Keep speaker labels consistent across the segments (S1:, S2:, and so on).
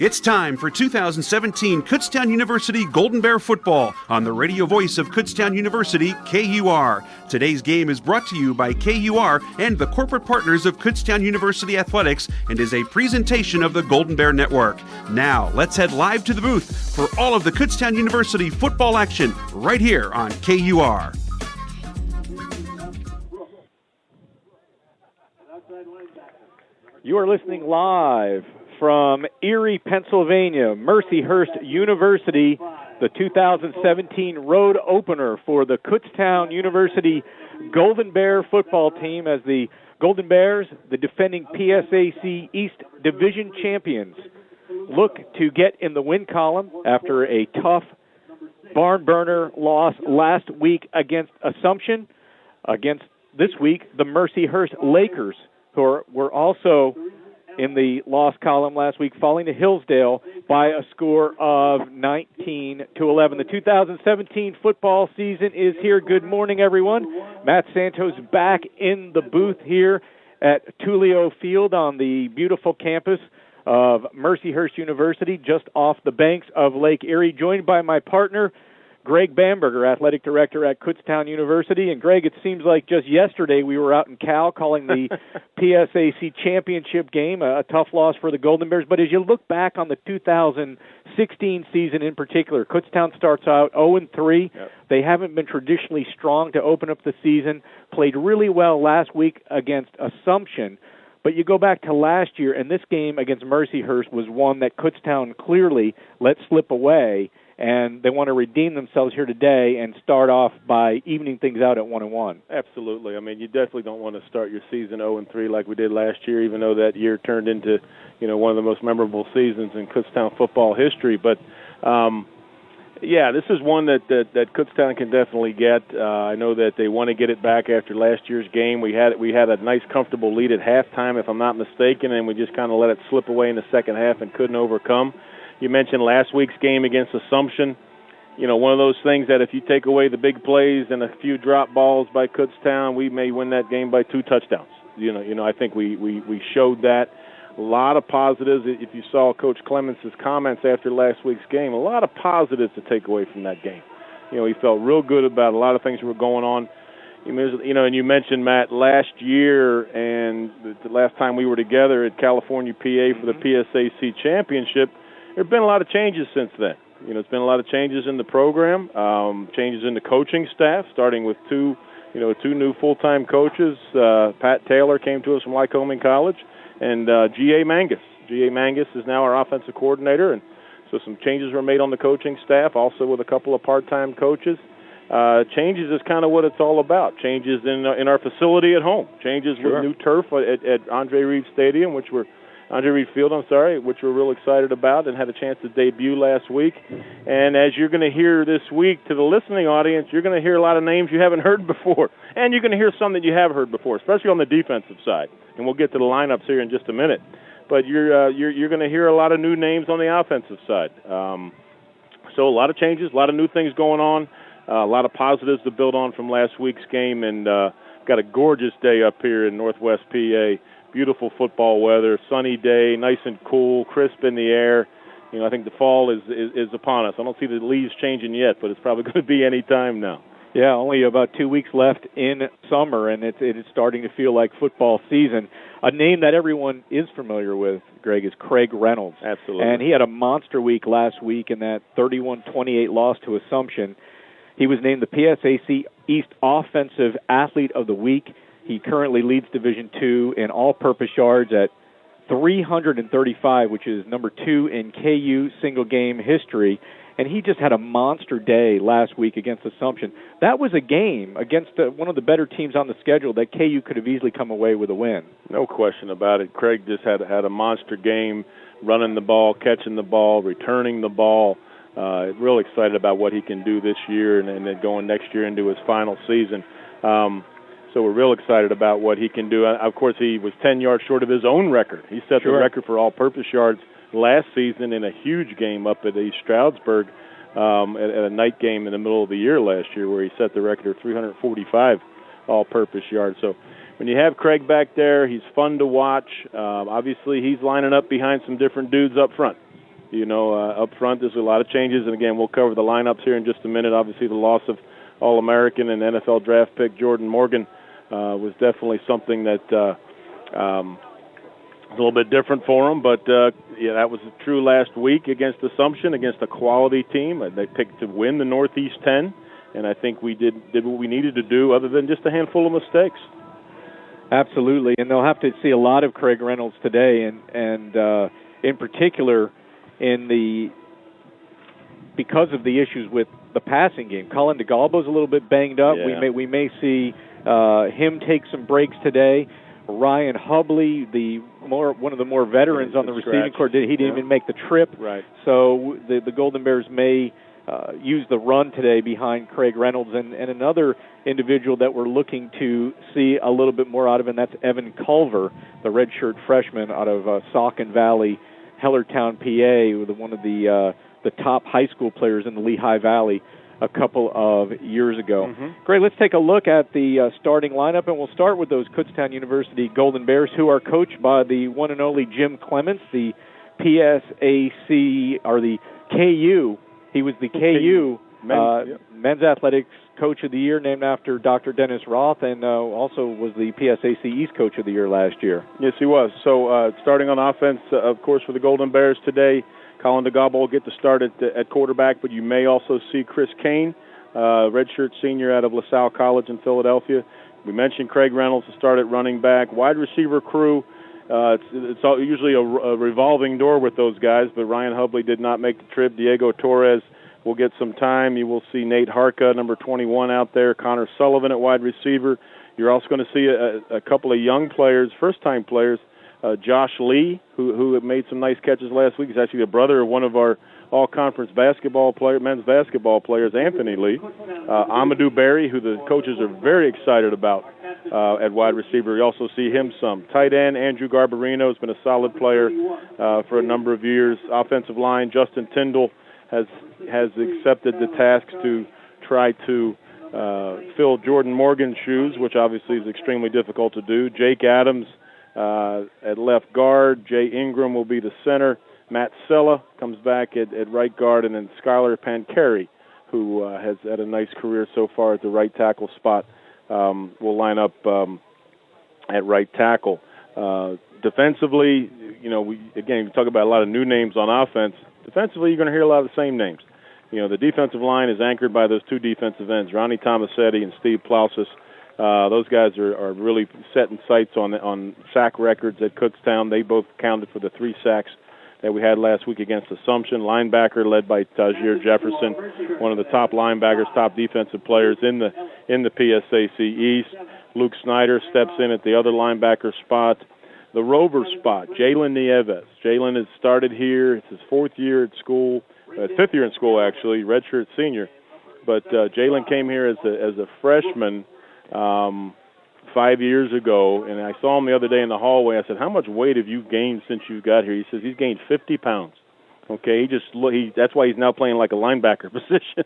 S1: It's time for 2017 Kutztown University Golden Bear football on the radio voice of Kutztown University, KUR. Today's game is brought to you by KUR and the corporate partners of Kutztown University Athletics and is a presentation of the Golden Bear Network. Now, let's head live to the booth for all of the Kutztown University football action right here on KUR.
S2: You are listening live from Erie, Pennsylvania, Mercyhurst University, the 2017 road opener for the Kutztown University Golden Bear football team as the Golden Bears, the defending PSAC East Division champions, look to get in the win column after a tough barn burner loss last week against Assumption, against this week the Mercyhurst Lakers, who were also in the loss column last week, falling to Hillsdale by a score of 19-11. The 2017 football season is here. Good morning, everyone. Matt Santos back in the booth here at Tullio Field on the beautiful campus of Mercyhurst University, just off the banks of Lake Erie, joined by my partner, Greg Bamberger, athletic director at Kutztown University. And, Greg, it seems like just yesterday we were out in Cal calling the PSAC championship game, a tough loss for the Golden Bears. But as you look back on the 2016 season in particular, Kutztown starts out 0-3. Yep. They haven't been traditionally strong to open up the season, played really well last week against Assumption. But you go back to last year, and this game against Mercyhurst was one that Kutztown clearly let slip away, and they want to redeem themselves here today and start off by evening things out at 1-1.
S3: Absolutely. I mean, you definitely don't want to start your season 0-3 like we did last year, even though that year turned into, one of the most memorable seasons in Kutztown football history. But, this is one that Kutztown can definitely get. I know that they want to get it back after last year's game. We had a nice, comfortable lead at halftime, if I'm not mistaken, and we just kind of let it slip away in the second half and couldn't overcome. You mentioned last week's game against Assumption. One of those things that if you take away the big plays and a few drop balls by Kutztown, we may win that game by 2 touchdowns. I think we showed that. A lot of positives. If you saw Coach Clemens' comments after last week's game, a lot of positives to take away from that game. He felt real good about a lot of things that were going on. And you mentioned, Matt, last year and the last time we were together at California, PA for the PSAC championship, there have been a lot of changes since then. It's been a lot of changes in the program, changes in the coaching staff, starting with two new full-time coaches. Pat Taylor came to us from Lycoming College, and G.A. Mangus. G.A. Mangus is now our offensive coordinator, and so some changes were made on the coaching staff, also with a couple of part-time coaches. Changes is kind of what it's all about. Changes in our facility at home. Changes with new turf at Andre Reed Stadium, which we're real excited about and had a chance to debut last week. And as you're going to hear this week to the listening audience, you're going to hear a lot of names you haven't heard before. And you're going to hear some that you have heard before, especially on the defensive side. And we'll get to the lineups here in just a minute. But you're going to hear a lot of new names on the offensive side. So a lot of changes, a lot of new things going on, a lot of positives to build on from last week's game. And got a gorgeous day up here in Northwest PA. Beautiful football weather, sunny day, nice and cool, crisp in the air. I think the fall is upon us. I don't see the leaves changing yet, but it's probably going to be any time now.
S2: Yeah, only about 2 weeks left in summer, and it is starting to feel like football season. A name that everyone is familiar with, Greg, is Craig Reynolds.
S3: Absolutely.
S2: And he had a monster week last week in that 31-28 loss to Assumption. He was named the PSAC East Offensive Athlete of the Week. He currently leads Division II in all-purpose yards at 335, which is number 2 in KU single-game history. And he just had a monster day last week against Assumption. That was a game against one of the better teams on the schedule that KU could have easily come away with a win.
S3: No question about it. Craig just had a monster game, running the ball, catching the ball, returning the ball. Real excited about what he can do this year and then going next year into his final season. So we're real excited about what he can do. Of course, he was 10 yards short of his own record. He set the record for all-purpose yards last season in a huge game up at East Stroudsburg at a night game in the middle of the year last year where he set the record of 345 all-purpose yards. So when you have Craig back there, he's fun to watch. Obviously, he's lining up behind some different dudes up front. Up front, there's a lot of changes, and again, we'll cover the lineups here in just a minute. Obviously, the loss of All-American and NFL draft pick Jordan Morgan was definitely something that a little bit different for him, but that was true last week against Assumption, against a quality team. They picked to win the Northeast 10, and I think we did what we needed to do, other than just a handful of mistakes.
S2: Absolutely, and they'll have to see a lot of Craig Reynolds today, and in particular, because of the issues with the passing game. Colin DeGalbo's a little bit banged up.
S3: Yeah.
S2: We may see him take some breaks today. Ryan Hubley, one of the more veterans on the receiving corps, he didn't even make the trip.
S3: Right.
S2: So the Golden Bears may use the run today behind Craig Reynolds, and another individual that we're looking to see a little bit more out of, and that's Evan Culver, the redshirt freshman out of Saucon Valley, Hellertown, PA, one of the top high school players in the Lehigh Valley a couple of years ago.
S3: Mm-hmm.
S2: Great, let's take a look at the starting lineup, and we'll start with those Kutztown University Golden Bears, who are coached by the one and only Jim Clements, the PSAC, or the KU. He was the KU Men's Athletics Coach of the Year, named after Dr. Dennis Roth, and also was the PSAC East Coach of the Year last year.
S3: Yes, he was. So starting on offense, of course, for the Golden Bears today, Colin DeGalbo will get the start at quarterback, but you may also see Chris Kane, redshirt senior out of LaSalle College in Philadelphia. We mentioned Craig Reynolds to start at running back. Wide receiver crew, it's usually a revolving door with those guys, but Ryan Hubley did not make the trip. Diego Torres will get some time. You will see Nate Harka, number 21, out there. Connor Sullivan at wide receiver. You're also going to see a couple of young players, first-time players. Josh Lee, who made some nice catches last week. He's actually the brother of one of our all-conference men's basketball players, Anthony Lee. Amadou Berry, who the coaches are very excited about at wide receiver. You also see him some. Tight end, Andrew Garbarino has been a solid player for a number of years. Offensive line, Justin Tyndall has accepted the task to try to fill Jordan Morgan's shoes, which obviously is extremely difficult to do. Jake Adams at left guard. Jay Ingram will be the center. Matt Sella comes back at right guard, and then Skylar Pancari, who has had a nice career so far at the right tackle spot, will line up at right tackle. Defensively, we talk about a lot of new names on offense. Defensively, you're going to hear a lot of the same names. The defensive line is anchored by those two defensive ends, Ronnie Tomasetti and Steve Plausis. Those guys are really setting sights on sack records at Kutztown. They both counted for the 3 sacks that we had last week against Assumption. Linebacker led by Tajir Jefferson, one of the top linebackers, top defensive players in the PSAC East. Luke Snyder steps in at the other linebacker spot. The rover spot, Jalen Nieves. Jalen has started here. It's his 4th year at school, 5th year in school actually, redshirt senior. But Jalen came here as a freshman 5 years ago, and I saw him the other day in the hallway. I said, "How much weight have you gained since you got here?" He says he's gained 50 pounds. Okay, that's why he's now playing like a linebacker position.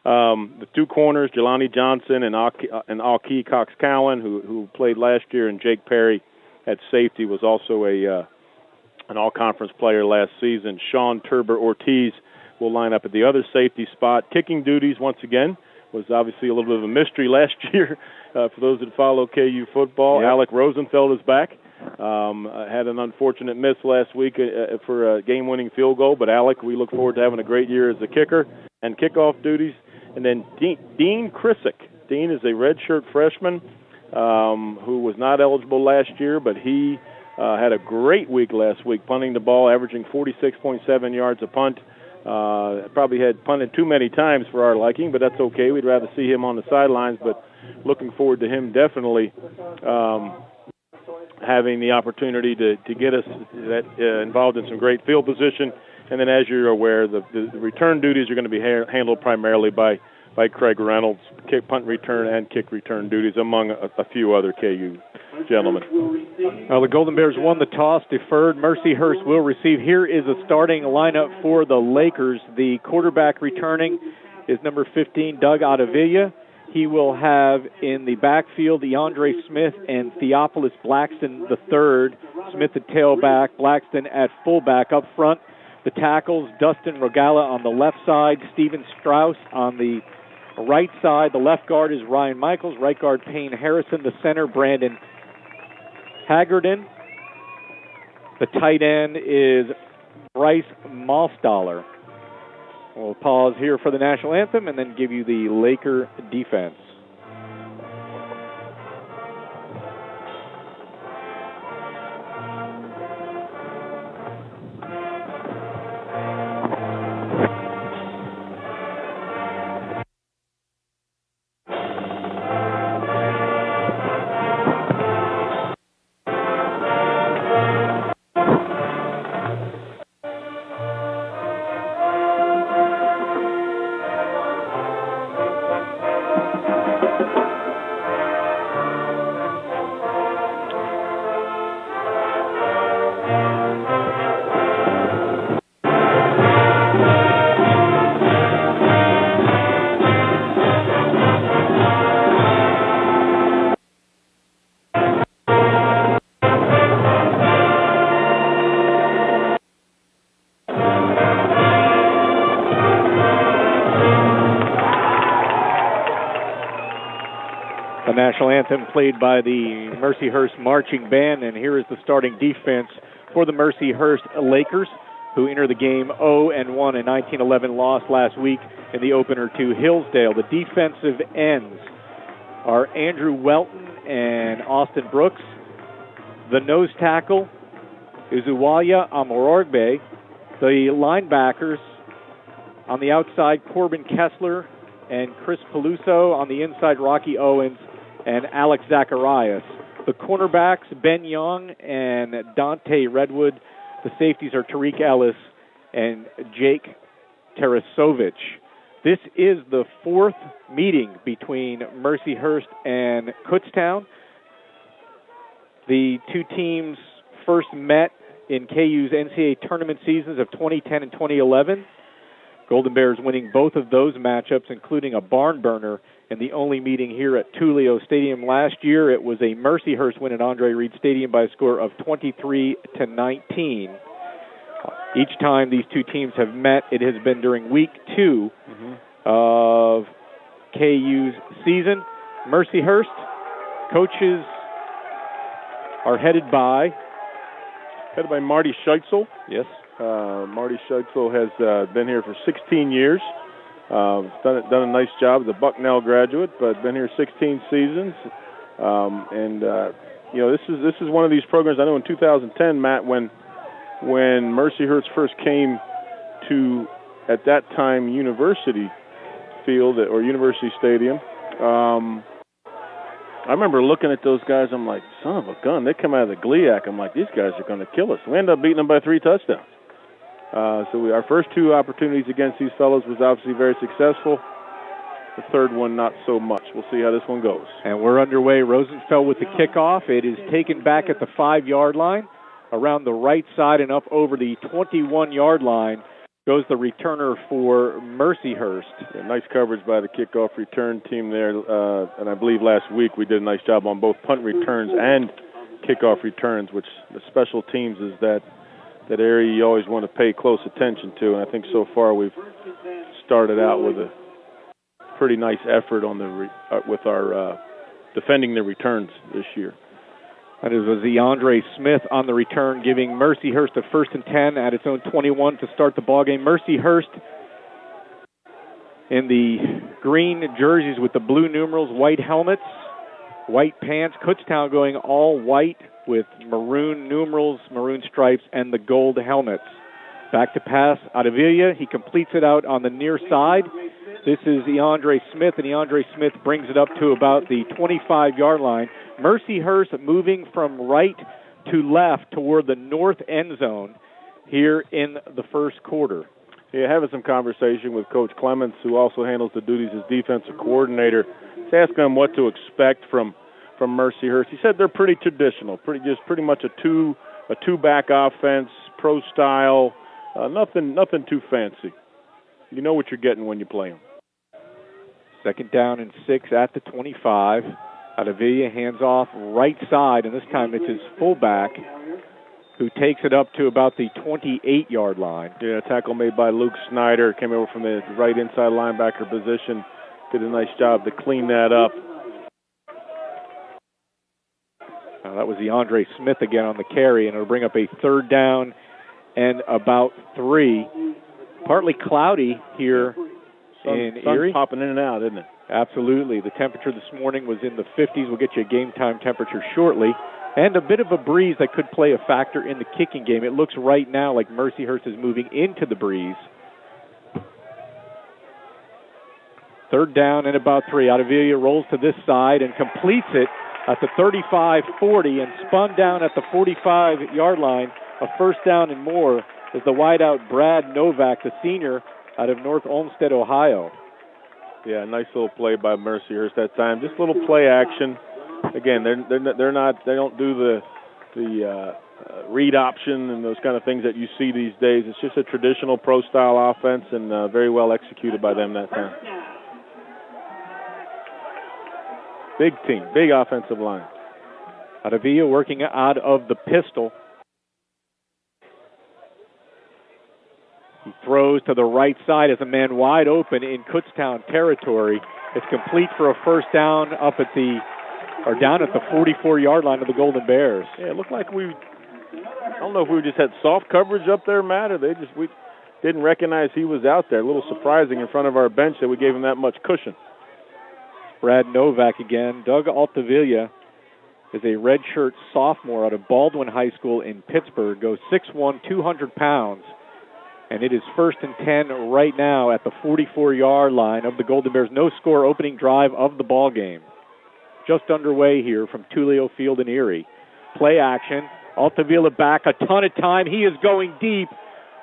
S3: The two corners, Jelani Johnson and Aki Cox-Cowan, who played last year, and Jake Perry at safety was also an all-conference player last season. Sean Turber-Ortiz will line up at the other safety spot. Kicking duties, once again, was obviously a little bit of a mystery last year for those that follow KU football. Yep. Alec Rosenfeld is back. Had an unfortunate miss last week for a game-winning field goal, but Alec, we look forward to having a great year as a kicker. And kickoff duties. And then Dean Krissick. Dean is a redshirt freshman who was not eligible last year, but he had a great week last week, punting the ball, averaging 46.7 yards a punt. Probably had punted too many times for our liking, but that's okay. We'd rather see him on the sidelines, but looking forward to him definitely having the opportunity to get us involved in some great field position. And then, as you're aware, the return duties are going to be handled primarily by Craig Reynolds, punt return and kick return duties, among a few other KU gentlemen.
S2: The Golden Bears won the toss, deferred. Mercyhurst will receive. Here is a starting lineup for the Lakers. The quarterback returning is number 15, Doug Adavilla. He will have in the backfield DeAndre Smith and Theophilus Blackston III. Smith at tailback, Blackston at fullback. Up front, The tackles, Dustin Rogala on the left side, Steven Strauss on the right side. The left guard is Ryan Michaels, right guard Payne Harrison, the center Brandon Haggerden. The tight end is Bryce Malstaller. We'll pause here for the national anthem and then give you the Laker defense. National anthem played by the Mercyhurst Marching Band, and here is the starting defense for the Mercyhurst Lakers, who enter the game 0-1 in 1911 loss last week in the opener to Hillsdale. The defensive ends are Andrew Welton and Austin Brooks. The nose tackle is Uwaya Amorogbe. The linebackers on the outside, Corbin Kessler and Chris Peluso. On the inside, Rocky Owens and Alex Zacharias. The cornerbacks, Ben Young and Dante Redwood. The safeties are Tariq Ellis and Jake Tarasovich. This is the fourth meeting between Mercyhurst and Kutztown. The two teams first met in KU's NCAA tournament seasons of 2010 and 2011. Golden Bears winning both of those matchups, including a barn burner in the only meeting here at Tullio Stadium last year. It was a Mercyhurst win at Andre Reed Stadium by a score of 23-19. Each time these two teams have met, it has been during week 2 of KU's season. Mercyhurst coaches are headed by
S3: Marty Scheitzel.
S2: Yes.
S3: Marty Scheitzel has been here for 16 years. Done a nice job as a Bucknell graduate, but been here 16 seasons. This is one of these programs. I know in 2010, Matt, when Mercyhurst first came to, at that time, University Field or University Stadium. I remember looking at those guys. I'm like, son of a gun! They come out of the GLIAC. I'm like, these guys are going to kill us. We ended up beating them by 3 touchdowns. Our first 2 opportunities against these fellows was obviously very successful. The third one, not so much. We'll see how this one goes.
S2: And we're underway. Rosenfeld with the kickoff. It is taken back at the 5-yard line. Around the right side and up over the 21-yard line goes the returner for Mercyhurst.
S3: Yeah, nice coverage by the kickoff return team there. And I believe last week we did a nice job on both punt returns and kickoff returns, which the special teams is that area you always want to pay close attention to. And I think so far we've started out with a pretty nice effort on with our defending the returns this year.
S2: That is DeAndre Smith on the return, giving Mercyhurst a 1st and 10 at its own 21 to start the ballgame. Mercyhurst in the green jerseys with the blue numerals, white helmets, white pants. Kutztown going all white with maroon numerals, maroon stripes, and the gold helmets. Back to pass, Adavilla. He completes it out on the near side. This is DeAndre Smith, and DeAndre Smith brings it up to about the 25-yard line. Mercyhurst moving from right to left toward the north end zone here in the first quarter.
S3: Yeah, having some conversation with Coach Clements, who also handles the duties as defensive coordinator. Just asking him what to expect from Mercyhurst. He said they're pretty traditional, pretty much a two-back offense, pro style, nothing too fancy. You know what you're getting when you play them.
S2: 2nd down and 6 at the 25. Adavilla hands off right side, and this time it's his fullback, who takes it up to about the 28-yard line.
S3: Yeah, tackle made by Luke Snyder. Came over from the right inside linebacker position. Did a nice job to clean that up.
S2: That was the Andre Smith again on the carry, and it'll bring up a 3rd down and about 3. Partly cloudy here in Erie.
S3: Sun's popping in and out, isn't it?
S2: Absolutely. The temperature this morning was in the 50s. We'll get you a game time temperature shortly. And a bit of a breeze that could play a factor in the kicking game. It looks right now like Mercyhurst is moving into the breeze. 3rd down and about 3. Ottavilla rolls to this side and completes it at the 35-40 and spun down at the 45-yard line. A 1st down and more is the wideout Brad Novak, the senior out of North Olmsted, Ohio.
S3: Yeah, nice little play by Mercyhurst that time. Just a little play action. Again, they don't do the read option and those kind of things that you see these days. It's just a traditional pro-style offense and very well executed by them that time. Big team, big offensive line.
S2: Ottavilla working out of the pistol. He throws to the right side as a man wide open in Kutztown territory. It's complete for a 1st down down at the 44-yard line of the Golden Bears.
S3: Yeah, it looked like I don't know if we just had soft coverage up there, Matt, or we didn't recognize he was out there. A little surprising in front of our bench that we gave him that much cushion.
S2: Brad Novak again. Doug Altavilla is a redshirt sophomore out of Baldwin High School in Pittsburgh. Goes 6'1", 200 pounds. And it is 1st and 10 right now at the 44-yard line of the Golden Bears. No score opening drive of the ball game. Just underway here from Tulio Field in Erie. Play action. Altavilla back a ton of time. He is going deep.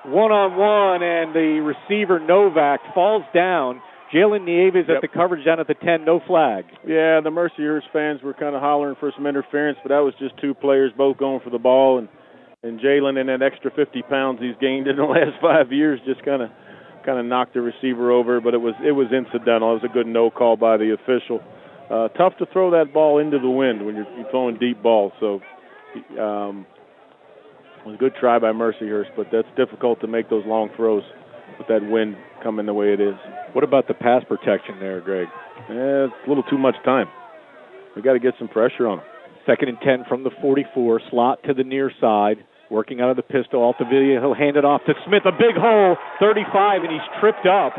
S2: One-on-one, and the receiver Novak falls down. Jalen Nieves at the coverage down at the 10, no flag.
S3: Yeah, the Mercyhurst fans were kind of hollering for some interference, but that was just 2 players both going for the ball, and Jalen and that extra 50 pounds he's gained in the last 5 years just kind of knocked the receiver over, but it was incidental. It was a good no call by the official. Tough to throw that ball into the wind when you're throwing deep balls, so it was a good try by Mercyhurst, but that's difficult to make those long throws with that wind coming the way it is.
S2: What about the pass protection there, Greg?
S3: It's a little too much time. We got to get some pressure on them.
S2: 2nd and 10 from the 44, slot to the near side, working out of the pistol. Altavilla, he'll hand it off to Smith, a big hole, 35, and he's tripped up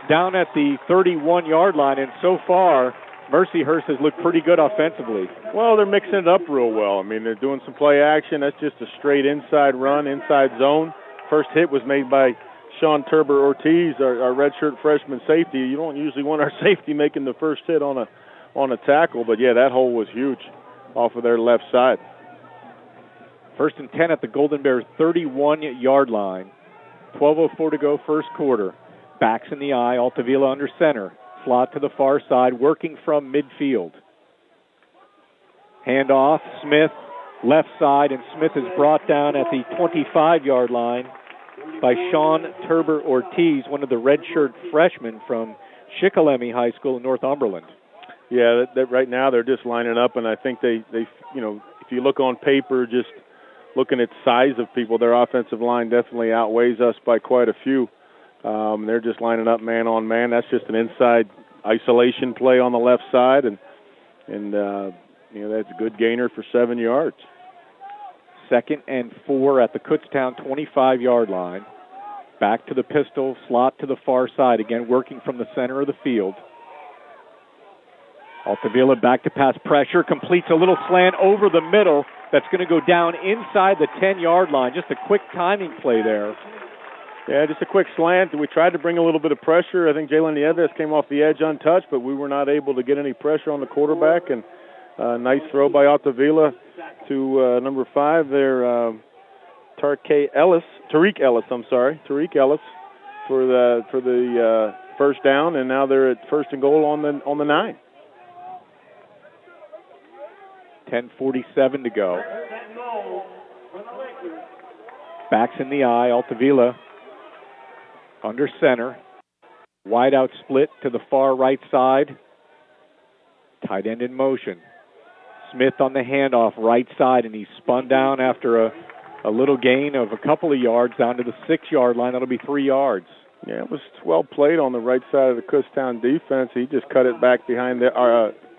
S2: down at the 31-yard line, and so far, Mercyhurst has looked pretty good offensively.
S3: Well, they're mixing it up real well. I mean, they're doing some play action. That's just a straight inside run, inside zone. First hit was made by Sean Turber-Ortiz, our redshirt freshman safety. You don't usually want our safety making the first hit on a tackle, but yeah, that hole was huge off of their left side.
S2: 1st and 10 at the Golden Bears 31-yard line. 12:04 to go, 1st quarter. Backs in the eye, Altavilla under center. Slot to the far side, working from midfield. Handoff, Smith, left side, and Smith is brought down at the 25-yard line by Sean Turber-Ortiz, one of the redshirt freshmen from Shikellamy High School in Northumberland.
S3: Yeah, that right now they're just lining up, and I think they if you look on paper, just looking at size of people, their offensive line definitely outweighs us by quite a few. They're just lining up man on man. That's just an inside isolation play on the left side, and that's a good gainer for 7 yards.
S2: 2nd and 4 at the Kutztown 25-yard line. Back to the pistol, slot to the far side, again working from the center of the field. Altavilla back to pass pressure, completes a little slant over the middle that's going to go down inside the 10-yard line. Just a quick timing play there.
S3: Yeah, just a quick slant. We tried to bring a little bit of pressure. I think Jalen Nieves came off the edge untouched, but we were not able to get any pressure on the quarterback. And nice throw by Altavilla to number 5 there, Tariq Ellis for the 1st down, and now they're at 1st and goal on the 9.
S2: 10:47 to go. Backs in the eye, Altavilla under center. Wide out split to the far right side. Tight end in motion. Smith on the handoff, right side, and he's spun down after a a little gain of a couple of yards down to the 6-yard line. That'll be 3 yards.
S3: Yeah, it was well played on the right side of the Kutztown defense. He just cut it back behind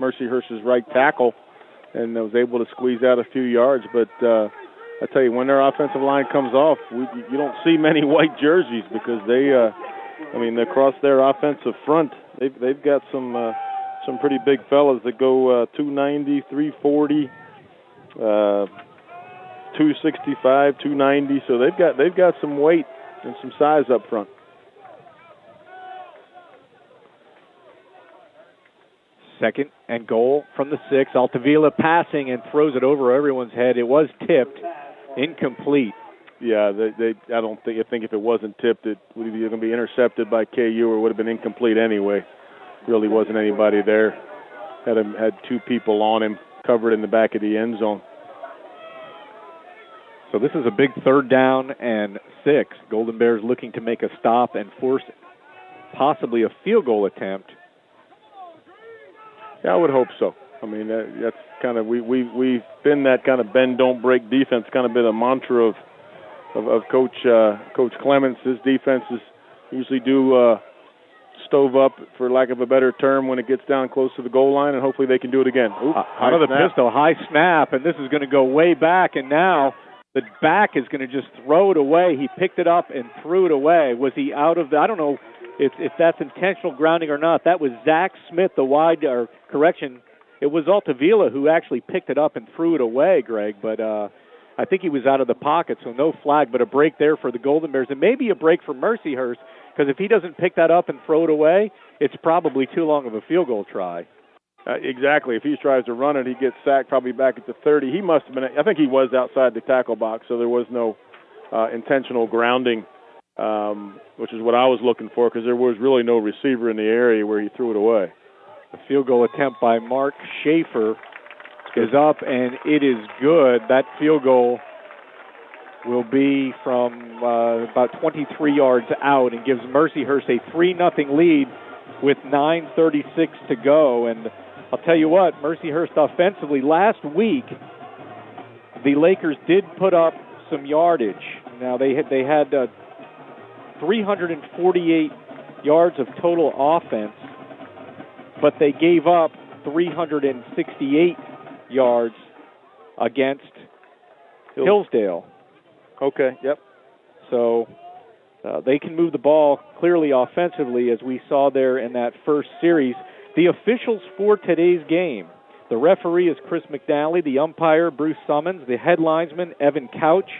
S3: Mercyhurst's right tackle and was able to squeeze out a few yards. But I tell you, when their offensive line comes off, you don't see many white jerseys because across their offensive front, they've got some pretty big fellas that go 290, 340, 265, 290. So they've got some weight and some size up front.
S2: Second and goal from the 6. Altavilla passing and throws it over everyone's head. It was tipped, incomplete.
S3: Yeah, I think if it wasn't tipped, it would either going to be intercepted by KU or would have been incomplete anyway. Really wasn't anybody there. Had 2 people on him, covered in the back of the end zone.
S2: So this is a big 3rd down and 6. Golden Bears looking to make a stop and force possibly a field goal attempt.
S3: Yeah, I would hope so. I mean, that's kind of we've been that kind of bend don't break defense, kind of been a mantra of Coach Clements. His defenses usually do stove up, for lack of a better term, when it gets down close to the goal line, and hopefully they can do it again.
S2: Out of the pistol, high snap, and this is going to go way back, and now the back is going to just throw it away. He picked it up and threw it away. Was he out of I don't know if that's intentional grounding or not. That was Zach Smith, the wide, or correction, it was Altavilla who actually picked it up and threw it away, Greg, but I think he was out of the pocket, so no flag, but a break there for the Golden Bears, and maybe a break for Mercyhurst, because if he doesn't pick that up and throw it away, it's probably too long of a field goal try.
S3: Exactly. If he tries to run it, he gets sacked probably back at the 30. He must have been, I think he was outside the tackle box, so there was no intentional grounding, which is what I was looking for, because there was really no receiver in the area where he threw it away.
S2: The field goal attempt by Mark Schaefer is up, and it is good. That field goal will be from about 23 yards out and gives Mercyhurst a 3-0 lead with 9:36 to go. And I'll tell you what, Mercyhurst offensively, last week the Lakers did put up some yardage. Now they had 348 yards of total offense, but they gave up 368 yards against Hillsdale.
S3: Okay, yep.
S2: So they can move the ball clearly offensively, as we saw there in that first series. The officials for today's game: the referee is Chris McNally, the umpire Bruce Summons, the head linesman Evan Couch,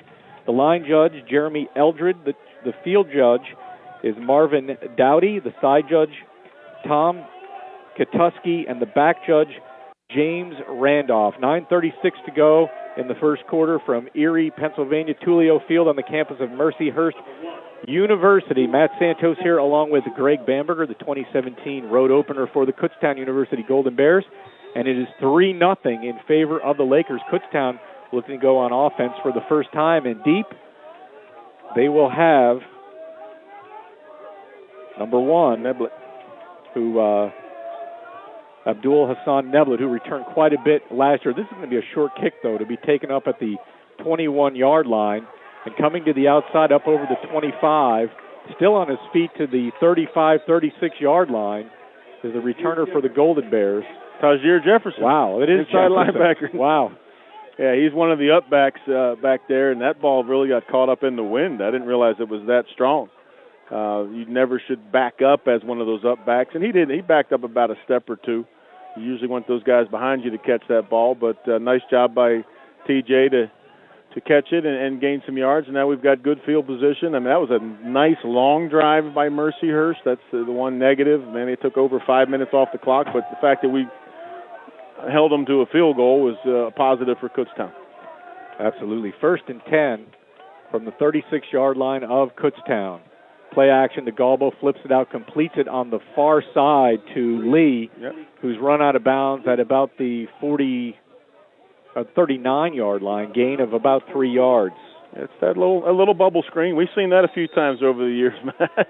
S2: the line judge Jeremy Eldred, the field judge is Marvin Dowdy, the side judge Tom Katuski, and the back judge James Randolph. 9:36 to go in the first quarter from Erie, Pennsylvania, Tullio Field on the campus of Mercyhurst University. Matt Santos here along with Greg Bamberger, the 2017 road opener for the Kutztown University Golden Bears. And it is 3-0 in favor of the Lakers. Kutztown looking to go on offense for the first time, and deep they will have number 1, Neblet, who Abdul Hassan Neblet, who returned quite a bit last year. This is going to be a short kick, though, to be taken up at the 21-yard line. And coming to the outside up over the 25, still on his feet to the 35, 36-yard line, is the returner for the Golden Bears.
S3: Tajir Jefferson.
S2: Wow, it is
S3: inside linebacker.
S2: Wow.
S3: Yeah, he's one of the upbacks back there, and that ball really got caught up in the wind. I didn't realize it was that strong. You never should back up as one of those upbacks, and he did. He backed up about a step or two. You usually want those guys behind you to catch that ball, but nice job by TJ to catch it and gain some yards. And now we've got good field position. I mean, that was a nice long drive by Mercyhurst. That's the one negative. Man, it took over 5 minutes off the clock, but the fact that we held them to a field goal was a positive for Kutztown.
S2: Absolutely. 1st and 10 from the 36-yard line of Kutztown. Play action to Galbo, flips it out, completes it on the far side to Lee, who's run out of bounds at about the 39-yard line, gain of about 3 yards.
S3: It's that little bubble screen. We've seen that a few times over the years, Matt.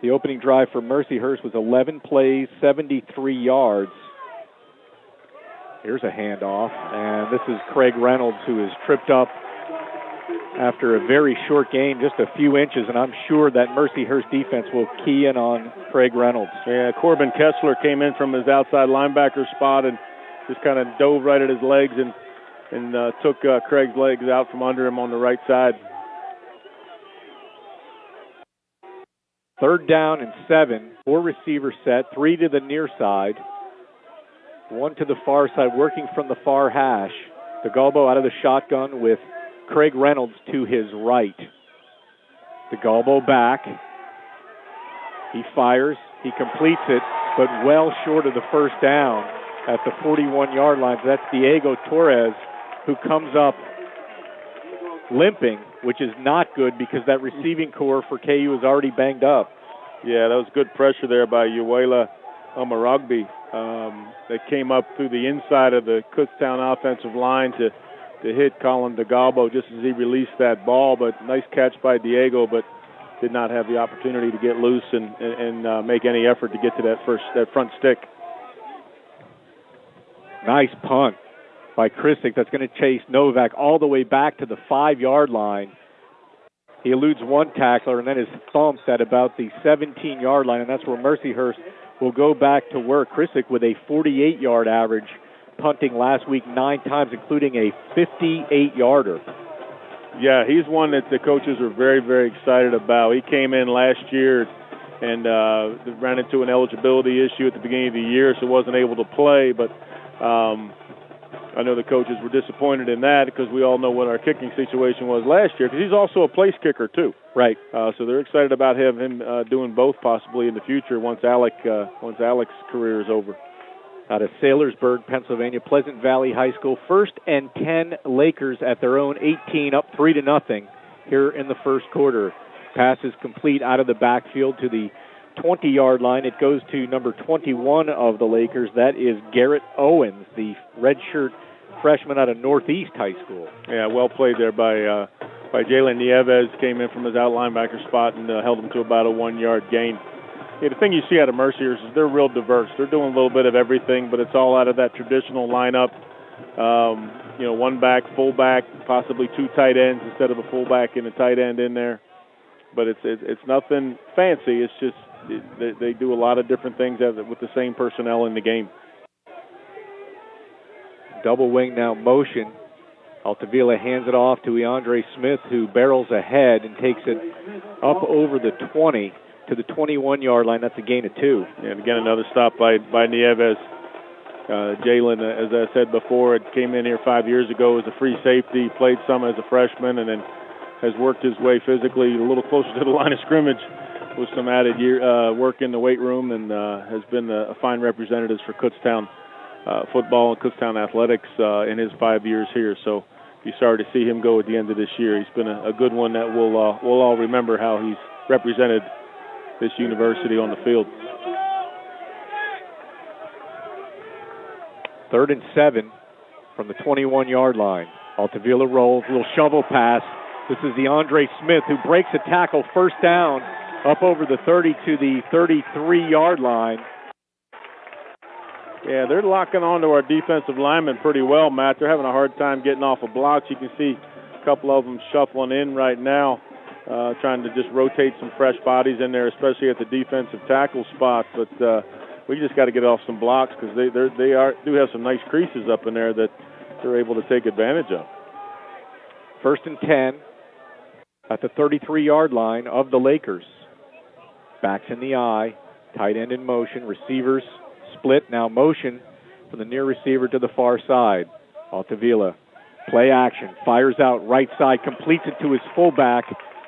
S2: The opening drive for Mercyhurst was 11 plays, 73 yards. Here's a handoff, and this is Craig Reynolds, who is tripped up after a very short game, just a few inches, and I'm sure that Mercyhurst defense will key in on Craig Reynolds.
S3: Yeah, Corbin Kessler came in from his outside linebacker spot and just kind of dove right at his legs and took Craig's legs out from under him on the right side.
S2: 3rd down and 7, 4 receiver set, 3 to the near side, 1 to the far side, working from the far hash. DeGalbo out of the shotgun with Craig Reynolds to his right. DeGalbo back. He fires. He completes it, but well short of the first down at the 41-yard line. So that's Diego Torres, who comes up limping, which is not good because that receiving core for KU is already banged up.
S3: Yeah, that was good pressure there by Uwela Amaragbi. They came up through the inside of the Kutztown offensive line to hit Colin DeGalbo just as he released that ball. But nice catch by Diego, but did not have the opportunity to get loose and make any effort to get to that front stick.
S2: Nice punt by Krisick. That's going to chase Novak all the way back to the 5-yard line. He eludes one tackler and then is thumped at about the 17-yard line, and that's where Mercyhurst will go back to work. Krisick with a 48-yard average, punting last week 9 times, including a 58-yarder.
S3: Yeah, he's one that the coaches are very, very excited about. He came in last year and ran into an eligibility issue at the beginning of the year, so wasn't able to play, but I know the coaches were disappointed in that because we all know what our kicking situation was last year, because he's also a place kicker too.
S2: Right.
S3: So they're excited about him doing both possibly in the future once Alec's career is over.
S2: Out of Saylorsburg, Pennsylvania, Pleasant Valley High School, 1st and 10 Lakers at their own 18, up 3-0 here in the first quarter. Pass is complete out of the backfield to the 20-yard line. It goes to number 21 of the Lakers. That is Garrett Owens, the redshirt freshman out of Northeast High School.
S3: Yeah, well played there by Jalen Nieves. Came in from his out linebacker spot and held him to about a 1-yard gain. Yeah, the thing you see out of Mercyhurst is they're real diverse. They're doing a little bit of everything, but it's all out of that traditional lineup. One back, fullback, possibly 2 tight ends instead of a fullback and a tight end in there. But it's nothing fancy. It's just they do a lot of different things with the same personnel in the game.
S2: Double wing now motion. Altavilla hands it off to Eandre Smith, who barrels ahead and takes it up over the 20 to the 21-yard line. That's a gain of 2.
S3: And again, another stop by Nieves. Jalen, as I said before, came in here 5 years ago as a free safety, played some as a freshman, and then has worked his way physically a little closer to the line of scrimmage with some added work in the weight room, and has been a fine representative for Kutztown football and Kutztown athletics in his 5 years here. So be sorry to see him go at the end of this year. He's been a good one that we'll all remember how he's represented this university on the field.
S2: 3rd and 7 from the 21-yard line. Altavilla rolls, little shovel pass. This is DeAndre Smith, who breaks a tackle, 1st down, up over the 30 to the 33-yard line.
S3: Yeah, they're locking onto our defensive linemen pretty well, Matt. They're having a hard time getting off of blocks. You can see a couple of them shuffling in right now, trying to just rotate some fresh bodies in there, especially at the defensive tackle spot. But we just got to get off some blocks because they do have some nice creases up in there that they're able to take advantage of.
S2: 1st and 10 at the 33-yard line of the Lakers. Backs in the eye, tight end in motion, receivers split, now motion from the near receiver to the far side. Altavilla, play action, fires out right side, completes it to his fullback,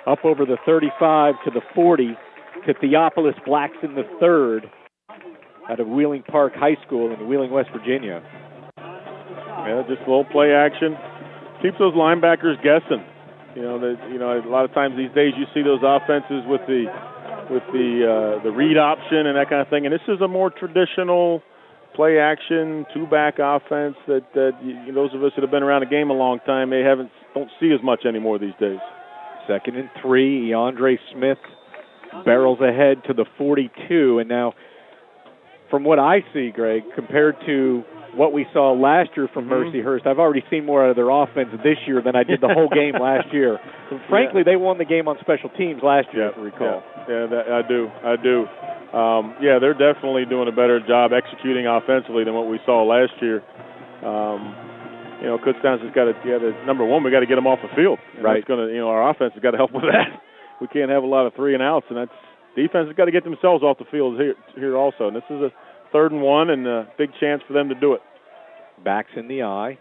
S2: up over the 35 to the 40 to Theophilus Blackson III out of Wheeling Park High School in Wheeling, West Virginia.
S3: Yeah, just a little play action. Keeps those linebackers guessing. A lot of times these days you see those offenses with the read option and that kind of thing, and this is a more traditional play action 2-back offense that those of us that have been around the game a long time don't see as much anymore these days.
S2: 2nd and 3. Eandre Smith barrels ahead to the 42, and now from what I see, Greg, compared to what we saw last year from Mercyhurst. I've already seen more out of their offense this year than I did the whole game last year. And frankly, they won the game on special teams last year, if I recall.
S3: I do. They're definitely doing a better job executing offensively than what we saw last year. Kutztown's just got to, number one, we got to get them off the field. And
S2: right.
S3: It's going to, our offense has got to help with that. We can't have a lot of 3 and outs, and that's defense has got to get themselves off the field here also. And this is a 3rd and 1 and a big chance for them to do it.
S2: Backs in the eye.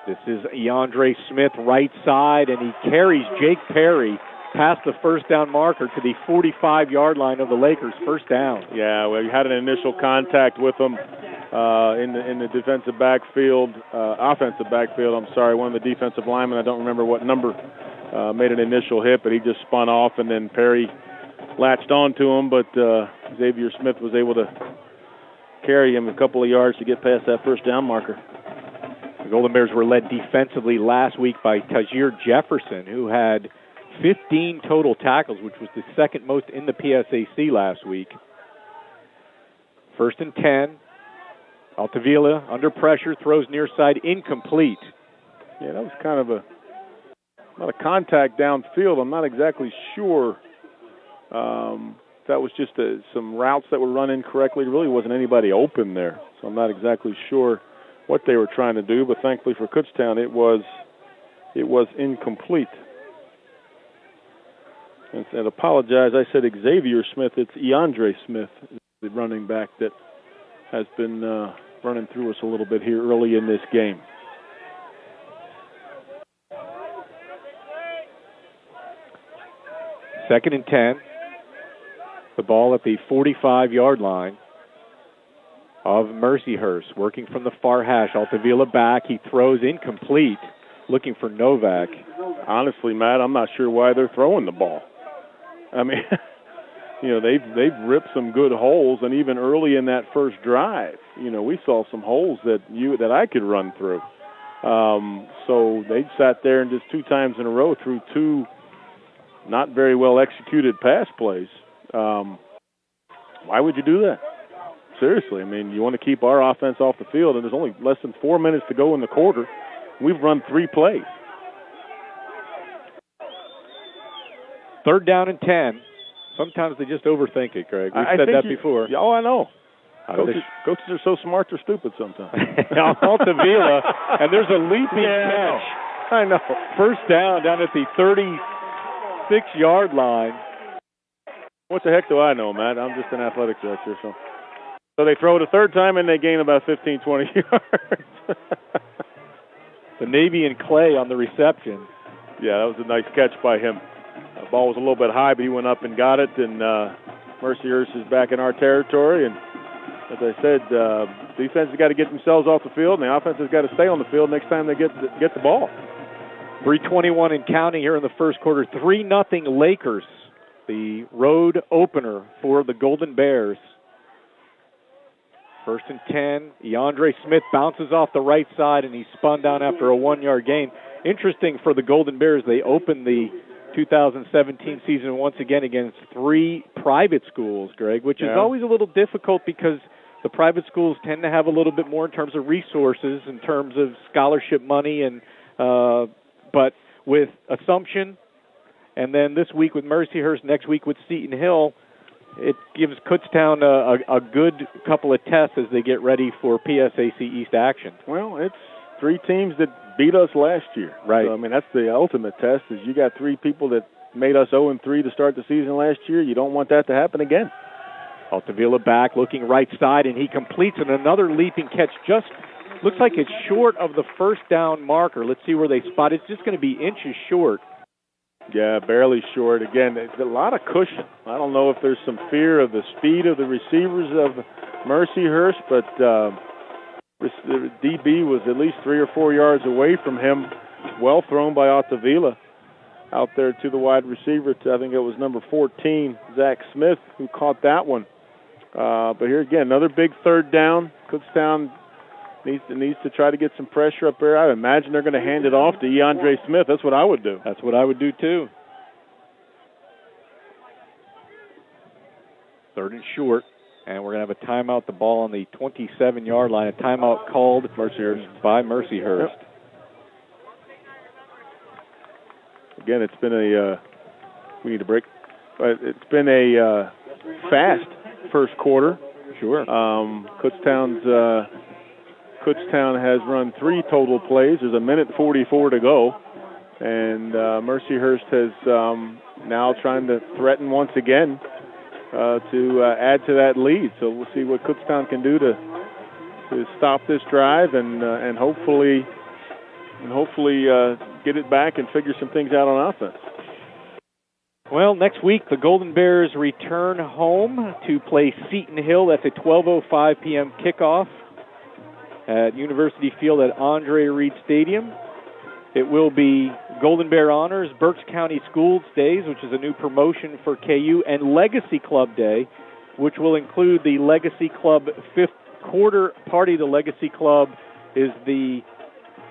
S2: This is Eandre Smith, right side, and he carries Jake Perry past the first down marker to the 45-yard line of the Lakers. First down.
S3: Yeah, we had an initial contact with them in the defensive backfield, offensive backfield. I'm sorry, one of the defensive linemen, I don't remember what number, made an initial hit, but he just spun off, and then Perry latched onto him, but Xavier Smith was able to carry him a couple of yards to get past that first down marker.
S2: The Golden Bears were led defensively last week by Tajir Jefferson, who had 15 total tackles, which was the 2nd most in the PSAC last week. 1st and 10. Altavilla under pressure, throws near side, incomplete.
S3: Yeah, that was kind of not a contact downfield. I'm not exactly sure. That was just some routes that were run incorrectly. There really wasn't anybody open there, so I'm not exactly sure what they were trying to do. But thankfully for Kutztown, it was incomplete. And apologize, I said Xavier Smith. It's Eandre Smith, the running back that has been running through us a little bit here early in this game.
S2: Second and 10. The ball at the 45-yard line of Mercyhurst, working from the far hash. Altavilla back. He throws incomplete, looking for Novak.
S3: Honestly, Matt, I'm not sure why they're throwing the ball. I mean, they've ripped some good holes, and even early in that first drive, we saw some holes that I could run through. So they sat there and just 2 times in a row threw 2 not very well executed pass plays. Why would you do that? Seriously, I mean, you want to keep our offense off the field, and there's only less than 4 minutes to go in the quarter. We've run 3 plays.
S2: 3rd down and 10. Sometimes they just overthink it, Greg. We've said that before.
S3: Oh, I know. Coaches are so smart they're stupid sometimes.
S2: Altavilla, and there's a leaping catch.
S3: I know.
S2: First down at the 36-yard line.
S3: What the heck do I know, Matt? I'm just an athletics director. So they throw it a 3rd time, and they gain about 15, 20 yards.
S2: The Navy and Clay on the reception.
S3: Yeah, that was a nice catch by him. The ball was a little bit high, but he went up and got it, and Mercyhurst is back in our territory. And as I said, defense has got to get themselves off the field, and the offense has got to stay on the field next time they get the ball.
S2: 3:21 and counting here in the first quarter. 3-0 Lakers, the road opener for the Golden Bears. 1st and 10. Eandre Smith bounces off the right side, and he's spun down after a 1-yard gain. Interesting for the Golden Bears, they opened the 2017 season once again against 3 private schools, Greg, which is always a little difficult because the private schools tend to have a little bit more in terms of resources, in terms of scholarship money, and but with Assumption, and then this week with Mercyhurst, next week with Seton Hill, it gives Kutztown a good couple of tests as they get ready for PSAC East action.
S3: Well, it's 3 teams that beat us last year.
S2: Right.
S3: So, I mean, that's the ultimate test is you got 3 people that made us 0-3 to start the season last year. You don't want that to happen again.
S2: Altavilla back, looking right side, and he completes another leaping catch. Just looks like it's short of the first down marker. Let's see where they spot it. It's just going to be inches short.
S3: Yeah, barely short. Again, it's a lot of cushion. I don't know if there's some fear of the speed of the receivers of Mercyhurst, but the DB was at least 3 or 4 yards away from him. Well thrown by Altavilla out there to the wide receiver. I think it was number 14, Zach Smith, who caught that one. But here again, another big 3rd down. Kutztown needs to try to get some pressure up there. I imagine they're going to hand it off to Eandre Smith. That's what I would do.
S2: That's what I would do too. 3rd and short And we're going to have a timeout, the ball on the 27-yard line, a timeout called by Mercyhurst.
S3: Yep. Again, it's been we need a break. It's been a fast first quarter.
S2: Sure.
S3: Kutztown has run 3 total plays. There's 1:44 to go. And Mercyhurst has now trying to threaten once again to add to that lead. So we'll see what Kutztown can do to stop this drive and hopefully get it back and figure some things out on offense.
S2: Well, next week the Golden Bears return home to play Seton Hill. That's a 12:05 p.m. kickoff at University Field at Andre Reed Stadium. It will be Golden Bear Honors, Berks County Schools Days, which is a new promotion for KU, and Legacy Club Day, which will include the Legacy Club 5th quarter party. The Legacy Club is the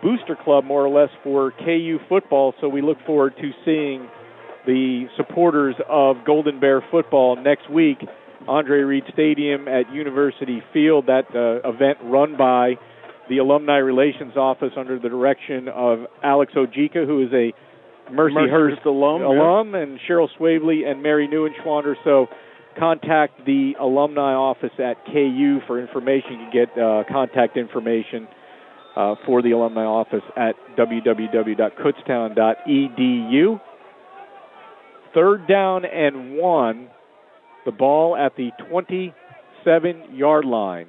S2: booster club, more or less, for KU football, so we look forward to seeing the supporters of Golden Bear football next week. Andre Reed Stadium at University Field, that event run by the Alumni Relations Office under the direction of Alex Ojika, who is a Mercyhurst alum, and Cheryl Swavely and Mary Neuenschwander. So contact the Alumni Office at KU for information. You can get contact information for the Alumni Office at www.kutztown.edu. 3rd down and 1. The ball at the 27-yard line.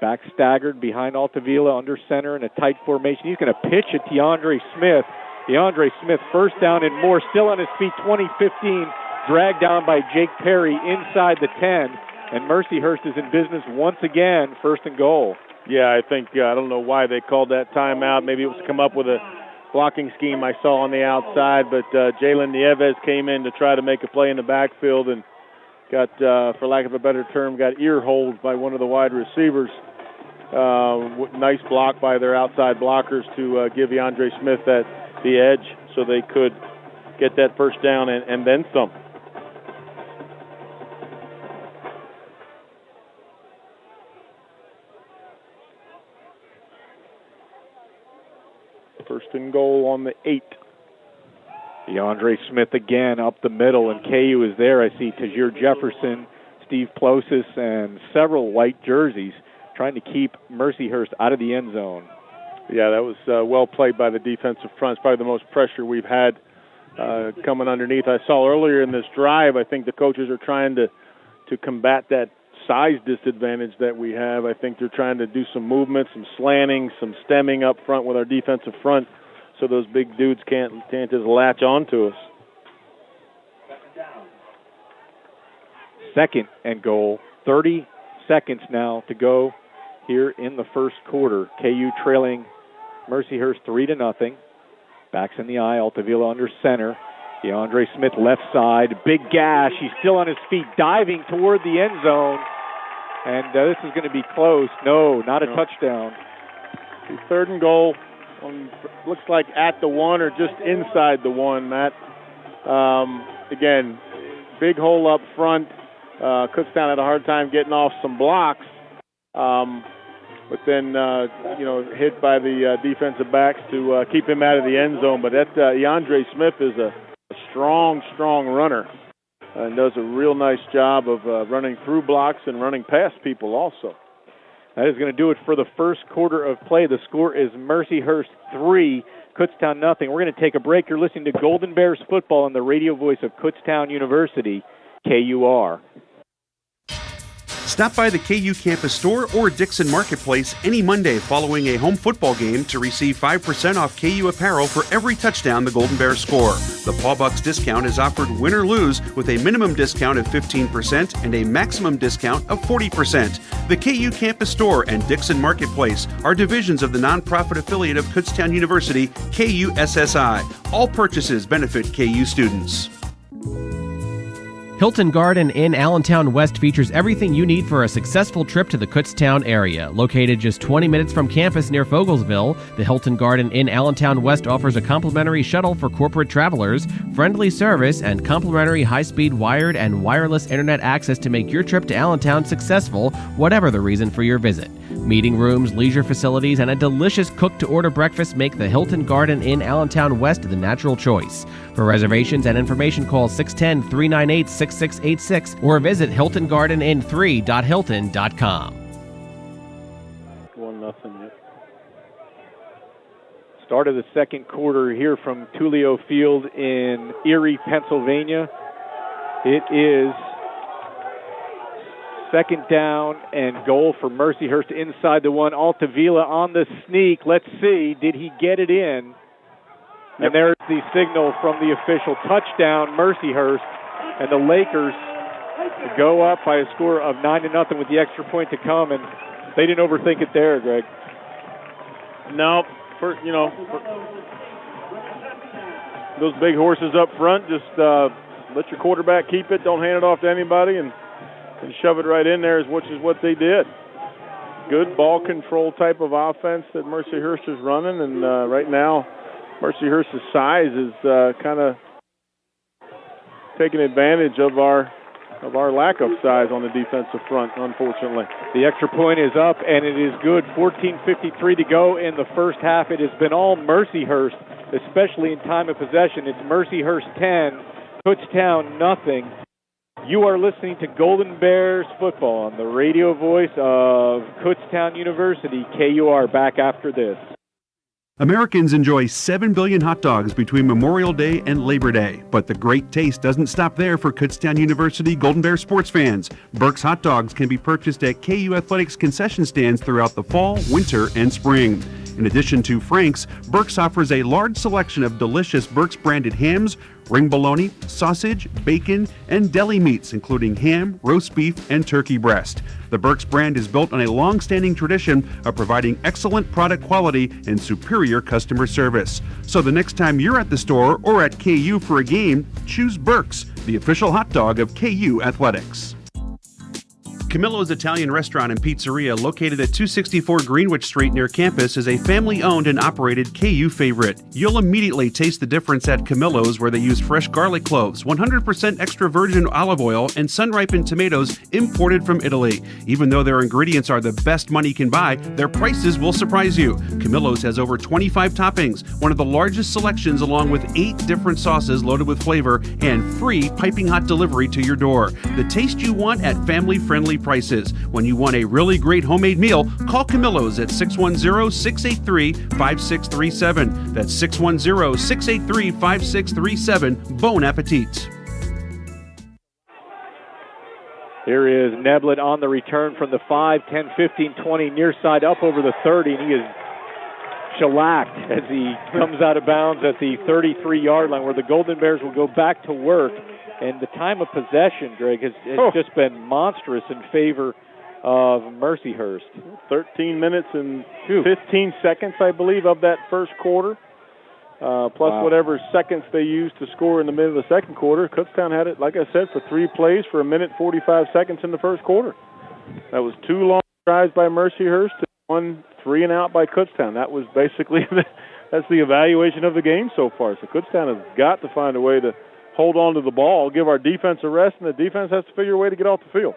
S2: Back staggered behind Altavilla under center in a tight formation. He's going to pitch at DeAndre Smith. DeAndre Smith, 1st down and more, still on his feet, 20-15, dragged down by Jake Perry inside the 10. And Mercyhurst is in business once again, 1st and goal.
S3: Yeah, I think, I don't know why they called that timeout. Maybe it was to come up with a blocking scheme I saw on the outside, but Jalen Nieves came in to try to make a play in the backfield and got, for lack of a better term, got ear-holed by one of the wide receivers. Nice block by their outside blockers to give DeAndre Smith the edge so they could get that 1st down and then some. First and goal on the 8.
S2: DeAndre Smith again up the middle, and KU is there. I see Tajir Jefferson, Steve Plosis, and several white jerseys trying to keep Mercyhurst out of the end zone.
S3: Yeah, that was well played by the defensive front. It's probably the most pressure we've had coming underneath. I saw earlier in this drive, I think the coaches are trying to combat that size disadvantage that we have. I think they're trying to do some movement, some slanting, some stemming up front with our defensive front so those big dudes can't just latch on to us.
S2: 2nd and goal. 30 seconds now to go here in the 1st quarter. KU trailing Mercyhurst 3-0. Backs in the eye. Altavilla under center. DeAndre Smith left side. Big gash. He's still on his feet, diving toward the end zone. And this is going to be close. No, not a touchdown.
S3: 3rd and goal. Looks like at the 1 or just inside the 1, Matt. Again, big hole up front. Kutztown had a hard time getting off some blocks. But then, hit by the defensive backs to keep him out of the end zone. But that DeAndre Smith is a strong runner and does a real nice job of running through blocks and running past people also.
S2: That is going to do it for the 1st quarter of play. The score is Mercyhurst 3, Kutztown 0. We're going to take a break. You're listening to Golden Bears football on the radio voice of Kutztown University, KUR.
S1: Stop by the KU campus store or Dixon Marketplace any Monday following a home football game to receive 5% off KU apparel for every touchdown the Golden Bears score. The Paw Bucks discount is offered win or lose with a minimum discount of 15% and a maximum discount of 40%. The KU campus store and Dixon Marketplace are divisions of the nonprofit affiliate of Kutztown University, KUSSI. All purchases benefit KU students.
S4: Hilton Garden in Allentown West features everything you need for a successful trip to the Kutztown area. Located just 20 minutes from campus near Fogelsville, the Hilton Garden in Allentown West offers a complimentary shuttle for corporate travelers, friendly service, and complimentary high-speed wired and wireless internet access to make your trip to Allentown successful, whatever the reason for your visit. Meeting rooms, leisure facilities, and a delicious cook-to-order breakfast make the Hilton Garden Inn Allentown West the natural choice. For reservations and information, call 610-398-6686 or visit hiltongardenin3.hilton.com.
S3: 1-0, yep.
S2: Start of the second quarter here from Tullio Field in Erie, Pennsylvania. It is second down and goal for Mercyhurst inside the one. Altavilla on the sneak. Let's see. Did he get it in? And there's the signal from the official. Touchdown, Mercyhurst. And the Lakers go up by a score of 9-0 with the extra point to come. And they didn't overthink it there, Greg.
S3: No, those big horses up front, just let your quarterback keep it. Don't hand it off to anybody and shove it right in there, which is what they did. Good ball control type of offense that Mercyhurst is running, and right now Mercyhurst's size is kind of taking advantage of our lack of size on the defensive front, unfortunately.
S2: The extra point is up, and it is good. 14:53 to go in the first half. It has been all Mercyhurst, especially in time of possession. It's Mercyhurst 10, Kutztown nothing. You are listening to Golden Bears football on the radio voice of Kutztown University, KUR. Back after this.
S1: Americans enjoy 7 billion hot dogs between Memorial Day and Labor Day. But the great taste doesn't stop there for Kutztown University Golden Bear sports fans. Burke's hot dogs can be purchased at KU Athletics concession stands throughout the fall, winter, and spring. In addition to Frank's, Burke's offers a large selection of delicious Burke's branded hams, ring bologna, sausage, bacon, and deli meats, including ham, roast beef, and turkey breast. The Burke's brand is built on a long-standing tradition of providing excellent product quality and superior customer service. So the next time you're at the store or at KU for a game, choose Burke's, the official hot dog of KU Athletics. Camillo's Italian Restaurant and Pizzeria, located at 264 Greenwich Street near campus, is a family-owned and operated KU favorite. You'll immediately taste the difference at Camillo's, where they use fresh garlic cloves, 100% extra virgin olive oil, and sun-ripened tomatoes imported from Italy. Even though their ingredients are the best money can buy, their prices will surprise you. Camillo's has over 25 toppings, one of the largest selections, along with 8 different sauces loaded with flavor, and free piping hot delivery to your door. The taste you want at family-friendly prices. When you want a really great homemade meal, call Camillo's at 610-683-5637. That's 610-683-5637. Bon appetit.
S2: Here is Neblett on the return from the 5, 10, 15, 20, near side up over the 30, and he is shellacked as he comes out of bounds at the 33-yard line, where the Golden Bears will go back to work. And the time of possession, Greg, has just been monstrous in favor of Mercyhurst.
S3: 13 minutes and 15 seconds, I believe, of that first quarter, plus whatever seconds they used to score in the middle of the second quarter. Kutztown had it, like I said, for 3 plays for 1:45 in the first quarter. That was 2 long drives by Mercyhurst and 1 3-and-out by Kutztown. That was basically that's the evaluation of the game so far. So Kutztown has got to find a way to hold on to the ball, give our defense a rest, and the defense has to figure a way to get off the field.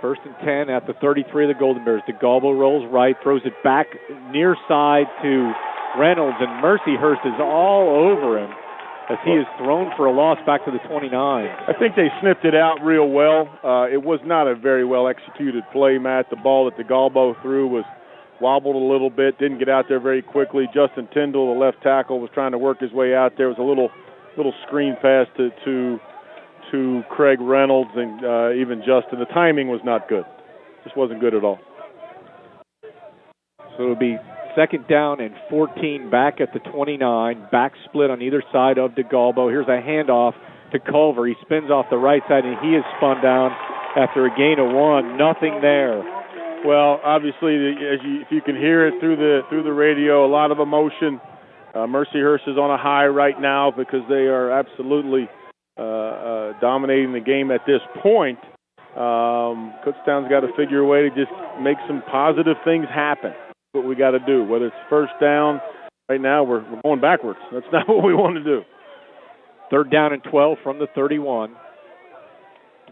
S2: 1st and 10 at the 33 of the Golden Bears. DeGalbo rolls right, throws it back near side to Reynolds, and Mercyhurst is all over him as he is thrown for a loss back to the 29.
S3: I think they sniffed it out real well. It was not a very well executed play, Matt. The ball that DeGalbo threw was wobbled a little bit, didn't get out there very quickly. Justin Tyndall, the left tackle, was trying to work his way out there. It was a little screen pass to Craig Reynolds and even Justin. The timing was not good. Just wasn't good at all.
S2: So it'll be 2nd down and 14 back at the 29. Back split on either side of DeGalbo. Here's a handoff to Culver. He spins off the right side, and he is spun down after a gain of 1. Nothing there.
S3: Well, obviously, if you can hear it through the radio, a lot of emotion. Mercyhurst is on a high right now because they are absolutely dominating the game at this point. Kutztown's got to figure a way to just make some positive things happen. That's what we got to do. Whether it's 1st down, Right now we're going backwards. That's not what we want to do.
S2: 3rd down and 12 from the 31.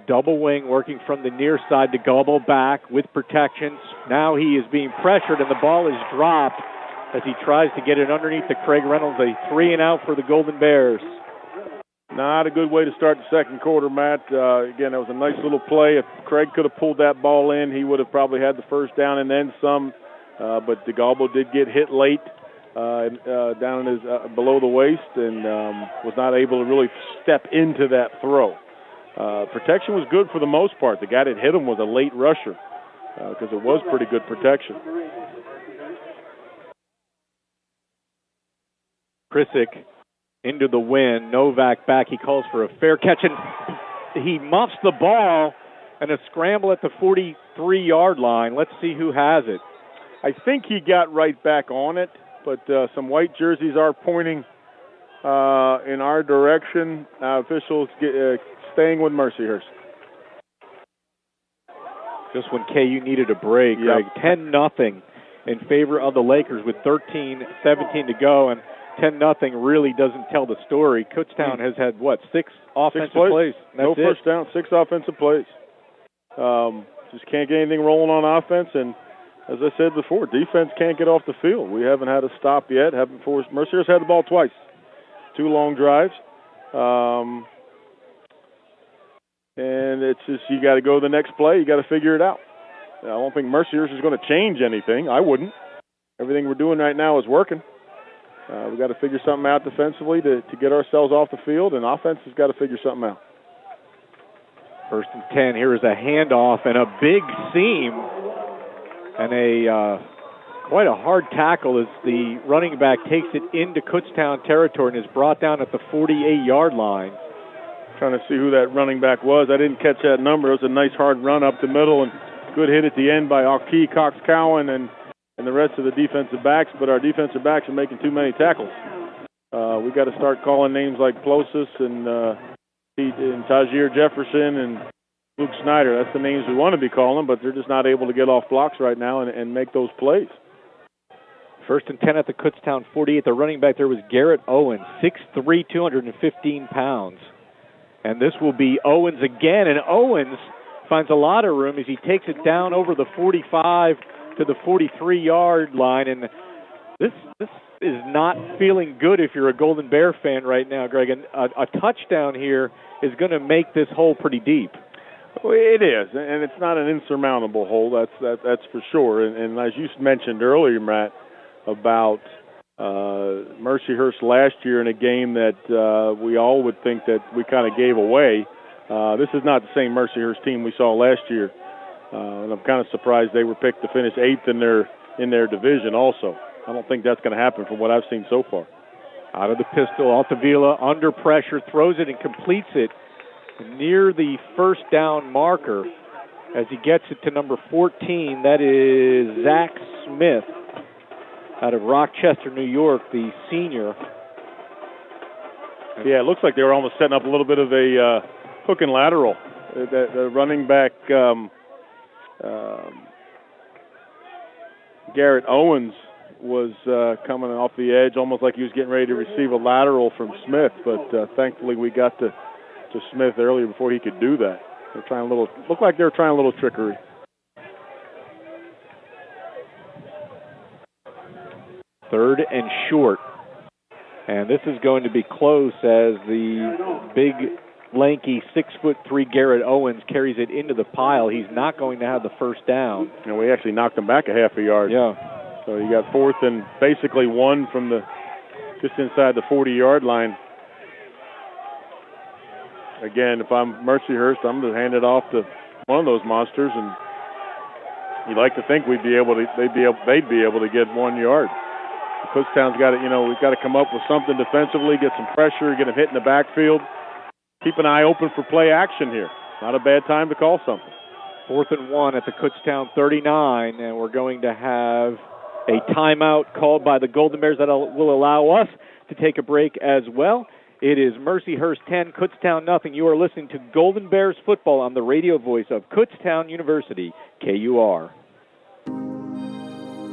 S2: Double wing working from the near side to Gobble back with protections. Now he is being pressured, and the ball is dropped as he tries to get it underneath to Craig Reynolds. A 3-and-out for the Golden Bears.
S3: Not a good way to start the second quarter, Matt. Again, that was a nice little play. If Craig could have pulled that ball in, he would have probably had the first down and then some. But DeGalbo did get hit late down in his below the waist and was not able to really step into that throw. Protection was good for the most part. The guy that hit him was a late rusher because it was pretty good protection.
S2: Krisick into the wind. Novak back. He calls for a fair catch, and he muffs the ball, and a scramble at the 43-yard line. Let's see who has it.
S3: I think he got right back on it, but some white jerseys are pointing in our direction. Officials staying with Mercyhurst.
S2: Just when KU needed a break, Greg. 10-0 in favor of the Lakers with 13:17 to go, and 10-0 really doesn't tell the story. Kutztown has had, 6 offensive plays?
S3: No first down, 6 offensive plays. Just can't get anything rolling on offense, and as I said before, defense can't get off the field. We haven't had a stop yet. Haven't forced. Mercyhurst had the ball twice. 2 long drives. And it's just you got to go to the next play. You got to figure it out. I don't think Mercyhurst is going to change anything. I wouldn't. Everything we're doing right now is working. We've got to figure something out defensively to get ourselves off the field, and offense has got to figure something out.
S2: 1st and 10. Here is a handoff and a big seam and quite a hard tackle as the running back takes it into Kutztown territory and is brought down at the 48-yard line.
S3: Trying to see who that running back was. I didn't catch that number. It was a nice hard run up the middle and good hit at the end by Aki, Cox Cowan, and the rest of the defensive backs, but our defensive backs are making too many tackles. We got to start calling names like Plosis and Tajir Jefferson and Luke Snyder. That's the names we want to be calling, but they're just not able to get off blocks right now and make those plays.
S2: 1st and 10 at the Kutztown 48. The running back there was Garrett Owens, 6'3", 215 pounds. And this will be Owens again, and Owens finds a lot of room as he takes it down over the 45 to the 43-yard line, and this is not feeling good if you're a Golden Bear fan right now, Greg. And a touchdown here is going to make this hole pretty deep.
S3: Well, it is, and it's not an insurmountable hole. That's for sure. And as you mentioned earlier, Matt, about Mercyhurst last year in a game that we all would think that we kind of gave away. This is not the same Mercyhurst team we saw last year. And I'm kind of surprised they were picked to finish 8th in their division also. I don't think that's going to happen from what I've seen so far.
S2: Out of the pistol, Altavilla under pressure, throws it and completes it near the 1st down marker as he gets it to number 14. That is Zach Smith out of Rochester, New York, the senior.
S3: Yeah, it looks like they were almost setting up a little bit of a hook and lateral. The running back Garrett Owens was coming off the edge, almost like he was getting ready to receive a lateral from Smith, but thankfully we got to Smith earlier before he could do that. They're trying looked like they were trying a little trickery.
S2: Third and short. And this is going to be close as the big, lanky, 6'3" Garrett Owens carries it into the pile. He's not going to have the first down.
S3: And we actually knocked him back a half a yard.
S2: Yeah.
S3: So you got 4th and basically 1 from just inside the 40-yard line. Again, if I'm Mercyhurst, I'm going to hand it off to one of those monsters, and you'd like to think they'd be able to get 1 yard. Kutztown's got to, we've got to come up with something defensively, get some pressure, get them hit in the backfield. Keep an eye open for play action here. Not a bad time to call something.
S2: 4th and 1 at the Kutztown 39, and we're going to have a timeout called by the Golden Bears that will allow us to take a break as well. It is Mercyhurst 10, Kutztown nothing. You are listening to Golden Bears football on the radio voice of Kutztown University, KUR.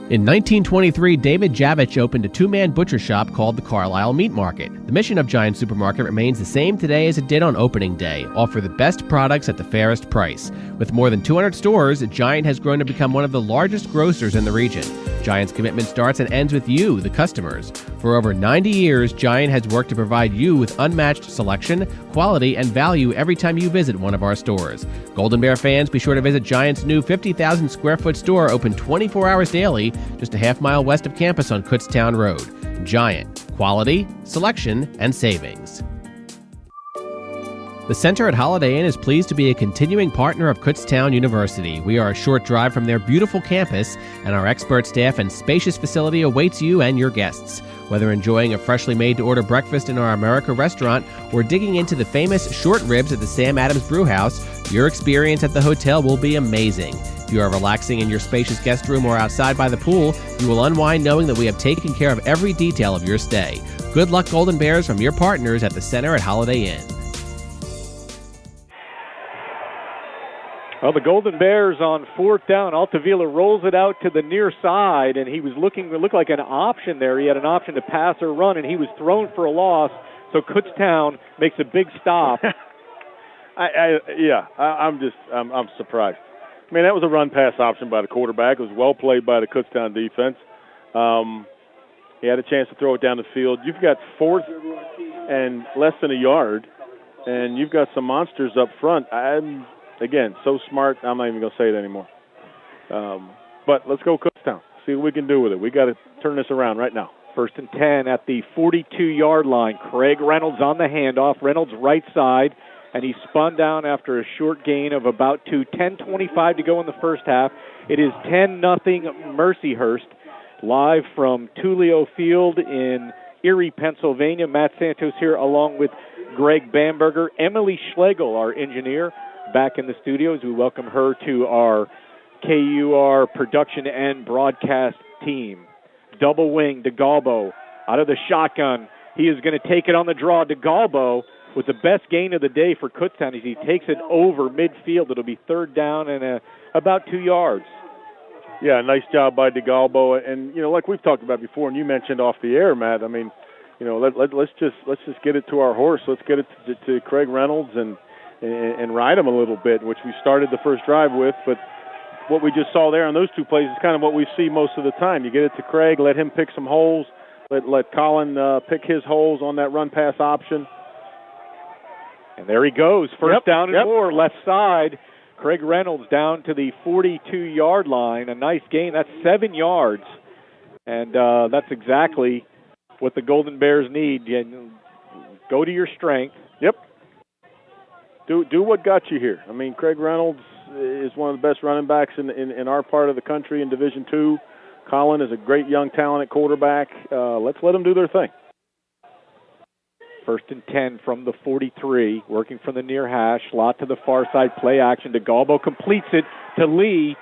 S4: In 1923, David Javich opened a two-man butcher shop called the Carlisle Meat Market. The mission of Giant Supermarket remains the same today as it did on opening day: offer the best products at the fairest price. With more than 200 stores, Giant has grown to become one of the largest grocers in the region. Giant's commitment starts and ends with you, the customers. For over 90 years, Giant has worked to provide you with unmatched selection, quality, and value every time you visit one of our stores. Golden Bear fans, be sure to visit Giant's new 50,000 square foot store, open 24 hours daily, just a half-mile west of campus on Kutztown Road. Giant. Quality, selection, and savings. The Center at Holiday Inn is pleased to be a continuing partner of Kutztown University. We are a short drive from their beautiful campus, and our expert staff and spacious facility awaits you and your guests. Whether enjoying a freshly made-to-order breakfast in our America restaurant or digging into the famous short ribs at the Sam Adams Brewhouse, your experience at the hotel will be amazing. If you are relaxing in your spacious guest room or outside by the pool, you will unwind knowing that we have taken care of every detail of your stay. Good luck, Golden Bears, from your partners at the Center at Holiday Inn.
S2: Well, the Golden Bears on fourth down. Altavilla rolls it out to the near side, and he was it looked like an option there. He had an option to pass or run, and he was thrown for a loss. So Kutztown makes a big stop.
S3: I'm surprised. I mean, that was a run-pass option by the quarterback. It was well played by the Kutztown defense. He had a chance to throw it down the field. You've got fourth and less than a yard, and you've got some monsters up front. Again, so smart, I'm not even going to say it anymore. But let's go Kutztown, see what we can do with it. We got to turn this around right now.
S2: 1st and 10 at the 42-yard line. Craig Reynolds on the handoff. Reynolds right side, and he spun down after a short gain of about 2. 10:25 to go in the first half. It is 10-0 Mercyhurst. Live from Tulio Field in Erie, Pennsylvania. Matt Santos here along with Greg Bamberger. Emily Schlegel, our engineer, back in the studio as we welcome her to our KUR production and broadcast team. Double wing, DeGalbo out of the shotgun. He is going to take it on the draw. DeGalbo with the best gain of the day for Kutztown as he takes it over midfield. It'll be 3rd down and about 2 yards.
S3: Yeah, nice job by DeGalbo. And, like we've talked about before, and you mentioned off the air, Matt, I mean, let's just get it to our horse. Let's get it to Craig Reynolds and ride him a little bit, which we started the first drive with. But what we just saw there on those two plays is kind of what we see most of the time. You get it to Craig, let him pick some holes, let Colin pick his holes on that run-pass option.
S2: And there he goes, first down and more, left side. Craig Reynolds down to the 42-yard line. A nice gain. That's 7 yards. And that's exactly what the Golden Bears need. Go to your strength.
S3: Yep. Do what got you here. I mean, Craig Reynolds is one of the best running backs in our part of the country in Division II. Colin is a great young talent at quarterback. Let's let them do their thing.
S2: 1st and 10 from the 43, working from the near hash. Slot to the far side, play action. DeGalbo completes it to Lee,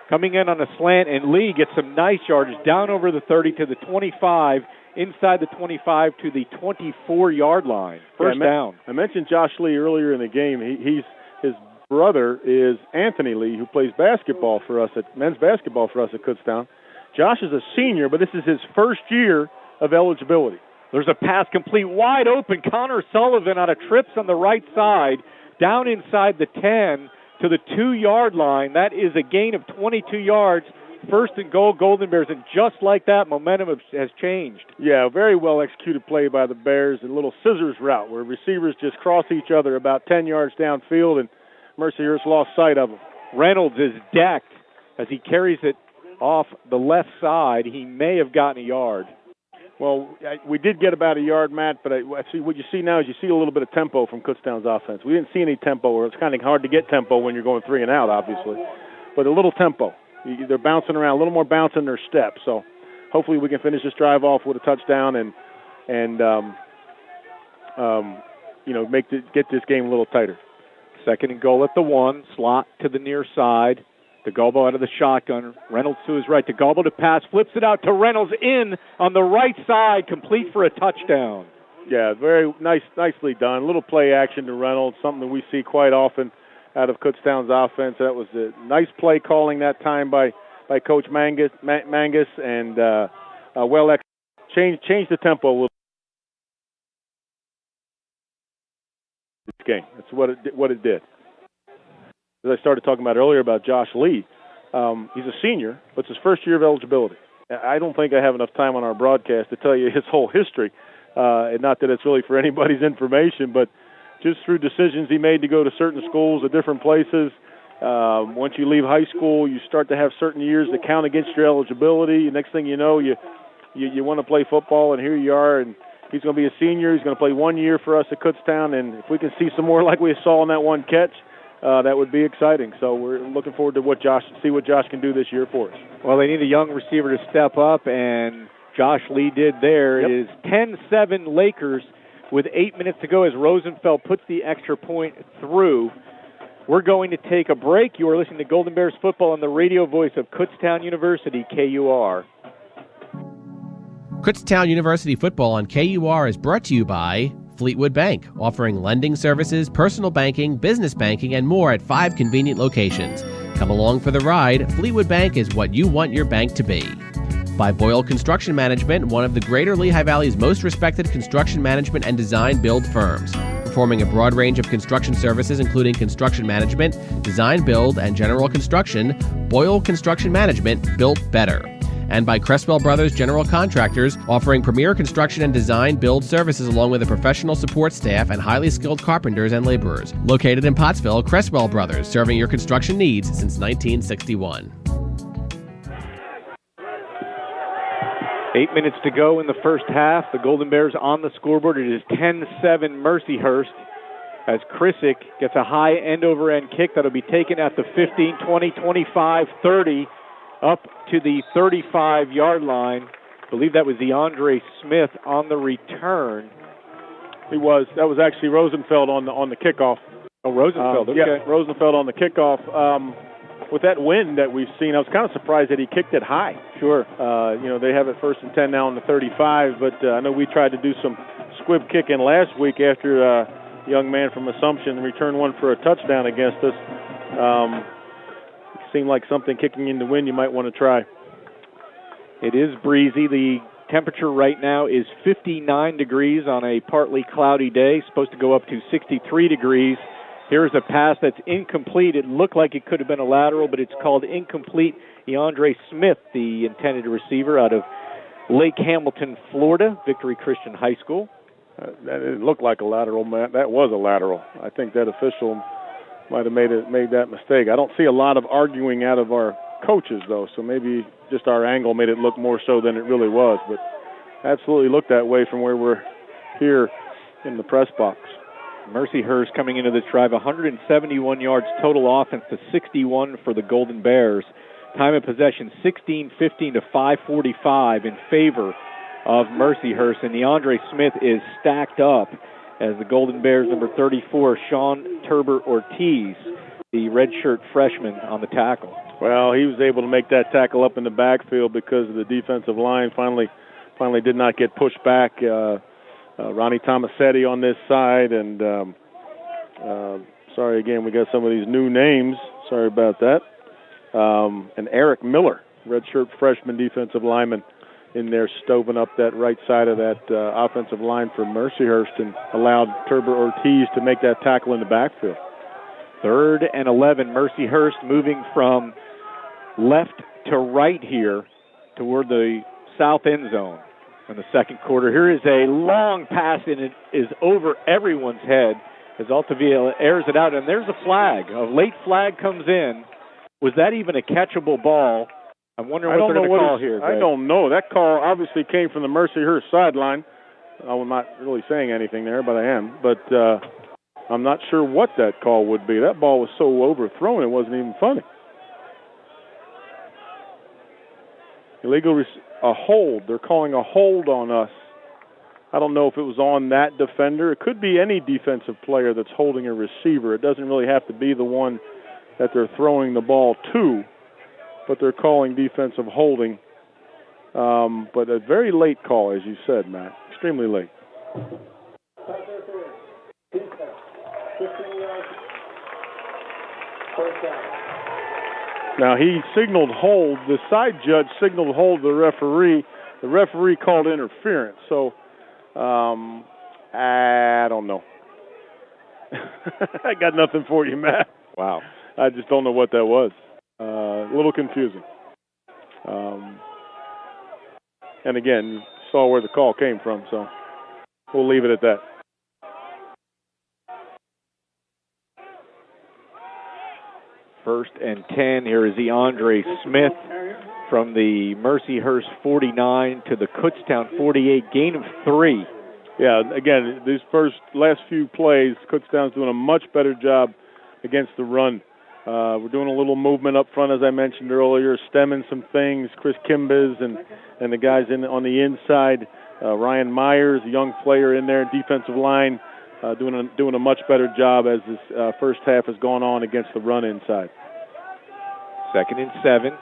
S2: coming in on a slant, and Lee gets some nice yardage down over the 30 to the 25, inside the 25 to the 24-yard line. First down.
S3: I mentioned Josh Lee earlier in the game. His brother is Anthony Lee, who plays basketball for us men's basketball for us at Kutztown. Josh is a senior, but this is his first year of eligibility.
S2: There's a pass complete, wide open. Connor Sullivan out of trips on the right side, down inside the 10 to the 2-yard line. That is a gain of 22 yards. 1st and goal, Golden Bears, and just like that, momentum has changed.
S3: Yeah, very well executed play by the Bears, a little scissors route where receivers just cross each other about 10 yards downfield, and Mercyhurst lost sight of him.
S2: Reynolds is decked as he carries it off the left side. He may have gotten a yard.
S3: Well, we did get about a yard, Matt, but I see what you see now is you see a little bit of tempo from Kutztown's offense. We didn't see any tempo, or it's kind of hard to get tempo when you're going 3 and out, obviously, but a little tempo. They're bouncing around, a little more bounce in their step. So hopefully we can finish this drive off with a touchdown and get this game a little tighter.
S2: 2nd and goal at the 1, slot to the near side. DeGalbo out of the shotgun. Reynolds to his right. DeGalbo to pass, flips it out to Reynolds in on the right side, complete for a touchdown.
S3: Yeah, very nicely done. A little play action to Reynolds, something that we see quite often out of Kutztown's offense. That was a nice play calling that time by Coach Mangus and change the tempo a little. This game. That's what it did. As I started talking about earlier about Josh Lee, he's a senior, but it's his first year of eligibility. I don't think I have enough time on our broadcast to tell you his whole history, and not that it's really for anybody's information, but just through decisions he made to go to certain schools at different places. Once you leave high school, you start to have certain years that count against your eligibility. Next thing you know, you want to play football, and here you are, and he's going to be a senior. He's going to play 1 year for us at Kutztown, and if we can see some more like we saw in that one catch, that would be exciting. So we're looking forward to what Josh can do this year for us.
S2: Well, they need a young receiver to step up, and Josh Lee did there.
S3: Yep.
S2: It is 10-7 Lakers with 8 minutes to go as Rosenfeld puts the extra point through. We're going to take a break. You are listening to Golden Bears football on the radio voice of Kutztown University, KUR.
S4: Kutztown University football on KUR is brought to you by Fleetwood Bank, offering lending services, personal banking, business banking, and more at 5 convenient locations. Come along for the ride. Fleetwood Bank is what you want your bank to be. By Boyle Construction Management, one of the Greater Lehigh Valley's most respected construction management and design build firms, performing a broad range of construction services including construction management, design build, and general construction. Boyle Construction Management, built better. And by Cresswell Brothers General Contractors, offering premier construction and design build services along with a professional support staff and highly skilled carpenters and laborers. Located in Pottsville, Cresswell Brothers, serving your construction needs since 1961.
S2: 8 minutes to go in the first half. The Golden Bears on the scoreboard. It is 10-7 Mercyhurst as Krisick gets a high end-over-end kick that'll be taken at the 15, 20, 25, 30, up to the 35-yard line. I believe that was DeAndre Smith on the return.
S3: That was actually Rosenfeld on the kickoff.
S2: Oh, Rosenfeld, okay.
S3: Yeah, Rosenfeld on the kickoff. With that wind that we've seen, I was kind of surprised that he kicked it high.
S2: Sure.
S3: They have it 1st and 10 now on the 35, but I know we tried to do some squib kicking last week after a young man from Assumption returned one for a touchdown against us. It seemed like something kicking in the wind you might want to try.
S2: It is breezy. The temperature right now is 59 degrees on a partly cloudy day, supposed to go up to 63 degrees. Here's a pass that's incomplete. It looked like it could have been a lateral, but it's called incomplete. DeAndre Smith, the intended receiver out of Lake Hamilton, Florida, Victory Christian High School.
S3: It looked like a lateral, Matt. That was a lateral. I think that official might have made that mistake. I don't see a lot of arguing out of our coaches, though, so maybe just our angle made it look more so than it really was, but absolutely looked that way from where we're here in the press box.
S2: Mercyhurst coming into this drive, 171 yards total offense to 61 for the Golden Bears. Time of possession, 16:15 to 5:45 in favor of Mercyhurst. And DeAndre Smith is stacked up as the Golden Bears, number 34, Sean Turber-Ortiz, the redshirt freshman, on the tackle.
S3: Well, he was able to make that tackle up in the backfield because of the defensive line finally did not get pushed back. Ronnie Tomasetti on this side, and sorry again, we got some of these new names. Sorry about that. And Eric Miller, redshirt freshman defensive lineman, in there stoving up that right side of that offensive line for Mercyhurst and allowed Turber-Ortiz to make that tackle in the backfield.
S2: 3rd and 11, Mercyhurst moving from left to right here toward the south end zone in the second quarter. Here is a long pass, and it is over everyone's head as Altavia airs it out, and there's a flag. A late flag comes in. Was that even a catchable ball? I'm wondering what they're going to call here, Greg.
S3: I don't know. That call obviously came from the Mercyhurst sideline. I'm not really saying anything there, but I am. But I'm not sure what that call would be. That ball was so overthrown, it wasn't even funny. A hold. They're calling a hold on us. I don't know if it was on that defender. It could be any defensive player that's holding a receiver. It doesn't really have to be the one that they're throwing the ball to, but they're calling defensive holding. But a very late call, as you said, Matt. Extremely late. Now, he signaled hold. The side judge signaled hold to the referee. The referee called interference. So, I don't know. I got nothing for you, Matt.
S2: Wow.
S3: I just don't know what that was. A little confusing. And again, you saw where the call came from, so we'll leave it at that.
S2: First and 10. Here is DeAndre Smith from the Mercyhurst 49 to the Kutztown 48. Gain of 3.
S3: Yeah, again, these last few plays, Kutztown's doing a much better job against the run. We're doing a little movement up front, as I mentioned earlier, stemming some things. Chris Kimbas and the guys on the inside. Ryan Myers, a young player in there, defensive line, doing a much better job as this first half has gone on against the run inside.
S2: 2nd and 7.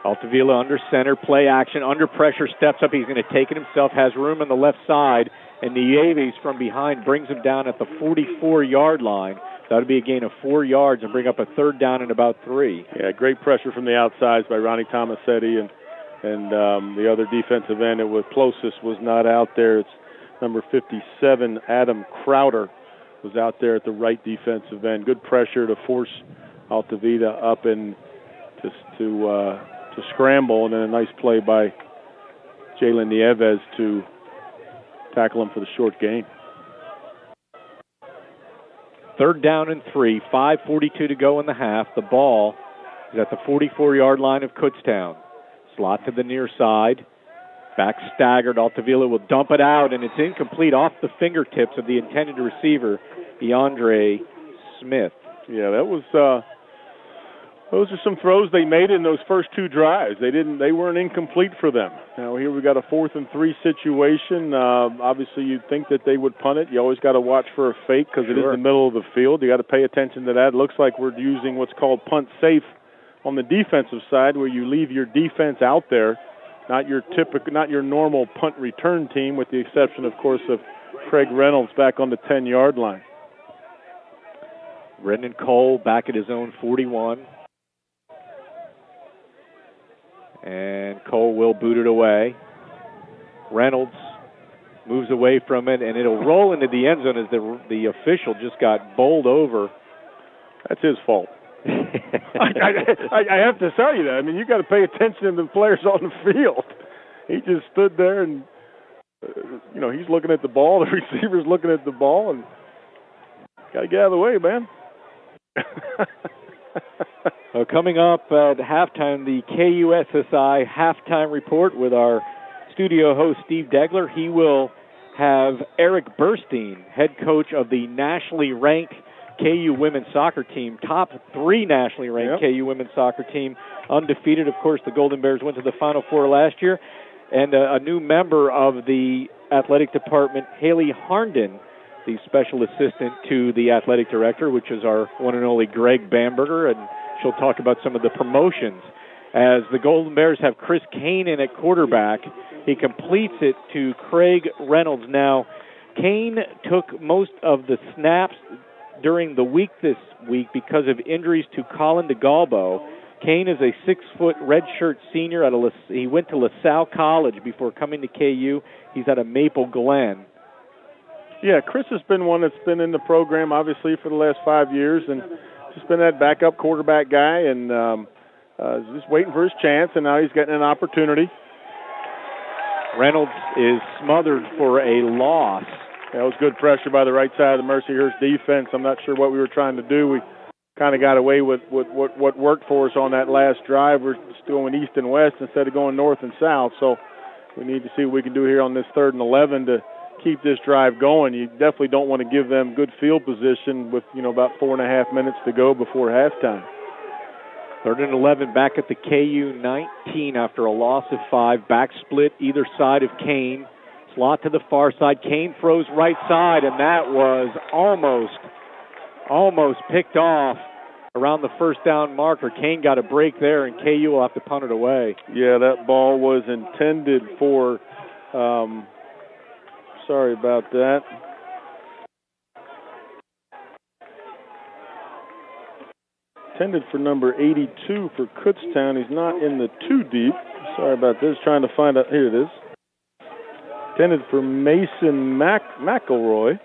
S2: Altavilla under center, play action, under pressure, steps up. He's going to take it himself, has room on the left side, and Nieves from behind brings him down at the 44-yard line. That would be a gain of 4 yards and bring up a 3rd down and about 3.
S3: Yeah, great pressure from the outsides by Ronnie Tomasetti and the other defensive end. Plosas was not out there. It's number 57, Adam Crowder, was out there at the right defensive end. Good pressure to force Altavilla up and to scramble, and then a nice play by Jalen Nieves to tackle him for the short gain.
S2: 3rd down and 3, 5:42 to go in the half. The ball is at the 44-yard line of Kutztown. Slot to the near side. Back staggered. Altavilla will dump it out, and it's incomplete off the fingertips of the intended receiver, DeAndre Smith.
S3: Yeah, that was those are some throws they made in those first 2 drives. They weren't incomplete for them. Now here we got a 4th and 3 situation. Obviously you'd think that they would punt it. You always got to watch for a fake because it is the middle of the field. You got to pay attention to that. It looks like we're using what's called punt safe on the defensive side, where you leave your defense out there, not your normal punt return team, with the exception, of course, of Craig Reynolds back on the 10-yard line.
S2: Brendan Cole back at his own 41. And Cole will boot it away. Reynolds moves away from it, and it'll roll into the end zone as the official just got bowled over.
S3: That's his fault. I have to tell you that. I mean, you got to pay attention to the players on the field. He just stood there and, he's looking at the ball. The receiver's looking at the ball, and got to get out of the way, man.
S2: Coming up at halftime, the KUSSI halftime report with our studio host, Steve Degler. He will have Eric Burstein, head coach of the nationally ranked KU women's soccer team, top 3 nationally ranked KU women's soccer team, undefeated. Of course, the Golden Bears went to the Final Four last year. And a new member of the athletic department, Haley Harnden, the special assistant to the athletic director, which is our one and only Greg Bamberger, and she'll talk about some of the promotions. As the Golden Bears have Chris Kane in at quarterback, he completes it to Craig Reynolds. Now, Kane took most of the snaps during the week this week because of injuries to Colin DeGalbo. Kane is a 6-foot redshirt senior. He went to LaSalle College before coming to KU. He's out of Maple Glen.
S3: Yeah, Chris has been one that's been in the program, obviously, for the last 5 years, and just been that backup quarterback guy, and just waiting for his chance, and now he's getting an opportunity.
S2: Reynolds is smothered for a loss.
S3: That was good pressure by the right side of the Mercyhurst defense. I'm not sure what we were trying to do. We kind of got away with what worked for us on that last drive. We're just going east and west instead of going north and south, so we need to see what we can do here on this 3rd and 11 to keep this drive going. You definitely don't want to give them good field position with, about 4.5 minutes to go before halftime.
S2: 3rd and 11 back at the KU 19 after a loss of 5. Back split either side of Kane. Slot to the far side. Kane throws right side, and that was almost picked off around the 1st down marker. Kane got a break there, and KU will have to punt it away.
S3: Yeah, that ball was intended for sorry about that. Intended for number 82 for Kutztown. He's not in the too deep. Sorry about this. Trying to find out. Here it is. Intended for Mason McElroy,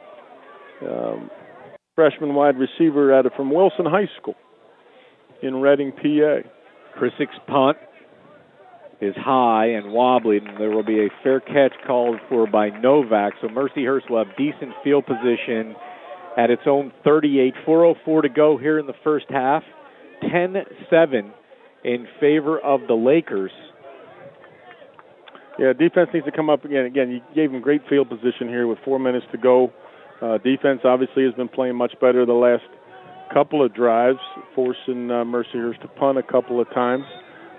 S3: freshman wide receiver from Wilson High School in Reading, PA.
S2: Krisik's punt is high and wobbly, and there will be a fair catch called for by Novak. So Mercyhurst will have decent field position at its own 38. 4:04 to go here in the first half. 10-7 in favor of the Lakers.
S3: Yeah, defense needs to come up again. Again, you gave them great field position here with 4 minutes to go. Defense obviously has been playing much better the last couple of drives, forcing Mercyhurst to punt a couple of times.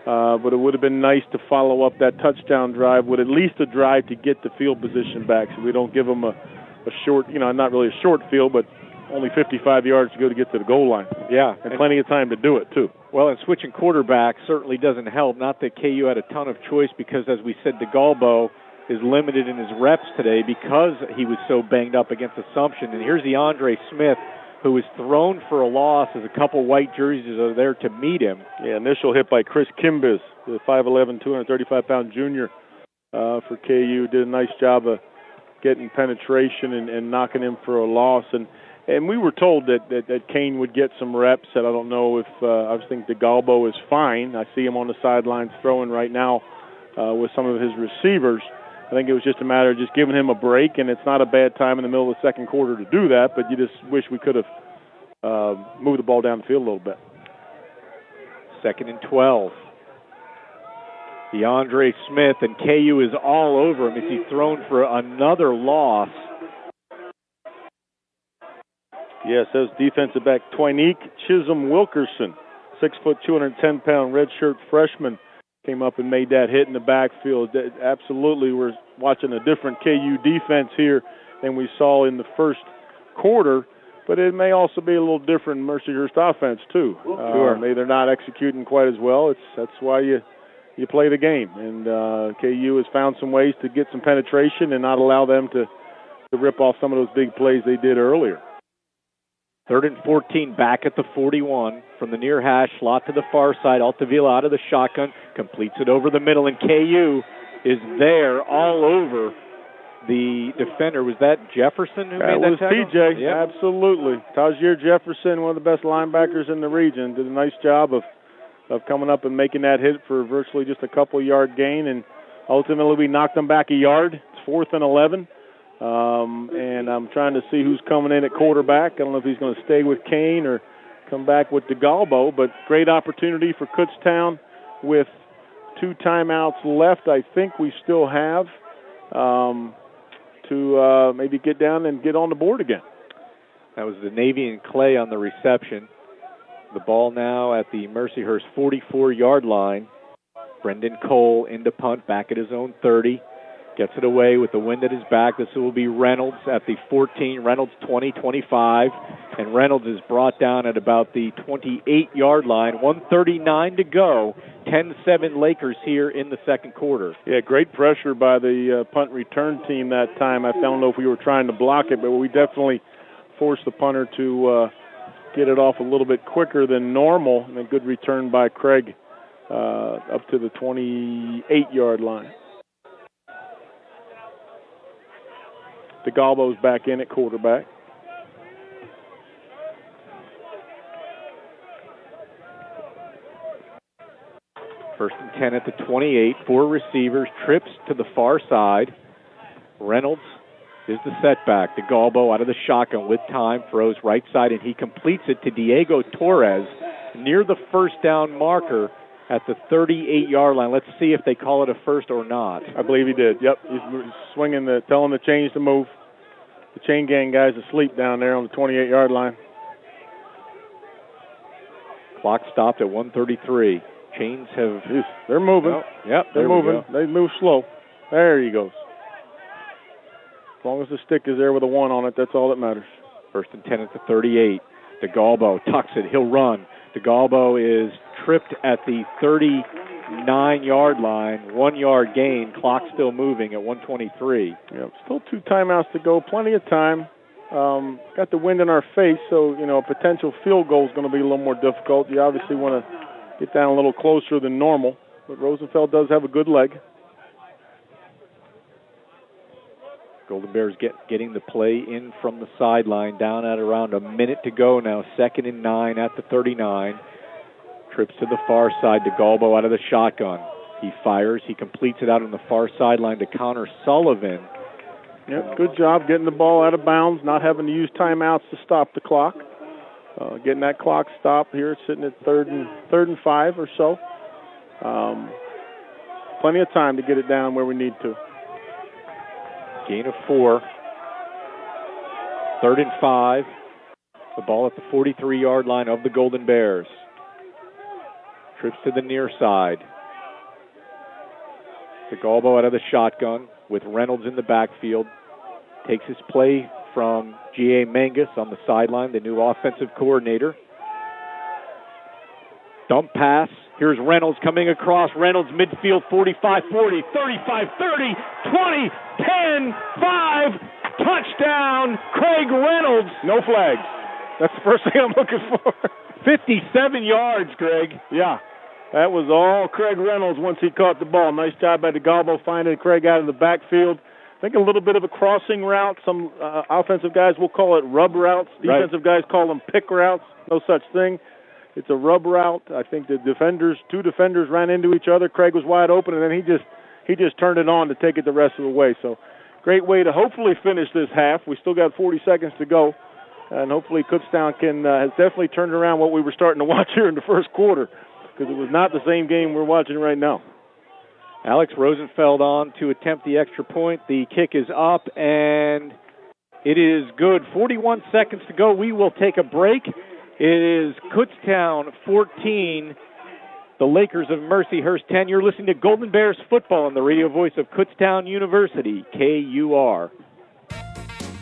S3: But it would have been nice to follow up that touchdown drive with at least a drive to get the field position back, so we don't give them a short, not really a short field, but only 55 yards to go to get to the goal line.
S2: Yeah.
S3: And plenty of time to do it, too.
S2: Well, and switching quarterback certainly doesn't help. Not that KU had a ton of choice because, as we said, DeGalbo is limited in his reps today because he was so banged up against Assumption. And here's DeAndre Smith, who was thrown for a loss as a couple white jerseys are there to meet him.
S3: Yeah, initial hit by Chris Kimbiz, the 5'11", 235-pound junior for KU. Did a nice job of getting penetration and knocking him for a loss. And we were told that Kane would get some reps. And I don't know if I think DeGalbo is fine. I see him on the sidelines throwing right now with some of his receivers. I think it was just a matter of just giving him a break, and it's not a bad time in the middle of the second quarter to do that, but you just wish we could have moved the ball down the field a little bit.
S2: 2nd and 12. DeAndre Smith, and KU is all over him as he's thrown for another loss.
S3: Yes, that was defensive back Twynique Chisholm Wilkerson, 6', 210-pound redshirt freshman. Came up and made that hit in the backfield. Absolutely, we're watching a different KU defense here than we saw in the first quarter, but it may also be a little different in Mercyhurst offense, too.
S2: Sure.
S3: Maybe they're not executing quite as well. That's why you play the game. And KU has found some ways to get some penetration and not allow them to rip off some of those big plays they did earlier.
S2: 3rd and 14, back at the 41. From the near hash, slot to the far side. Altavilla out of the shotgun, completes it over the middle, and KU is there all over the defender. Was that Jefferson who made that tackle?
S3: That was TJ, yep. Absolutely. Tajir Jefferson, one of the best linebackers in the region, did a nice job of coming up and making that hit for virtually just a couple-yard gain, and ultimately we knocked them back a yard. It's 4th and 11. And I'm trying to see who's coming in at quarterback. I don't know if he's going to stay with Kane or come back with DeGalbo, but great opportunity for Kutztown with 2 timeouts left. I think we still have to maybe get down and get on the board again.
S2: That was the Navy and Clay on the reception. The ball now at the Mercyhurst 44-yard line. Brendan Cole into punt, back at his own 30. Gets it away with the wind at his back. This will be Reynolds at the 14. Reynolds 20-25. And Reynolds is brought down at about the 28-yard line. 1:39 to go. 10-7 Lakers here in the second quarter.
S3: Yeah, great pressure by the punt return team that time. I don't know if we were trying to block it, but we definitely forced the punter to get it off a little bit quicker than normal. And a good return by Craig up to the 28-yard line. DeGalbo's back in at quarterback.
S2: First and 10 at the 28. 4 receivers, trips to the far side. Reynolds is the setback. DeGalbo out of the shotgun with time, throws right side, and he completes it to Diego Torres near the first down marker at the 38-yard line. Let's see if they call it a first or not.
S3: I believe he did. Yep, he's swinging, telling the chains to move. The chain gang guy's asleep down there on the 28-yard line.
S2: Clock stopped at 1:33. Chains have...
S3: They're moving.
S2: Oh, yep,
S3: they're moving. They move slow. There he goes. As long as the stick is there with a 1 on it, that's all that matters.
S2: First and 10 at the 38. DeGalbo tucks it. He'll run. DeGalbo is tripped at the 39-yard line. 1 yard gain. Clock still moving at 1:23.
S3: Yep, still 2 timeouts to go. Plenty of time. got the wind in our face, so, a potential field goal is going to be a little more difficult. You obviously want to get down a little closer than normal, but Rosenfeld does have a good leg.
S2: Golden Bears getting the play in from the sideline, down at around a minute to go now. 2nd and 9 at the 39. Trips to the far side to Galbo out of the shotgun. He fires. He completes it out on the far sideline to Connor Sullivan.
S3: Yep, good job getting the ball out of bounds, not having to use timeouts to stop the clock. Getting that clock stopped here, sitting at third and 5 or so. Plenty of time to get it down where we need to.
S2: Gain of 4. 3rd and 5. The ball at the 43-yard line of the Golden Bears. Trips to the near side. DeGalbo out of the shotgun with Reynolds in the backfield. Takes his play from G.A. Mangus on the sideline, the new offensive coordinator. Dump pass. Here's Reynolds coming across. Reynolds midfield, 45-40, 35-30, 20, 10, 5. Touchdown, Craig Reynolds.
S3: No flags. That's the first thing I'm looking for.
S2: 57 yards, Greg.
S3: Yeah, that was all Craig Reynolds once he caught the ball. Nice job by DeGalbo finding Craig out of the backfield. I think a little bit of a crossing route. Some offensive guys will call it rub routes. Defensive guys call them pick routes. No such thing. It's a rub route. I think the two defenders ran into each other. Craig was wide open, and then he just turned it on to take it the rest of the way. So great way to hopefully finish this half. We still got 40 seconds to go, and hopefully Kutztown has definitely turned around what we were starting to watch here in the first quarter, because it was not the same game we're watching right now.
S2: Alex Rosenfeld on to attempt the extra point. The kick is up, and it is good. 41 seconds to go. We will take a break. It is Kutztown 14, the Lakers of Mercyhurst 10. You're listening to Golden Bears football on the radio voice of Kutztown University, KUR.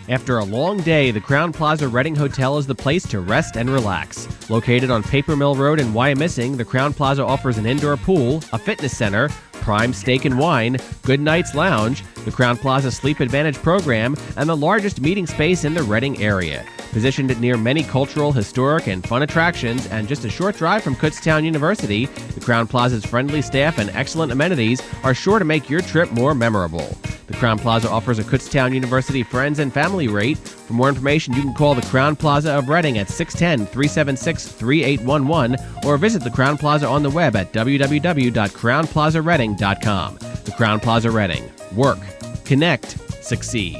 S4: After a long day, the Crown Plaza Reading Hotel is the place to rest and relax. Located on Paper Mill Road in Wyomissing, the Crown Plaza offers an indoor pool, a fitness center, prime steak and wine, Good Night's Lounge, the Crown Plaza Sleep Advantage program, and the largest meeting space in the Reading area. Positioned near many cultural, historic, and fun attractions, and just a short drive from Kutztown University, the Crown Plaza's friendly staff and excellent amenities are sure to make your trip more memorable. The Crown Plaza offers a Kutztown University friends and family rate. For more information, you can call the Crown Plaza of Reading at 610-376-3811 or visit the Crown Plaza on the web at www.crownplazareading.com. The Crown Plaza Reading. Work. Connect. Succeed.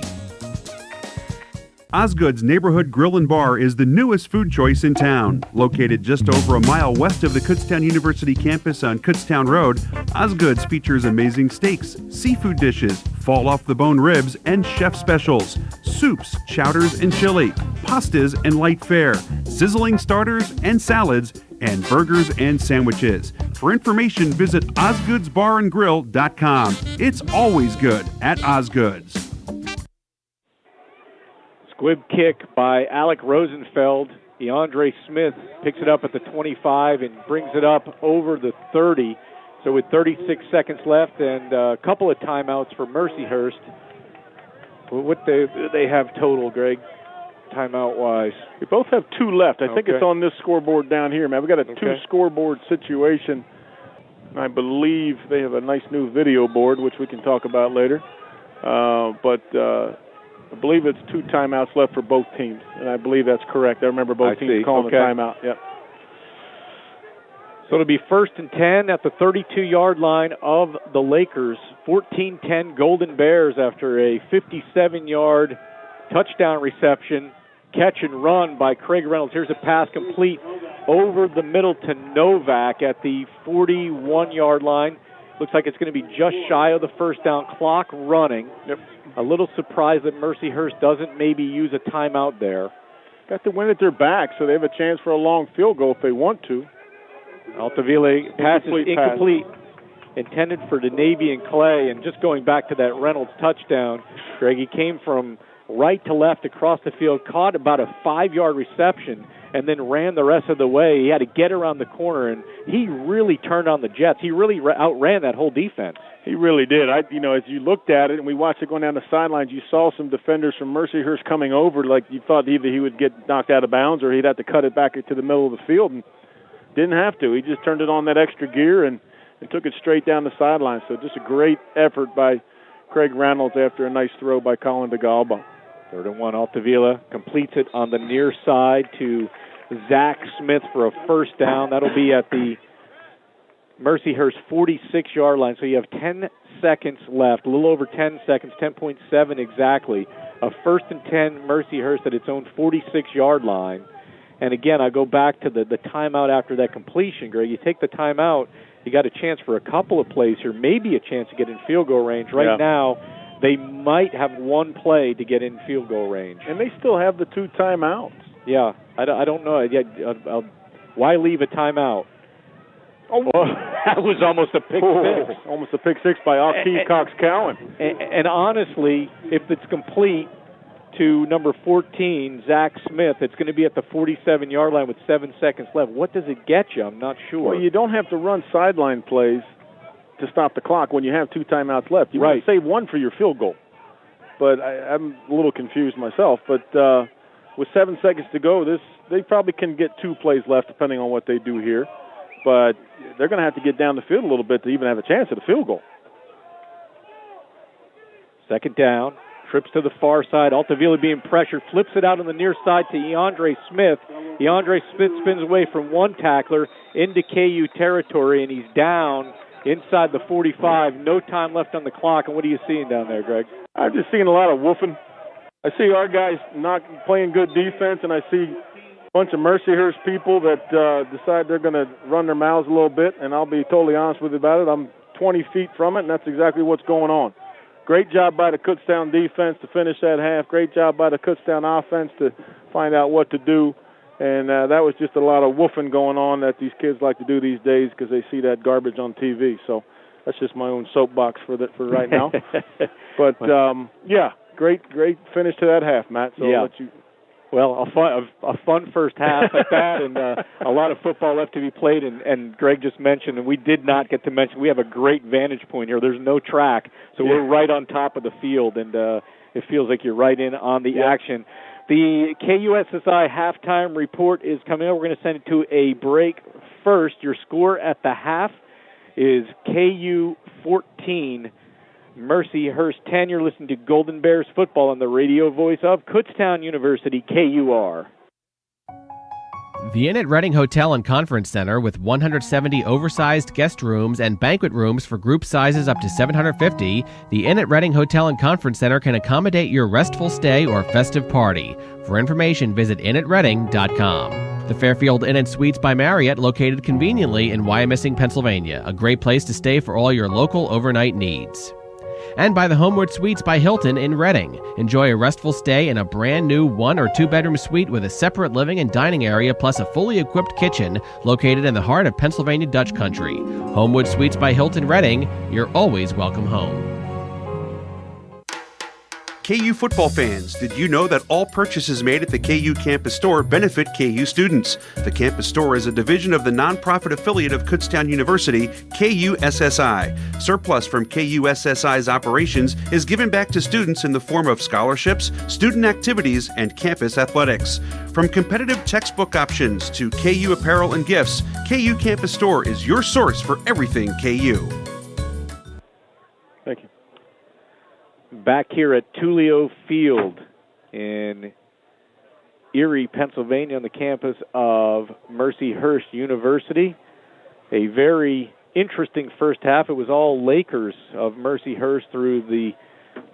S1: Osgood's Neighborhood Grill and Bar is the newest food choice in town. Located just over a mile west of the Kutztown University campus on Kutztown Road, Osgood's features amazing steaks, seafood dishes, fall-off-the-bone ribs, and chef specials, soups, chowders, and chili, pastas and light fare, sizzling starters and salads, and burgers and sandwiches. For information, visit osgoodsbarandgrill.com. It's always good at Osgood's.
S2: Squib kick by Alec Rosenfeld. DeAndre Smith picks it up at the 25 and brings it up over the 30. So with 36 seconds left and a couple of timeouts for Mercyhurst. What do they have total, Greg, timeout-wise?
S3: We both have 2 left. I think it's on this scoreboard down here, man. We've got a 2-scoreboard situation. I believe they have a nice new video board, which we can talk about later. I believe it's 2 timeouts left for both teams, and I believe that's correct. I remember both teams calling the timeout. Yep.
S2: So it'll be 1st and 10 at the 32-yard line of the Lakers. 14-10 Golden Bears after a 57-yard touchdown reception. Catch and run by Craig Reynolds. Here's a pass complete over the middle to Novak at the 41-yard line. Looks like it's going to be just shy of the first down. Clock running.
S3: Yep.
S2: A little surprised that Mercyhurst doesn't maybe use a timeout there.
S3: Got the wind at their back, so they have a chance for a long field goal if they want to.
S2: Altaville pass is incomplete. Intended for Denavian Clay. And just going back to that Reynolds touchdown, Greg, he came from right to left across the field, caught about a 5-yard reception, and then ran the rest of the way. He had to get around the corner, and he really turned on the Jets. He really outran that whole defense.
S3: He really did. As you looked at it and we watched it going down the sidelines, you saw some defenders from Mercyhurst coming over, like you thought either he would get knocked out of bounds or he'd have to cut it back to the middle of the field, and didn't have to. He just turned it on that extra gear and took it straight down the sideline. So just a great effort by Craig Reynolds after a nice throw by Colin DeGalba.
S2: 3rd and 1, Altavilla completes it on the near side to Zach Smith for a first down. That'll be at the Mercyhurst 46-yard line. So you have 10 seconds left, a little over 10 seconds, 10.7 exactly. A 1st and 10 Mercyhurst at its own 46-yard line. And again, I go back to the timeout after that completion, Greg. You take the timeout, you got a chance for a couple of plays here, maybe a chance to get in field goal range. Right now, they might have one play to get in field goal range.
S3: And they still have the 2 timeouts.
S2: Yeah, I don't know. Why leave a timeout? Oh, that was almost a pick six.
S3: Almost a pick six by O'Keefe Cox-Cowan.
S2: And honestly, if it's complete to number 14, Zach Smith, it's going to be at the 47-yard line with 7 seconds left. What does it get you? I'm not sure.
S3: Well, you don't have to run sideline plays to stop the clock when you have 2 timeouts left. You want to save one for your field goal. But I'm a little confused myself. But with 7 seconds to go, they probably can get 2 plays left depending on what they do here. But they're going to have to get down the field a little bit to even have a chance at a field goal.
S2: 2nd down. Trips to the far side. Altavilla being pressured. Flips it out on the near side to Eandre Smith. Eandre Smith spins away from one tackler into KU territory, and he's down inside the 45. No time left on the clock. And what are you seeing down there, Greg?
S3: I'm just seeing a lot of woofing. I see our guys not playing good defense, and I see a bunch of Mercyhurst people that decide they're going to run their mouths a little bit, and I'll be totally honest with you about it. I'm 20 feet from it, and that's exactly what's going on. Great job by the Kutztown defense to finish that half. Great job by the Kutztown offense to find out what to do. And that was just a lot of woofing going on that these kids like to do these days because they see that garbage on TV. So that's just my own soapbox for right now. But, great finish to that half, Matt. So I'll let you...
S2: Well, a fun first half at that, and a lot of football left to be played. And Greg just mentioned, and we did not get to mention, we have a great vantage point here. There's no track, so we're right on top of the field, and it feels like you're right in on the action. The KUSSI halftime report is coming up. We're going to send it to a break first. Your score at the half is KU 14. Mercyhurst 10. You're listening to Golden Bears football on the radio voice of Kutztown University, KUR.
S4: The Inn at Reading Hotel and Conference Center with 170 oversized guest rooms and banquet rooms for group sizes up to 750, the Inn at Reading Hotel and Conference Center can accommodate your restful stay or festive party. For information, visit innatreading.com. The Fairfield Inn and Suites by Marriott, located conveniently in Wyomissing, Pennsylvania, a great place to stay for all your local overnight needs. And by the Homewood Suites by Hilton in Reading. Enjoy a restful stay in a brand new 1 or 2 bedroom suite with a separate living and dining area plus a fully equipped kitchen located in the heart of Pennsylvania Dutch country. Homewood Suites by Hilton Reading, you're always welcome home.
S1: KU football fans, did you know that all purchases made at the KU campus store benefit KU students? The campus store is a division of the nonprofit affiliate of Kutztown University, KUSSI. Surplus from KUSSI's operations is given back to students in the form of scholarships, student activities, and campus athletics. From competitive textbook options to KU apparel and gifts, KU campus store is your source for everything KU.
S3: Thank you.
S2: Back here at Tullio Field in Erie, Pennsylvania, on the campus of Mercyhurst University. A very interesting first half. It was all Lakers of Mercyhurst through the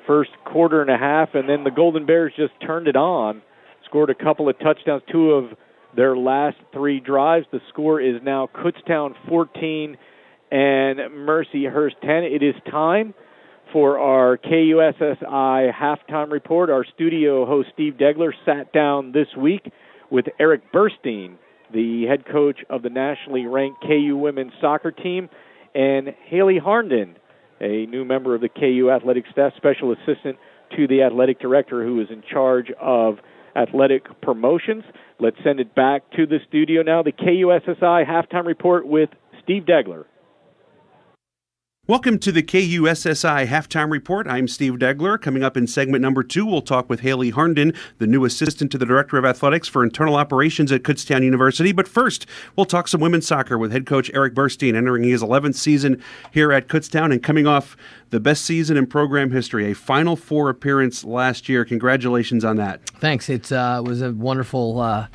S2: first quarter and a half, and then the Golden Bears just turned it on, scored a couple of touchdowns, 2 of their last 3 drives. The score is now Kutztown 14 and Mercyhurst 10. It is time for our KUSSI halftime report. Our studio host, Steve Degler, sat down this week with Eric Burstein, the head coach of the nationally ranked KU women's soccer team, and Haley Harnden, a new member of the KU athletic staff, special assistant to the athletic director who is in charge of athletic promotions. Let's send it back to the studio now. The KUSSI halftime report with Steve Degler.
S1: Welcome to the KUSSI Halftime Report. I'm Steve Degler. Coming up in segment number 2, we'll talk with Haley Harnden, the new assistant to the Director of Athletics for Internal Operations at Kutztown University. But first, we'll talk some women's soccer with head coach Eric Burstein, entering his 11th season here at Kutztown and coming off the best season in program history, a Final Four appearance last year. Congratulations on that.
S5: Thanks. It was a wonderful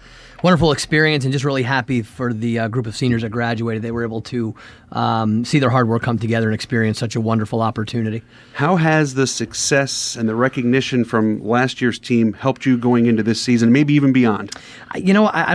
S5: experience, and just really happy for the group of seniors that graduated. They were able to see their hard work come together and experience such a wonderful opportunity.
S1: How has the success and the recognition from last year's team helped you going into this season, maybe even beyond?
S5: I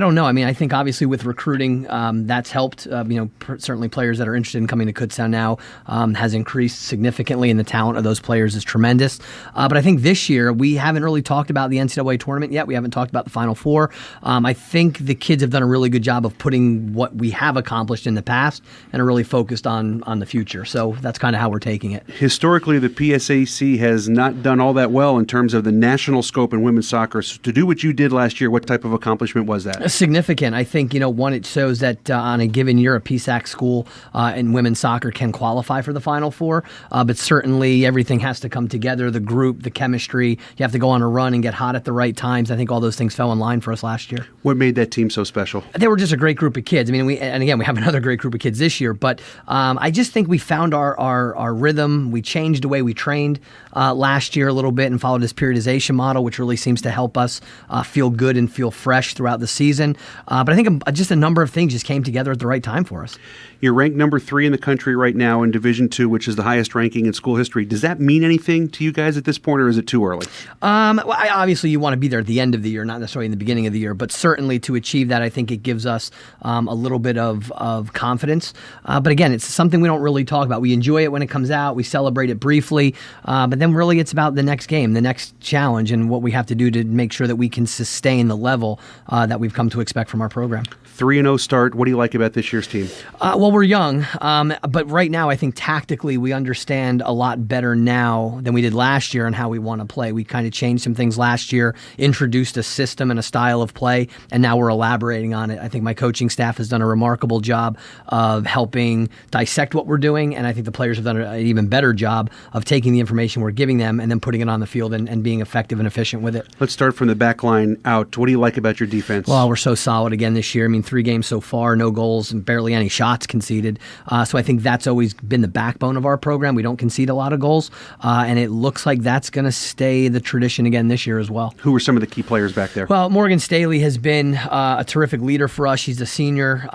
S5: don't know. I mean, I think obviously with recruiting, that's helped. Certainly players that are interested in coming to Kutztown now has increased significantly, and the talent of those players is tremendous. But I think this year we haven't really talked about the NCAA tournament yet. We haven't talked about the Final Four. I think the kids have done a really good job of putting what we have accomplished in the past and are really focused on the future. So that's kind of how we're taking it.
S1: Historically, the PSAC has not done all that well in terms of the national scope in women's soccer. So to do what you did last year, what type of accomplishment was that?
S5: Significant. I think, one, it shows that on a given year, a PSAC school in women's soccer can qualify for the Final Four. But certainly everything has to come together, the group, the chemistry. You have to go on a run and get hot at the right times. I think all those things fell in line for us last year.
S1: What made that team so special?
S5: They were just a great group of kids. I mean, we have another great group of kids this year, but I just think we found our rhythm. We changed the way we trained last year a little bit and followed this periodization model, which really seems to help us feel good and feel fresh throughout the season. But I think just a number of things just came together at the right time for us.
S1: You're ranked number 3 in the country right now in Division II, which is the highest ranking in school history. Does that mean anything to you guys at this point, or is it too early?
S5: Obviously, you want to be there at the end of the year, not necessarily in the beginning of the year, but certainly to achieve that, I think it gives us a little bit of confidence. But again, it's something we don't really talk about. We enjoy it when it comes out. We celebrate it briefly. But then really it's about the next game, the next challenge, and what we have to do to make sure that we can sustain the level that we've come to expect from our program.
S1: 3-0 start. What do you like about this year's team?
S5: Well, we're young, but right now I think tactically we understand a lot better now than we did last year on how we want to play. We kind of changed some things last year, introduced a system and a style of play, and now we're elaborating on it. I think my coaching staff has done a remarkable job of helping dissect what we're doing, and I think the players have done an even better job of taking the information we're giving them and then putting it on the field and being effective and efficient with it.
S1: Let's start from the back line out. What do you like about your defense?
S5: Well, we're so solid again this year. I mean, 3 games so far, no goals and barely any shots conceded. So I think that's always been the backbone of our program. We don't concede a lot of goals, and it looks like that's going to stay the tradition again this year as well.
S1: Who are some of the key players back there?
S5: Well, Morgan Staley has been a terrific leader for us. She's a senior.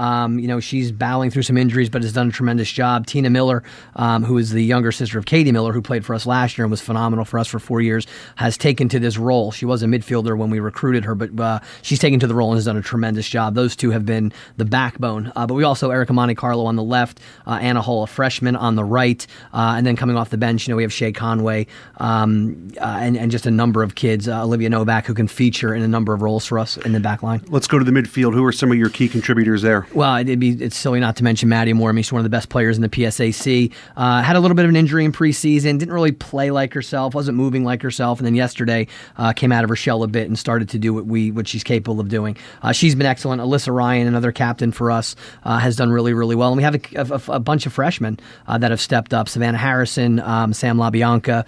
S5: She's battling through some injuries, but has done a tremendous job. Tina Miller, who is the younger sister of Katie Miller, who played for us last year and was phenomenal for us for 4 years, has taken to this role. She was a midfielder when we recruited her, but she's taken to the role and has done a tremendous job. Those two have been the backbone. But we also, Erica Monte Carlo on the left, Anna Hull, a freshman, on the right, and then coming off the bench, we have Shay Conway, and just a number of kids, Olivia Novak, who can feature in a number of roles for us in the back line.
S1: Let's go to the midfield. Who are some of your key contributors there?
S5: Well, it's silly not to mention Maddie Moore. I mean, she's one of the best players in the PSAC. Had a little bit of an injury in preseason, didn't really play like herself, wasn't moving like herself, and then yesterday came out of her shell a bit and started to do what she's capable of doing. She's been excellent. Alyssa Ryan, another captain for us, has done really, really well. And we have a bunch of freshmen that have stepped up. Savannah Harrison, Sam LaBianca,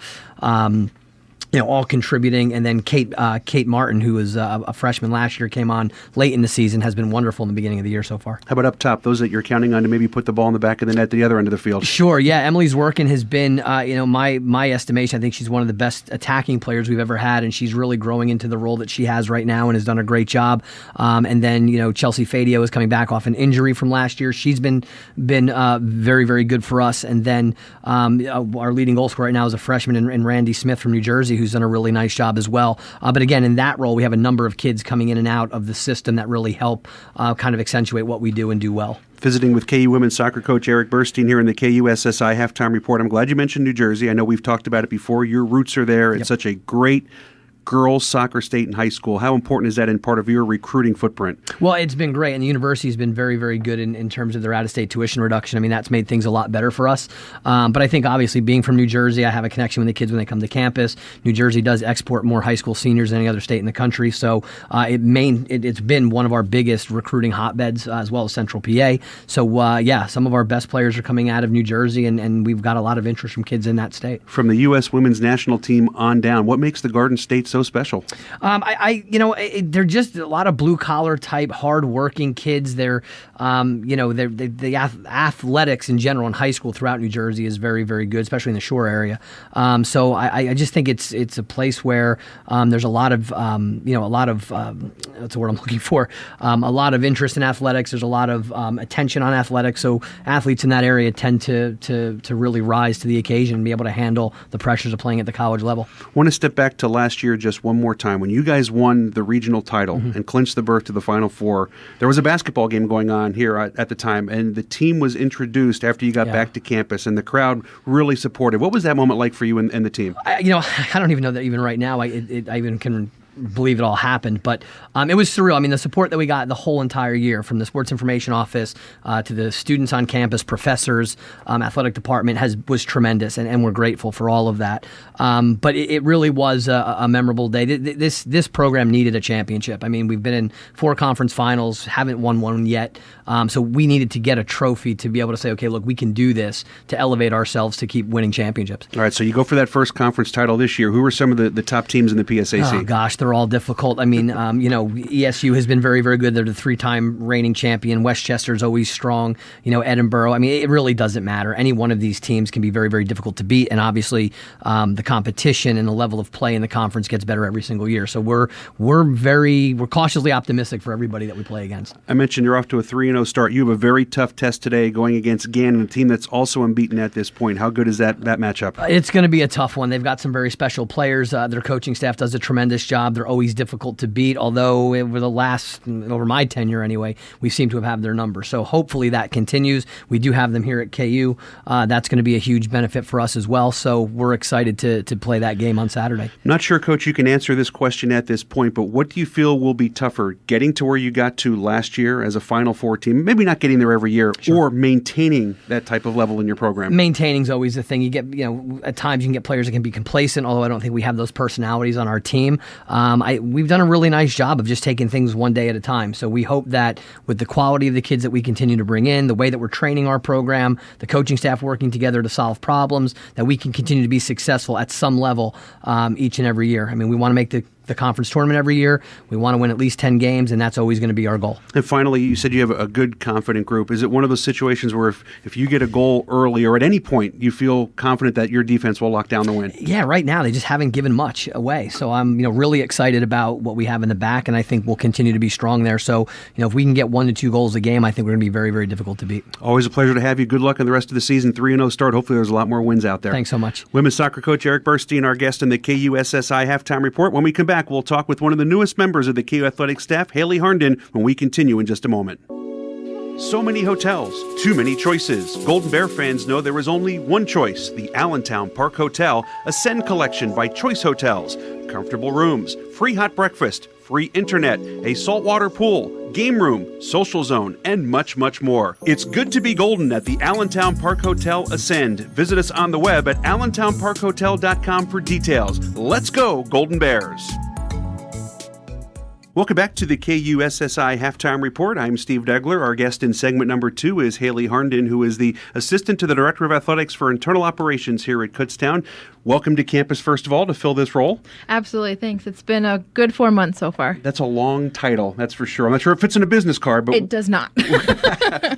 S5: all contributing. And then Kate Martin, who was a freshman last year, came on late in the season, has been wonderful in the beginning of the year so far.
S1: How about up top, those that you're counting on to maybe put the ball in the back of the net to the other end of the field?
S5: Sure, yeah. Emily's working has been, my estimation, I think she's one of the best attacking players we've ever had, and she's really growing into the role that she has right now and has done a great job. And then, Chelsea Fadio is coming back off an injury from last year. She's been very, very good for us. And then our leading goal scorer right now is a freshman in Randy Smith from New Jersey, who's done a really nice job as well. But again, in that role, we have a number of kids coming in and out of the system that really help kind of accentuate what we do and do well.
S1: Visiting with KU women's soccer coach Eric Burstein here in the KUSSI halftime report. I'm glad you mentioned New Jersey. I know we've talked about it before. Your roots are there. It's such a great girls soccer state in high school. How important is that in part of your recruiting footprint?
S5: Well, it's been great, and the university has been very, very good in terms of their out-of-state tuition reduction. I mean, that's made things a lot better for us. But I think, obviously, being from New Jersey, I have a connection with the kids when they come to campus. New Jersey does export more high school seniors than any other state in the country, so it's been one of our biggest recruiting hotbeds, as well as Central PA. So, some of our best players are coming out of New Jersey, and we've got a lot of interest from kids in that state.
S1: From the U.S. women's national team on down, what makes the Garden State so special?
S5: They're just a lot of blue collar type, hard working kids. The athletics in general in high school throughout New Jersey is very, very good, especially in the shore area. So I just think it's a place where there's a lot of that's the word I'm looking for. A lot of interest in athletics. There's a lot of attention on athletics. So athletes in that area tend to really rise to the occasion and be able to handle the pressures of playing at the college level.
S1: I want to step back to last year just one more time. When you guys won the regional title and clinched the berth to the Final Four, there was a basketball game going on here at the time, and the team was introduced after you got back to campus, and the crowd really supported. What was that moment like for you and the team?
S5: I don't even know that even right now I even can believe it all happened, but it was surreal. I mean, the support that we got the whole entire year from the sports information office to the students on campus, professors, athletic department was tremendous, and we're grateful for all of that. But it really was a memorable day. This program needed a championship. I mean, we've been in 4 conference finals, haven't won one yet, so we needed to get a trophy to be able to say, okay, look, we can do this, to elevate ourselves to keep winning championships.
S1: All right, so you go for that first conference title this year. Who were some of the top teams in the PSAC?
S5: Oh, gosh, they're all difficult. I mean, ESU has been very, very good. They're the 3-time reigning champion. Westchester's always strong. Edinburgh. I mean, it really doesn't matter. Any one of these teams can be very, very difficult to beat. And obviously, the competition and the level of play in the conference gets better every single year. So we're cautiously optimistic for everybody that we play against.
S1: I mentioned you're off to a 3-0 start. You have a very tough test today going against Gannon, a team that's also unbeaten at this point. How good is that matchup?
S5: It's going to be a tough one. They've got some very special players. Their coaching staff does a tremendous job. They're always difficult to beat, although over my tenure anyway, we seem to have had their number. So hopefully that continues. We do have them here at KU. That's going to be a huge benefit for us as well. So we're excited to play that game on Saturday. I'm
S1: not sure, Coach, you can answer this question at this point, but what do you feel will be tougher, getting to where you got to last year as a Final Four team, maybe not getting there every year, or maintaining that type of level in your program?
S5: Maintaining is always the thing. You get, at times you can get players that can be complacent, although I don't think we have those personalities on our team. We've done a really nice job of just taking things one day at a time. So we hope that with the quality of the kids that we continue to bring in, the way that we're training our program, the coaching staff working together to solve problems, that we can continue to be successful at some level each and every year. I mean, we want to make the conference tournament every year. We want to win at least 10 games, and that's always going to be our goal.
S1: And finally, you said you have a good, confident group. Is it one of those situations where if you get a goal early or at any point, you feel confident that your defense will lock down the win?
S5: Yeah, right now they just haven't given much away. So I'm really excited about what we have in the back, and I think we'll continue to be strong there. So if we can get 1 to 2 goals a game, I think we're going to be very, very difficult to beat.
S1: Always a pleasure to have you. Good luck in the rest of the season. 3-0 start. Hopefully there's a lot more wins out there.
S5: Thanks so much.
S1: Women's soccer coach Eric Burstein, our guest in the KUSSI Halftime Report. When we come back, we'll talk with one of the newest members of the KU Athletic staff, Haley Harnden, when we continue in just a moment. So many hotels, too many choices. Golden Bear fans know there is only one choice, the Allentown Park Hotel Ascend Collection by Choice Hotels. Comfortable rooms, free hot breakfast, free internet, a saltwater pool, game room, social zone, and much, much more. It's good to be golden at the Allentown Park Hotel Ascend. Visit us on the web at allentownparkhotel.com for details. Let's go, Golden Bears. Welcome back to the KUSSI Halftime Report. I'm Steve Degler. Our guest in segment number 2 is Haley Harnden, who is the Assistant to the Director of Athletics for Internal Operations here at Kutztown. Welcome to campus, first of all, to fill this role.
S6: Absolutely. Thanks. It's been a good 4 months so far.
S1: That's a long title, that's for sure. I'm not sure it fits in a business card, but
S6: it does not.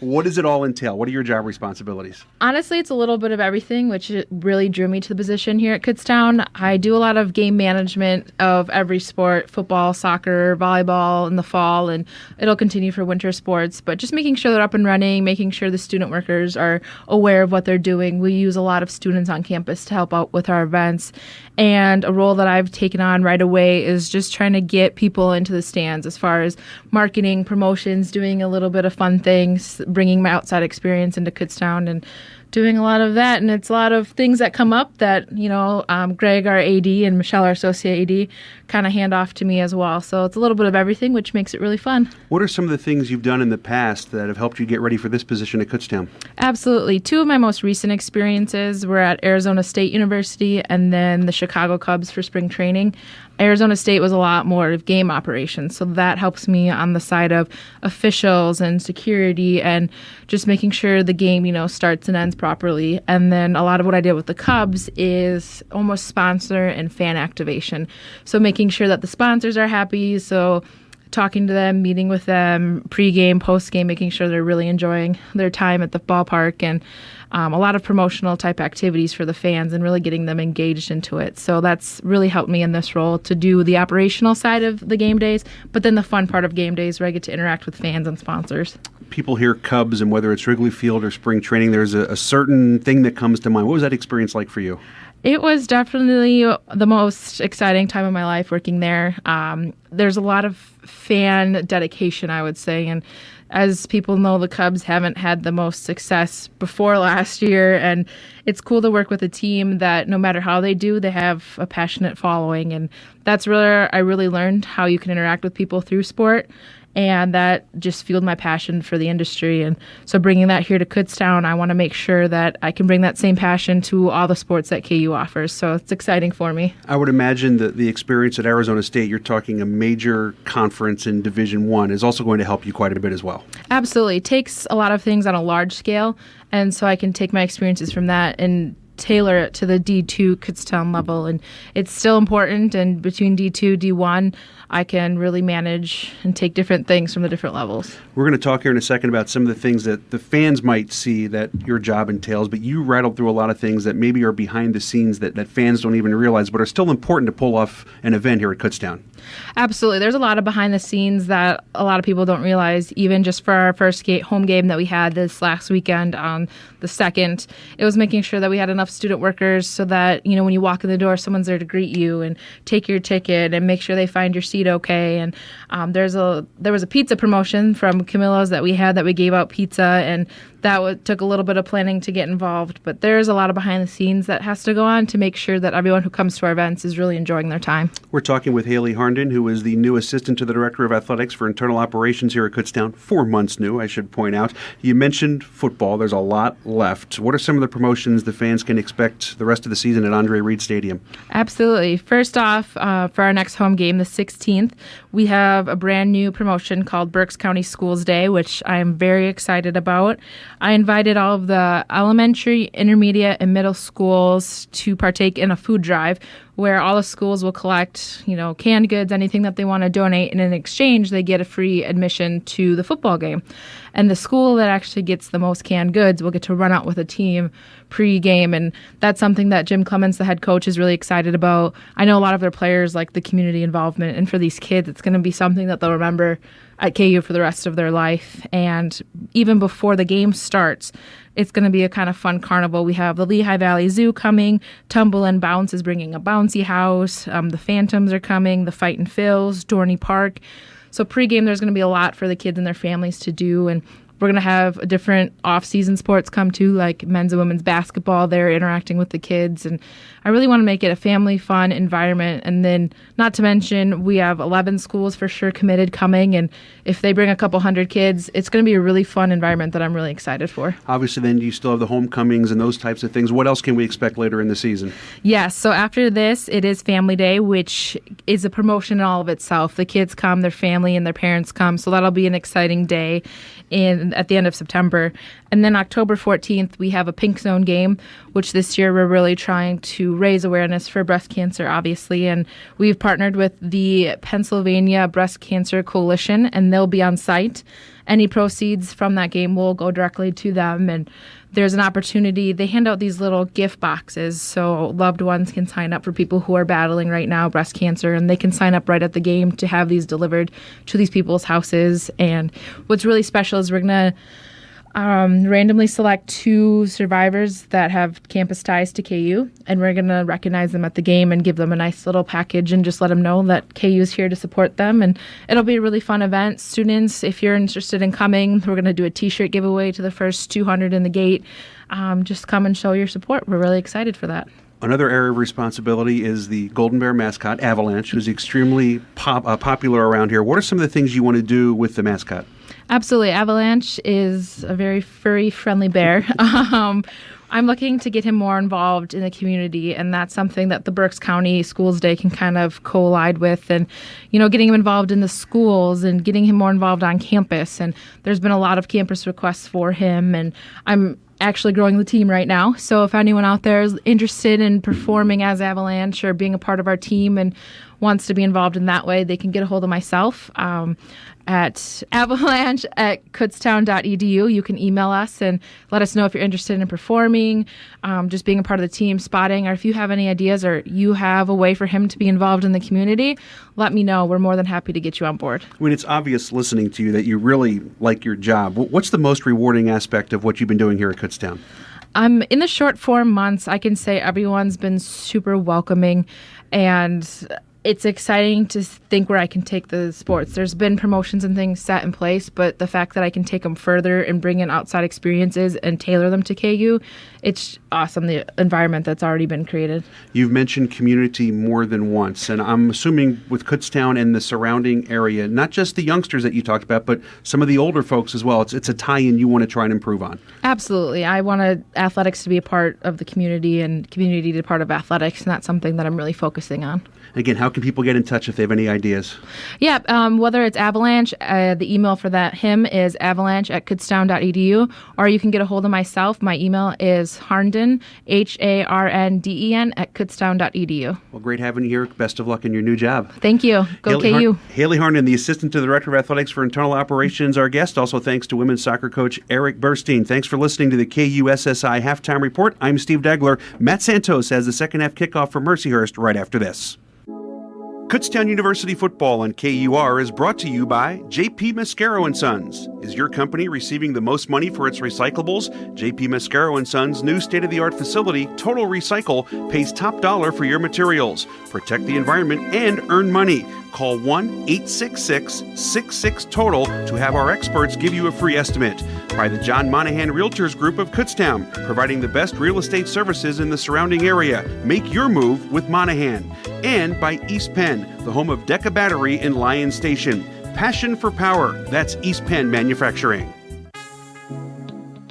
S1: What does it all entail? What are your job responsibilities?
S6: Honestly, it's a little bit of everything, which really drew me to the position here at Kutztown. I do a lot of game management of every sport, football, soccer, volleyball in the fall, and it'll continue for winter sports, but just making sure they're up and running, making sure the student workers are aware of what they're doing. We use a lot of students on campus to help out with our events, and a role that I've taken on right away is just trying to get people into the stands as far as marketing, promotions, doing a little bit of fun things, bringing my outside experience into Kutztown and doing a lot of that, and it's a lot of things that come up that, Greg, our AD, and Michelle, our associate AD, kind of hand off to me as well. So it's a little bit of everything, which makes it really fun.
S1: What are some of the things you've done in the past that have helped you get ready for this position at Kutztown?
S6: Absolutely. Two of my most recent experiences were at Arizona State University and then the Chicago Cubs for spring training. Arizona State was a lot more of game operations, so that helps me on the side of officials and security and just making sure the game, starts and ends properly. And then a lot of what I did with the Cubs is almost sponsor and fan activation. So making sure that the sponsors are happy, so talking to them, meeting with them, pregame, postgame, making sure they're really enjoying their time at the ballpark, and a lot of promotional type activities for the fans and really getting them engaged into it. So that's really helped me in this role to do the operational side of the game days, but then the fun part of game days where I get to interact with fans and sponsors.
S1: People hear Cubs, and whether it's Wrigley Field or spring training, there's a certain thing that comes to mind. What was that experience like for you?
S6: It was definitely the most exciting time of my life working there. There's a lot of fan dedication, I would say, and as people know, the Cubs haven't had the most success before last year, and it's cool to work with a team that no matter how they do, they have a passionate following, and that's where I really learned how you can interact with people through sport. And that just fueled my passion for the industry. And so bringing that here to Kutztown, I want to make sure that I can bring that same passion to all the sports that KU offers. So it's exciting for me.
S1: I would imagine that the experience at Arizona State, you're talking a major conference in Division I, is also going to help you quite a bit as well.
S6: Absolutely. It takes a lot of things on a large scale. And so I can take my experiences from that and tailor it to the D2 Kutztown level. And it's still important. And between D2, D1, I can really manage and take different things from the different levels.
S1: We're going to talk here in a second about some of the things that the fans might see that your job entails, but you rattled through a lot of things that maybe are behind the scenes that fans don't even realize, but are still important to pull off an event here at Kutztown.
S6: Absolutely. There's a lot of behind the scenes that a lot of people don't realize. Even just for our first home game that we had this last weekend on the 2nd, it was making sure that we had enough student workers so that, when you walk in the door, someone's there to greet you and take your ticket and make sure they find your seat okay. And there was a pizza promotion from Camilo's that we gave out pizza, and that took a little bit of planning to get involved. But there's a lot of behind the scenes that has to go on to make sure that everyone who comes to our events is really enjoying their time. We're
S1: talking with Haley Harnden, who is the new assistant to the Director of Athletics for Internal Operations here at Kutztown. 4 months new, I should point out. You mentioned football. There's a lot left. What are some of the promotions the fans can expect the rest of the season at Andre Reed Stadium?
S6: Absolutely. First off, for our next home game, the 16th, we have a brand new promotion called Berks County Schools Day, which I am very excited about. I invited all of the elementary, intermediate, and middle schools to partake in a food drive where all the schools will collect, canned goods, anything that they want to donate, and in exchange, they get a free admission to the football game. And the school that actually gets the most canned goods will get to run out with a team pre-game, and that's something that Jim Clements, the head coach, is really excited about. I know a lot of their players like the community involvement, and for these kids, it's going to be something that they'll remember at KU for the rest of their life. And even before the game starts, it's going to be a kind of fun carnival. We have the Lehigh Valley Zoo coming. Tumble and Bounce is bringing a bouncy house. The Phantoms are coming. The Fight and Phils, Dorney Park. So pregame, there's going to be a lot for the kids and their families to do. And we're going to have different off-season sports come too, like men's and women's basketball. They're interacting with the kids. And I really want to make it a family fun environment. And then not to mention, we have 11 schools for sure committed coming. And if they bring a couple hundred kids, it's going to be a really fun environment that I'm really excited for.
S1: Obviously, then you still have the homecomings and those types of things. What else can we expect later in the season?
S6: Yes. So after this, it is Family Day, which is a promotion in all of itself. The kids come, their family and their parents come. So that'll be an exciting day at the end of September. And then October 14th, we have a Pink Zone game, which this year we're really trying to raise awareness for breast cancer, obviously. And we've partnered with the Pennsylvania Breast Cancer Coalition, and they'll be on site. Any proceeds from that game will go directly to them. And there's an opportunity. They hand out these little gift boxes so loved ones can sign up for people who are battling right now breast cancer, and they can sign up right at the game to have these delivered to these people's houses. And what's really special is we're going to randomly select 2 survivors that have campus ties to KU, and we're going to recognize them at the game and give them a nice little package and just let them know that KU is here to support them. And it'll be a really fun event. Students, if you're interested in coming, we're going to do a T-shirt giveaway to the first 200 in the gate. Just come and show your support. We're really excited for that.
S1: Another area of responsibility is the Golden Bear mascot, Avalanche, who's extremely popular around here. What are some of the things you want to do with the mascot?
S6: Absolutely. Avalanche is a very furry, friendly bear. I'm looking to get him more involved in the community, and that's something that the Berks County Schools Day can kind of collide with. And, getting him involved in the schools and getting him more involved on campus. And there's been a lot of campus requests for him, and I'm actually growing the team right now. So if anyone out there is interested in performing as Avalanche or being a part of our team and wants to be involved in that way, they can get a hold of myself at avalanche@kutztown.edu. You can email us and let us know if you're interested in performing, just being a part of the team, spotting, or if you have any ideas or you have a way for him to be involved in the community, let me know. We're more than happy to get you on board.
S1: I mean, it's obvious listening to you that you really like your job. What's the most rewarding aspect of what you've been doing here at Kutztown?
S6: In the short 4 months, I can say everyone's been super welcoming, and it's exciting to think where I can take the sports. There's been promotions and things set in place, but the fact that I can take them further and bring in outside experiences and tailor them to KU, it's awesome, the environment that's already been created.
S1: You've mentioned community more than once, and I'm assuming with Kutztown and the surrounding area, not just the youngsters that you talked about, but some of the older folks as well. It's a tie-in you want to try and improve on.
S6: Absolutely. I want athletics to be a part of the community and community to be part of athletics, and that's something that I'm really focusing on.
S1: Again, how can people get in touch if they have any ideas?
S6: Yeah, whether it's Avalanche, the email for him is avalanche@kutztown.edu, or you can get a hold of myself. My email is harnden, HARNDEN, @kutztown.edu.
S1: Well, great having you here. Best of luck in your new job.
S6: Thank you. Go KU.
S1: Haley Harnden, the Assistant to the Director of Athletics for Internal Operations, our guest. Also thanks to women's soccer coach Eric Burstein. Thanks for listening to the KUSSI Halftime Report. I'm Steve Degler. Matt Santos has the second half kickoff for Mercyhurst right after this. Kutztown University football on KUR is brought to you by J.P. Mascaro & Sons. Is your company receiving the most money for its recyclables? J.P. Mascaro & Sons' new state-of-the-art facility, Total Recycle, pays top dollar for your materials. Protect the environment and earn money. Call 1-866-66-TOTAL to have our experts give you a free estimate. By the John Monahan Realtors Group of Kutztown, providing the best real estate services in the surrounding area. Make your move with Monahan. And by East Penn, the home of Decca Battery in Lyon Station. Passion for power. That's East Penn Manufacturing.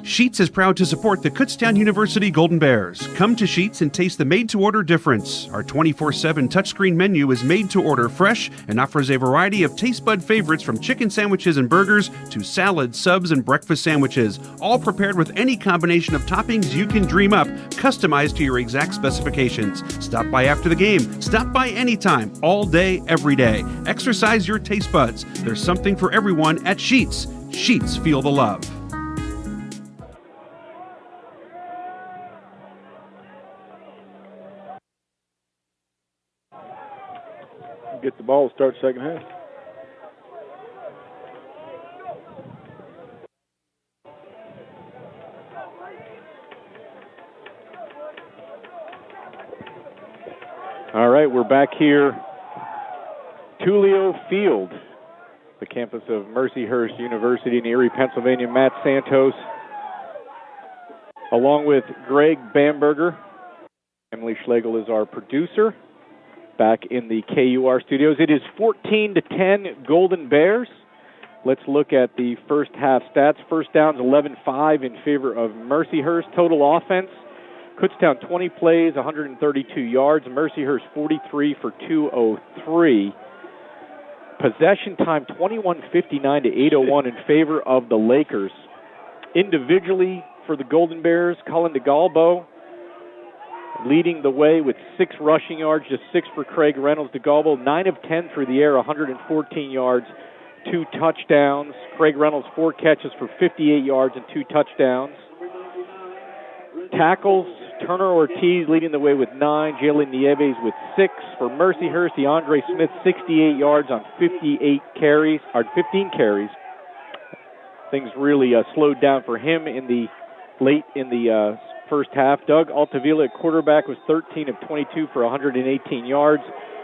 S1: Sheetz is proud to support the Kutztown University Golden Bears. Come to Sheetz and taste the made-to-order difference. Our 24/7 touchscreen menu is made to order fresh and offers a variety of taste bud favorites from chicken sandwiches and burgers to salads, subs, and breakfast sandwiches, all prepared with any combination of toppings you can dream up, customized to your exact specifications. Stop by after the game. Stop by anytime, all day, every day. Exercise your taste buds. There's something for everyone at Sheetz. Sheetz, feel the love.
S3: Get the ball to start second half. All right, we're back here. Tulio Field, the campus of Mercyhurst University in Erie, Pennsylvania. Matt Santos, along with Greg Bamberger. Emily Schlegel is our producer. Back in the KUR studios. It is 14-10 Golden Bears. Let's look at the first half stats. First downs 11-5 in favor of Mercyhurst. Total offense, Kutztown 20 plays, 132 yards. Mercyhurst 43 for 203. Possession time 21:59 to 8:01 in favor of the Lakers. Individually for the Golden Bears, Colin DeGalbo leading the way with 6 rushing yards, just 6 for Craig Reynolds. DeGalbo 9 of 10 through the air, 114 yards, 2 touchdowns. Craig Reynolds 4 catches for 58 yards and 2 touchdowns. Tackles, Turner Ortiz leading the way with 9, Jalen Nieves with 6. For Mercyhurst, DeAndre Smith 68 yards on 15 carries.
S2: things really slowed down for him late in the first half. Doug Altavilla at quarterback was 13 of 22 for 118 yards.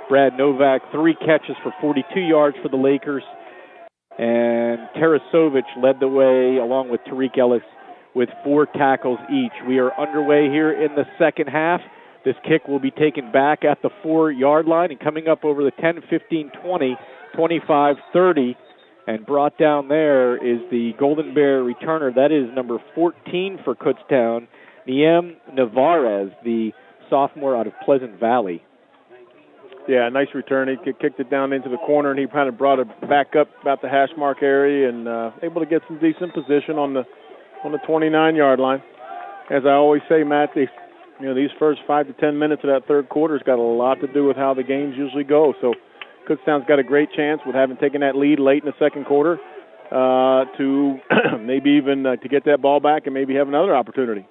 S2: Brad Novak, 3 catches for 42 yards for the Lakers. And Tarasovic led the way along with Tariq Ellis with 4 tackles each. We are underway here in the second half. This kick will be taken back at the 4-yard line and coming up over the 10, 15, 20, 25, 30. And brought down there is the Golden Bear returner. That is number 14 for Kutztown, Niem Navarez, the sophomore out of Pleasant Valley.
S3: Yeah, nice return. He kicked it down into the corner, and he kind of brought it back up about the hash mark area and able to get some decent position on the 29-yard line. As I always say, Matt, these first 5 to 10 minutes of that third quarter has got a lot to do with how the games usually go. So Kutztown's got a great chance with having taken that lead late in the second quarter to maybe even to get that ball back and maybe have another opportunity.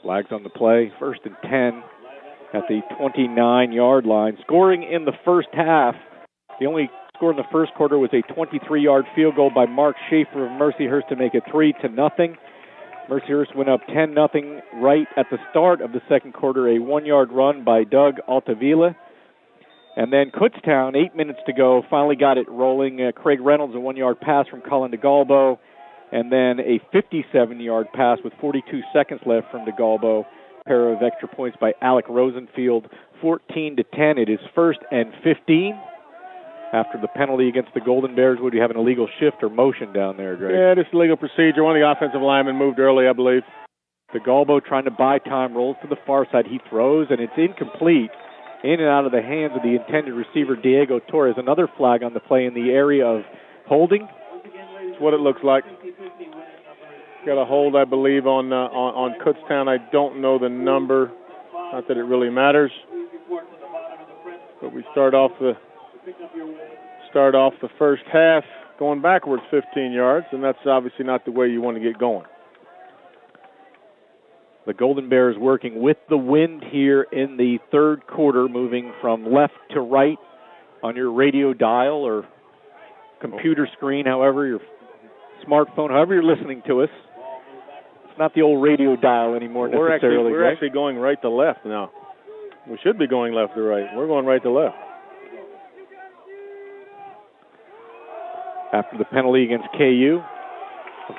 S2: Flags on the play, 1st and 10 at the 29-yard line. Scoring in the first half, the only score in the first quarter was a 23-yard field goal by Mark Schaefer of Mercyhurst to make it 3-0. Mercyhurst went up 10-0 right at the start of the second quarter, a 1-yard run by Doug Altavilla. And then Kutztown, 8 minutes to go, finally got it rolling. Craig Reynolds, a 1-yard pass from Colin DeGalbo, and then a 57-yard pass with 42 seconds left from DeGalbo. Pair of extra points by Alec Rosenfield, 14-10. It is 1st and 15. After the penalty against the Golden Bears, would you have an illegal shift or motion down there, Greg?
S3: Yeah, this is legal procedure. One of the offensive linemen moved early, I believe.
S2: DeGalbo trying to buy time, rolls to the far side. He throws, and it's incomplete. In and out of the hands of the intended receiver, Diego Torres. Another flag on the play in the area of holding.
S3: That's what it looks like. Got a hold, I believe, on Kutztown. I don't know the number. Not that it really matters. But we start off the first half going backwards 15 yards, and that's obviously not the way you want to get going.
S2: The Golden Bears working with the wind here in the third quarter, moving from left to right on your radio dial or computer screen, however, your smartphone, however you're listening to us. It's not the old radio dial anymore necessarily.
S3: We're actually going right to left now. We should be going left to right. We're going right to left.
S2: After the penalty against KU,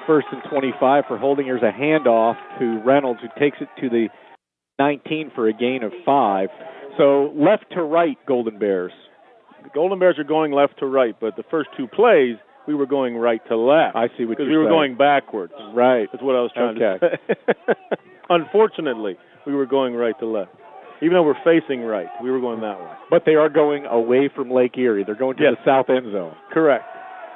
S2: 1st and 25 for holding. Here's a handoff to Reynolds, who takes it to the 19 for a gain of 5. So left to right, Golden Bears.
S3: The Golden Bears are going left to right, but the first 2 plays, we were going right to left.
S2: I see what you're saying.
S3: Because we were going backwards.
S2: Right.
S3: That's what I was trying to say. Unfortunately, we were going right to left. Even though we're facing right, we were going that way.
S2: But they are going away from Lake Erie. They're going to the south end zone.
S3: Correct.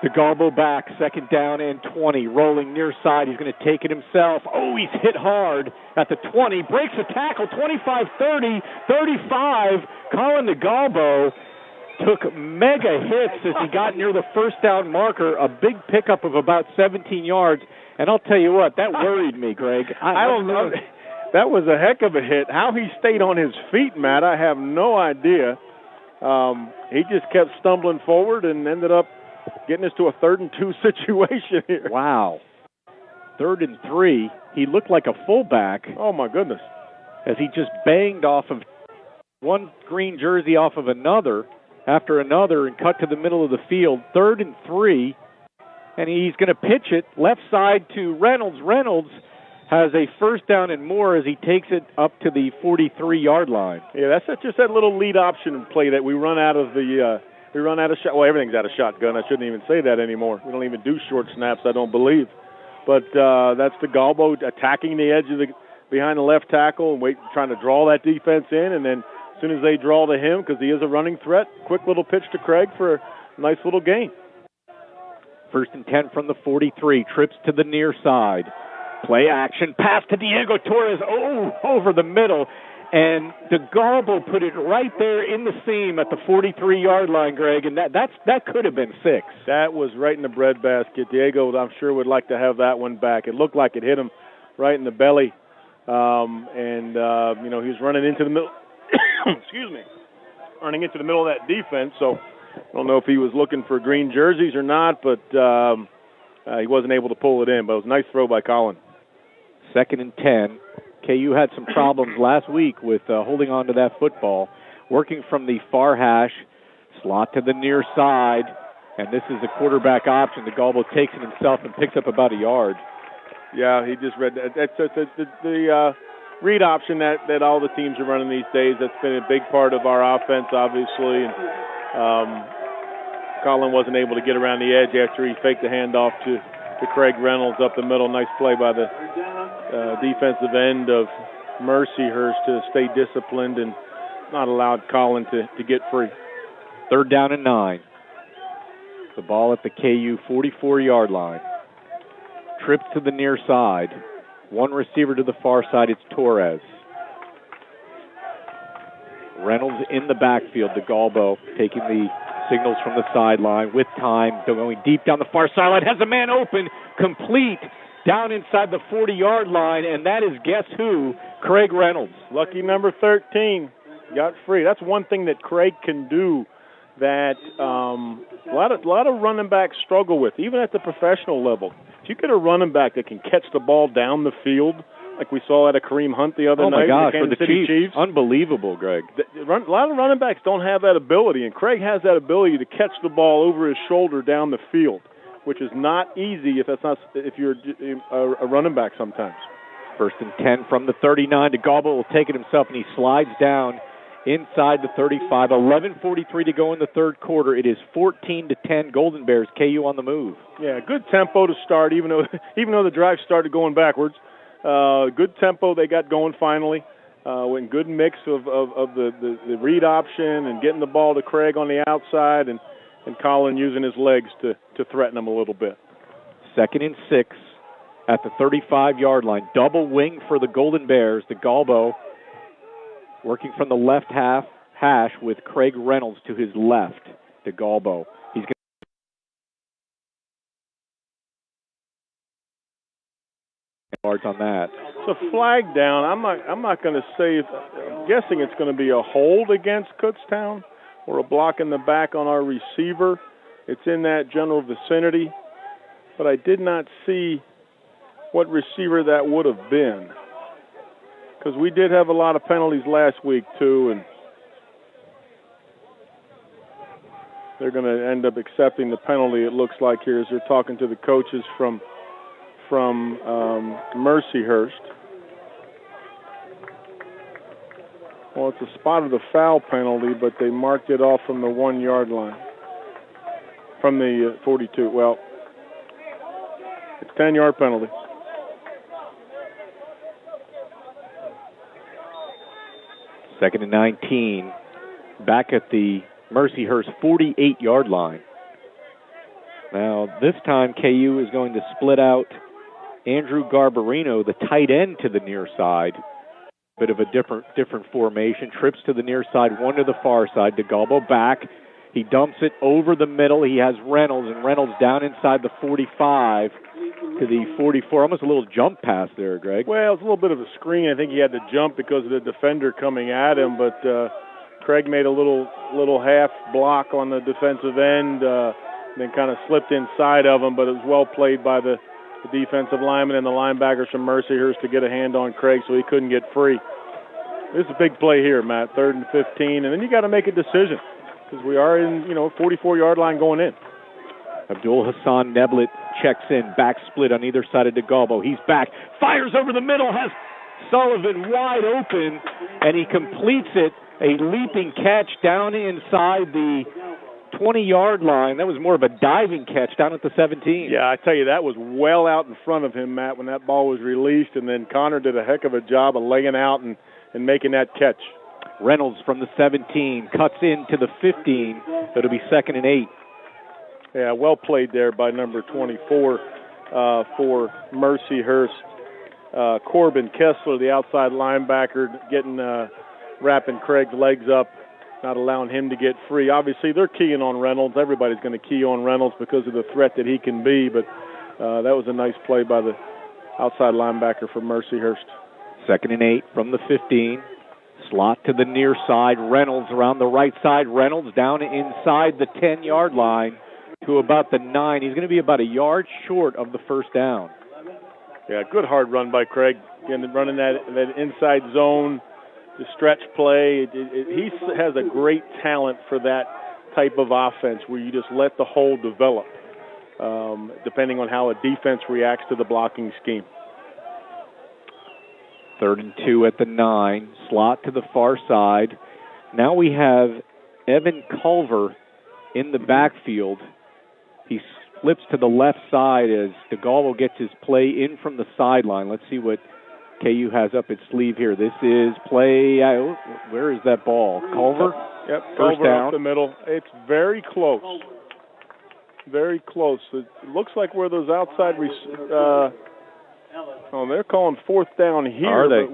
S2: DeGalbo back, 2nd down and 20, rolling near side. He's going to take it himself. Oh, he's hit hard at the 20, breaks the tackle, 25, 30, 35. Colin DeGalbo took mega hits as he got near the first down marker, a big pickup of about 17 yards. And I'll tell you what, that worried me, Greg.
S3: I don't know. That was a heck of a hit. How he stayed on his feet, Matt, I have no idea. He just kept stumbling forward and ended up getting us to a 3rd and 2 situation here.
S2: Wow. 3rd and 3. He looked like a fullback.
S3: Oh, my goodness.
S2: As he just banged off of one green jersey off of another after another and cut to the middle of the field. 3rd and 3. And he's going to pitch it left side to Reynolds. Reynolds has a 1st down and more as he takes it up to the 43-yard line.
S3: Yeah, that's just that little lead option play that we run out of the we run out of shot. Well, everything's out of shotgun. I shouldn't even say that anymore. We don't even do short snaps, I don't believe. But that's DeGalbo attacking the edge of behind the left tackle and trying to draw that defense in. And then as soon as they draw to him, because he is a running threat, quick little pitch to Craig for a nice little gain.
S2: 1st and 10 from the 43. Trips to the near side. Play action. Pass to Diego Torres. Oh, over the middle. And DeGalbo put it right there in the seam at the 43-yard line, Greg, and that could have been 6.
S3: That was right in the breadbasket. Diego, I'm sure, would like to have that one back. It looked like it hit him right in the belly, he was running into the middle. Excuse me, running into the middle of that defense. So I don't know if he was looking for green jerseys or not, but he wasn't able to pull it in, but it was a nice throw by Colin.
S2: 2nd and 10. KU had some problems last week with holding on to that football. Working from the far hash, slot to the near side, and this is a quarterback option. The Galbo takes it himself and picks up about a yard.
S3: Yeah, he just read that. That's the read option that all the teams are running these days. That's been a big part of our offense, obviously. And Colin wasn't able to get around the edge after he faked the handoff to Craig Reynolds up the middle. Nice play by the defensive end of Mercyhurst to stay disciplined and not allowed Colin to get free.
S2: 3rd down and 9. The ball at the KU 44-yard line. Trips to the near side. One receiver to the far side. It's Torres. Reynolds in the backfield. The Galbo taking the signals from the sideline with time. Going deep down the far sideline. Has a man open. Complete. Down inside the 40-yard line. And that is, guess who? Craig Reynolds.
S3: Lucky number 13. Got free. That's one thing that Craig can do that a lot of running backs struggle with, even at the professional level. If you get a running back that can catch the ball down the field, like we saw at a Kareem Hunt the other night,
S2: oh my gosh,
S3: for the Chiefs.
S2: Unbelievable, Greg.
S3: A lot of running backs don't have that ability, and Craig has that ability to catch the ball over his shoulder down the field, which is not easy if you're a running back sometimes.
S2: 1st and 10 from the 39. The Galbo will take it himself, and he slides down inside the 35. 11:43 to go in the 3rd quarter. It is 14-10. Golden Bears. KU on the move.
S3: Yeah, good tempo to start, even though the drive started going backwards. Good tempo they got going finally. With good mix of the read option and getting the ball to Craig on the outside and Colin using his legs to threaten him a little bit.
S2: 2nd and 6 at the 35-yard line. Double wing for the Golden Bears. The Galbo working from the left hash with Craig Reynolds to his left. The Galbo. He's going to yards on that.
S3: It's a flag down. I'm not going to say. I'm guessing it's going to be a hold against Kutztown or a block in the back on our receiver. It's in that general vicinity, but I did not see what receiver that would have been, because we did have a lot of penalties last week too, and they're going to end up accepting the penalty, it looks like, here as they're talking to the coaches from Mercyhurst. Well, it's a spot of the foul penalty, but they marked it off from the 1-yard line, from the 42. Well, it's 10-yard penalty.
S2: Second and 19, back at the Mercyhurst 48-yard line. Now, this time KU is going to split out Andrew Garbarino, the tight end, to the near side. Bit of a different formation. Trips to the near side, one to the far side. DeGalbo back. He dumps it over the middle. He has Reynolds, and Reynolds down inside the 45 to the 44. Almost a little jump pass there, Greg.
S3: Well, it's a little bit of a screen. I think he had to jump because of the defender coming at him, but Craig made a little half block on the defensive end, then kind of slipped inside of him, but it was well played by the defensive lineman and the linebackers from Mercyhurst to get a hand on Craig so he couldn't get free. This is a big play here, Matt, 3rd and 15, and then you got to make a decision because we are in, 44-yard line going in.
S2: Abdul Hassan Neblet checks in, back split on either side of DeGalbo. He's back, fires over the middle, has Sullivan wide open, and he completes it, a leaping catch down inside the 20-yard line. That was more of a diving catch down at the 17.
S3: Yeah, I tell you, that was well out in front of him, Matt, when that ball was released, and then Connor did a heck of a job of laying out and making that catch.
S2: Reynolds from the 17 cuts into the 15. It'll be 2nd and 8.
S3: Yeah, well played there by number 24 for Mercyhurst. Corbin Kessler, the outside linebacker, wrapping Craig's legs up, not allowing him to get free. Obviously, they're keying on Reynolds. Everybody's going to key on Reynolds because of the threat that he can be, but that was a nice play by the outside linebacker for Mercyhurst.
S2: 2nd and 8 from the 15. Slot to the near side. Reynolds around the right side. Reynolds down inside the 10-yard line to about the 9. He's going to be about a yard short of the first down.
S3: Yeah, good hard run by Craig. Again, running that inside zone, the stretch play. He has a great talent for that type of offense where you just let the hole develop, depending on how a defense reacts to the blocking scheme.
S2: 3rd and 2 at the 9. Slot to the far side. Now we have Evan Culver in the backfield. He flips to the left side as DeGalvo gets his play in from the sideline. Let's see what KU has up its sleeve here. This is play. Where is that ball? Culver?
S3: Yep,
S2: first
S3: Culver
S2: down.
S3: Up the middle. It's very close. Very close. It looks like where those outside they're calling 4th down here.
S2: Are they?
S3: But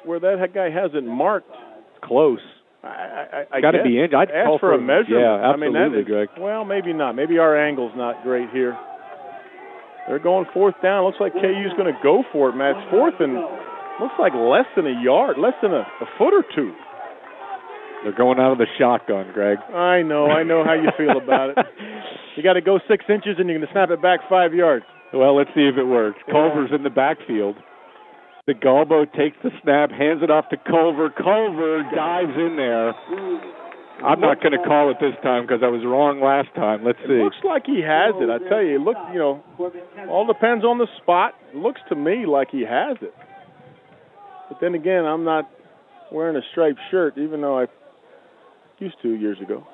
S3: where that guy has it marked.
S2: Close.
S3: I
S2: got to be in. I'd
S3: ask
S2: call
S3: for a measurement.
S2: Yeah, absolutely, Greg.
S3: Well, maybe not. Maybe our angle's not great here. They're going 4th down. Looks like KU's going to go for it, Matt. It's 4th and looks like less than a yard, less than a foot or two.
S2: They're going out of the shotgun, Greg.
S3: I know how you feel about it. You got to go 6 inches and you're going to snap it back 5 yards.
S2: Well, let's see if it works. Culver's in the backfield. DeGalvo takes the snap, hands it off to Culver. Culver dives in there. I'm not going to call it this time because I was wrong last time. Let's see.
S3: It looks like he has it. I tell you, all depends on the spot. It looks to me like he has it. But then again, I'm not wearing a striped shirt, even though I used to years ago.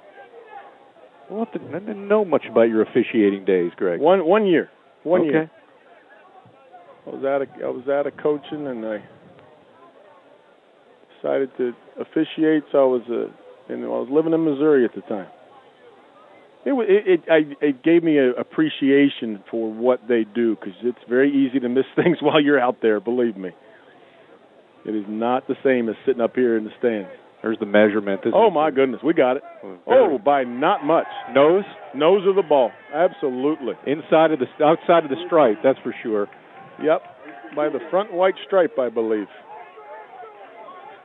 S2: Well, I didn't know much about your officiating days, Greg.
S3: One year. One
S2: okay.
S3: year. I was out of coaching, and I decided to officiate. So I was living in Missouri at the time. It gave me an appreciation for what they do because it's very easy to miss things while you're out there. Believe me, it is not the same as sitting up here in the stands.
S2: There's the measurement.
S3: My goodness, we got it. By not much. Nose of the ball, absolutely.
S2: Outside of the stripe, that's for sure.
S3: Yep, by the front white stripe, I believe.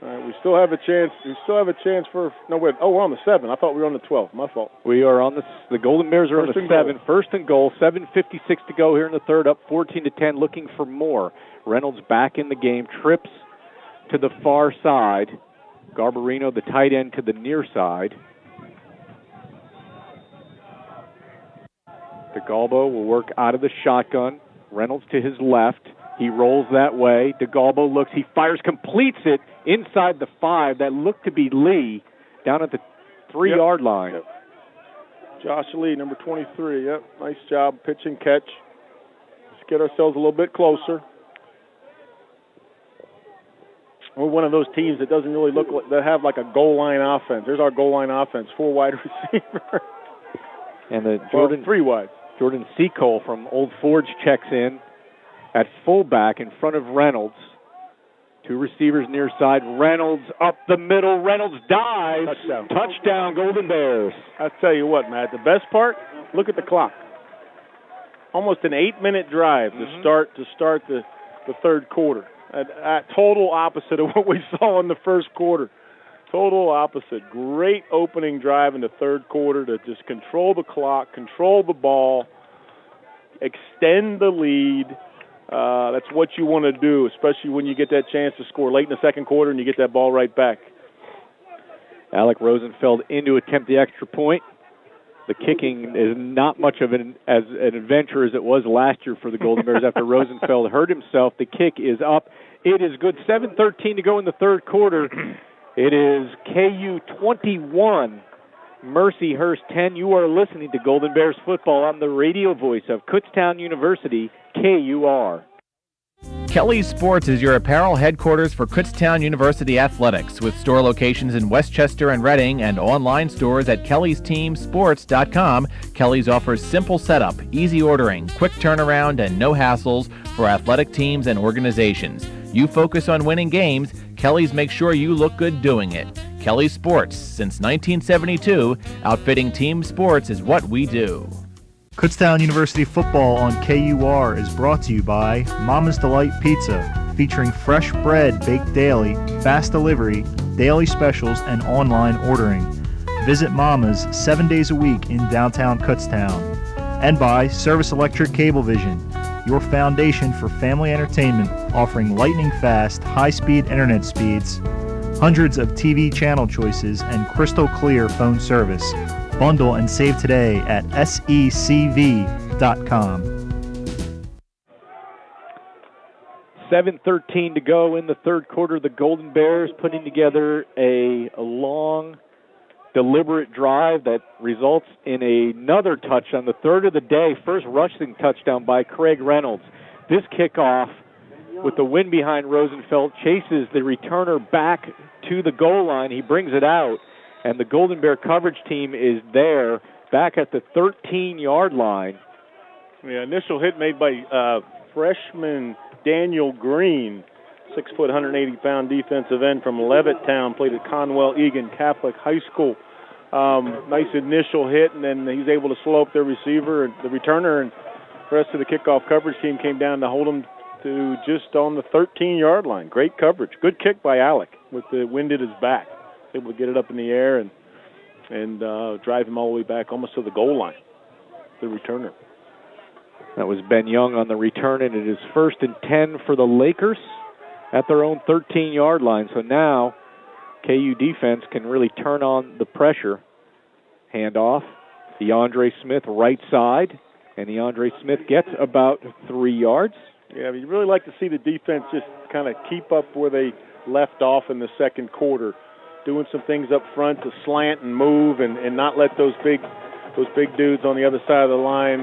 S3: All right, we still have a chance. We're on the 7. I thought we were on the 12. My fault.
S2: We are on the Golden Bears are on the 7. Goal. 1st and goal. 7:56 to go here in the 3rd. Up 14-10. Looking for more. Reynolds back in the game. Trips to the far side. Garbarino, the tight end, to the near side. DeGalvo will work out of the shotgun. Reynolds to his left. He rolls that way. DeGalvo looks. He fires, completes it inside the 5. That looked to be Lee down at the 3-yard line.
S3: Yep. Josh Lee, number 23. Yep, nice job. Pitch and catch. Let's get ourselves a little bit closer. We're one of those teams that doesn't really look like, that have like a goal line offense. There's our goal line offense, 4 wide receivers.
S2: And the
S3: 3 wide.
S2: Jordan Seacole from Old Forge checks in at fullback in front of Reynolds. 2 receivers near side. Reynolds up the middle. Reynolds dives. Touchdown, Golden Bears.
S3: I'll tell you what, Matt, the best part, look at the clock. Almost an 8-minute drive to start the 3rd quarter. A total opposite of what we saw in the 1st quarter. Total opposite. Great opening drive in the 3rd quarter to just control the clock, control the ball, extend the lead. That's what you want to do, especially when you get that chance to score late in the 2nd quarter and you get that ball right back.
S2: Alec Rosenfeld in to attempt the extra point. The kicking is not much of an adventure as it was last year for the Golden Bears after Rosenfeld hurt himself. The kick is up. It is good. 7:13 to go in the 3rd quarter. It is KU 21, Mercyhurst 10. You are listening to Golden Bears football on the radio voice of Kutztown University, KUR.
S4: Kelly's Sports is your apparel headquarters for Kutztown University Athletics, with store locations in Westchester and Reading and online stores at kellysteamsports.com. Kelly's offers simple setup, easy ordering, quick turnaround, and no hassles for athletic teams and organizations. You focus on winning games, Kelly's makes sure you look good doing it. Kelly's Sports, since 1972, outfitting team sports is what we do.
S7: Kutztown University football on KUR is brought to you by Mama's Delight Pizza, featuring fresh bread baked daily, fast delivery, daily specials, and online ordering. Visit Mama's 7 days a week in downtown Kutztown. And by Service Electric Cablevision, your foundation for family entertainment, offering lightning-fast, high-speed internet speeds, hundreds of TV channel choices, and crystal clear phone service. Bundle and save today at secv.com.
S2: 7:13 to go in the third quarter. The Golden Bears putting together a long, deliberate drive that results in another touch on the third of the day. First rushing touchdown by Craig Reynolds. This kickoff with the wind behind Rosenfeld chases the returner back to the goal line. He brings it out, and the Golden Bear coverage team is there back at the 13-yard line.
S3: Yeah, initial hit made by freshman Daniel Green, 6 foot, 180-pound defensive end from Levittown, played at Conwell Egan Catholic High School. Nice initial hit, and then he's able to slow up the receiver and the returner, and the rest of the kickoff coverage team came down to hold him to just on the 13-yard line. Great coverage. Good kick by Alec with the wind at his back. Able to get it up in the air and drive him all the way back almost to the goal line, the returner.
S2: That was Ben Young on the return, and it is 1st and 10 for the Lakers at their own 13-yard line. So now KU defense can really turn on the pressure. Handoff, DeAndre Smith right side, and DeAndre Smith gets about 3 yards.
S3: Yeah, you'd really like to see the defense just kind of keep up where they left off in the second quarter, doing some things up front to slant and move and not let those big dudes on the other side of the line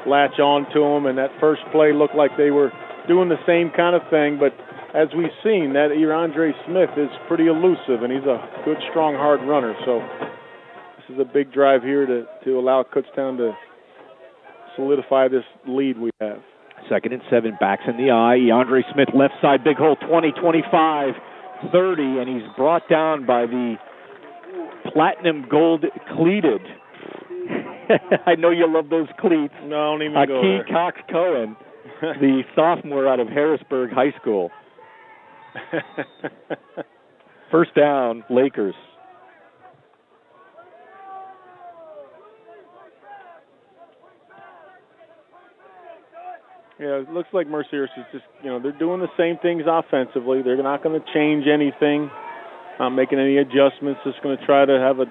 S3: latch on to them. And that first play looked like they were doing the same kind of thing. But as we've seen, that DeAndre Smith is pretty elusive, and he's a good, strong, hard runner. So this is a big drive here to allow Kutztown to solidify this lead we have.
S2: 2nd and 7, backs in the eye. DeAndre Smith left side, big hole, 20, 25, 30, and he's brought down by the platinum gold cleated. I know you love those cleats.
S3: No, don't even go there.
S2: Cox Cohen, the sophomore out of Harrisburg High School. First down, Lakers.
S3: Yeah, it looks like Mercyhurst is just, they're doing the same things offensively. They're not going to change anything, not making any adjustments. Just going to try to have a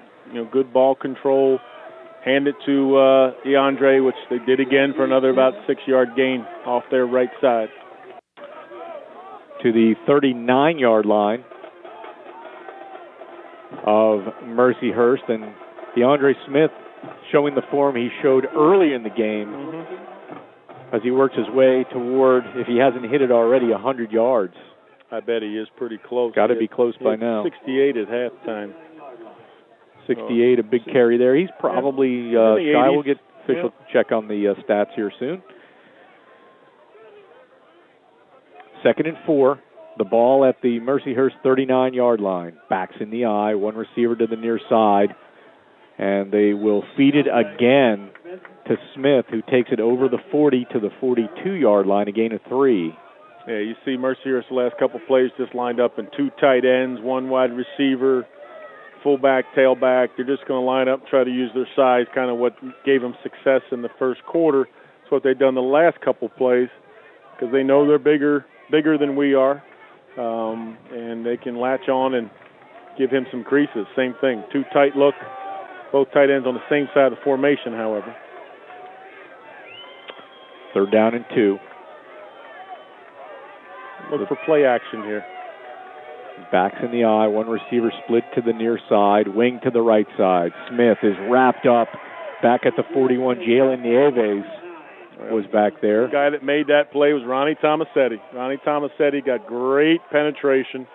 S3: good ball control, hand it to DeAndre, which they did again for another about 6-yard gain off their right side.
S2: To the 39-yard line of Mercyhurst, and DeAndre Smith showing the form he showed early in the game as he works his way toward, if he hasn't hit it already, 100 yards.
S3: I bet he is pretty close.
S2: Got to be close by now.
S3: 68 at halftime.
S2: 68, a big carry there. He's probably shy. We'll get official check on the stats here soon. 2nd and 4. The ball at the Mercyhurst 39-yard line. Backs in the eye. One receiver to the near side. And they will feed it again to Smith, who takes it over the 40 to the 42-yard line, a gain of 3.
S3: Yeah, you see Mercyhurst the last couple plays just lined up in 2 tight ends, 1 wide receiver, fullback, tailback. They're just going to line up, try to use their size, kind of what gave them success in the first quarter. That's what they've done the last couple plays, because they know they're bigger than we are, and they can latch on and give him some creases. Same thing, 2 tight look, both tight ends on the same side of the formation, however.
S2: 3rd down and 2.
S3: Look for play action here.
S2: Backs in the eye, 1 receiver split to the near side, wing to the right side. Smith is wrapped up back at the 41. Jalen Nieves was back there.
S3: The guy that made that play was Ronnie Tomasetti. Ronnie Tomasetti got great penetration,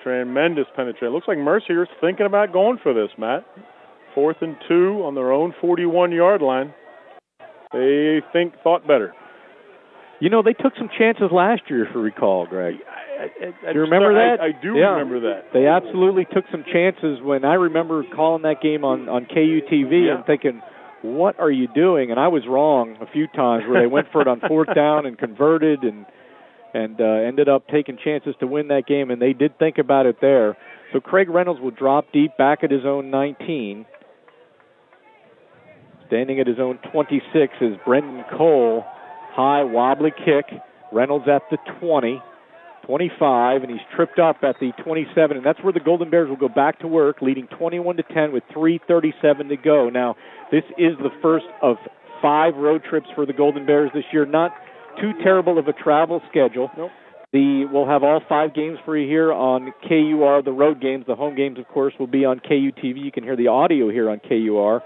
S3: tremendous penetration. Looks like Mercyhurst thinking about going for this, Matt. 4th and 2 on their own 41-yard line. They thought better.
S2: They took some chances last year, if you recall, Greg. Do you remember that?
S3: I do remember that.
S2: They absolutely took some chances when I remember calling that game on KU TV and thinking, what are you doing? And I was wrong a few times where they went for it on 4th down and converted and ended up taking chances to win that game, and they did think about it there. So Craig Reynolds will drop deep back at his own 19. Standing at his own 26 is Brendan Cole. High, wobbly kick. Reynolds at the 20, 25, and he's tripped up at the 27, and that's where the Golden Bears will go back to work, leading 21-10 with 3:37 to go. Now, this is the first of 5 road trips for the Golden Bears this year. Not too terrible of a travel schedule.
S3: Nope.
S2: We'll have all 5 games for you here on KUR, the road games. The home games, of course, will be on KUTV. You can hear the audio here on KUR.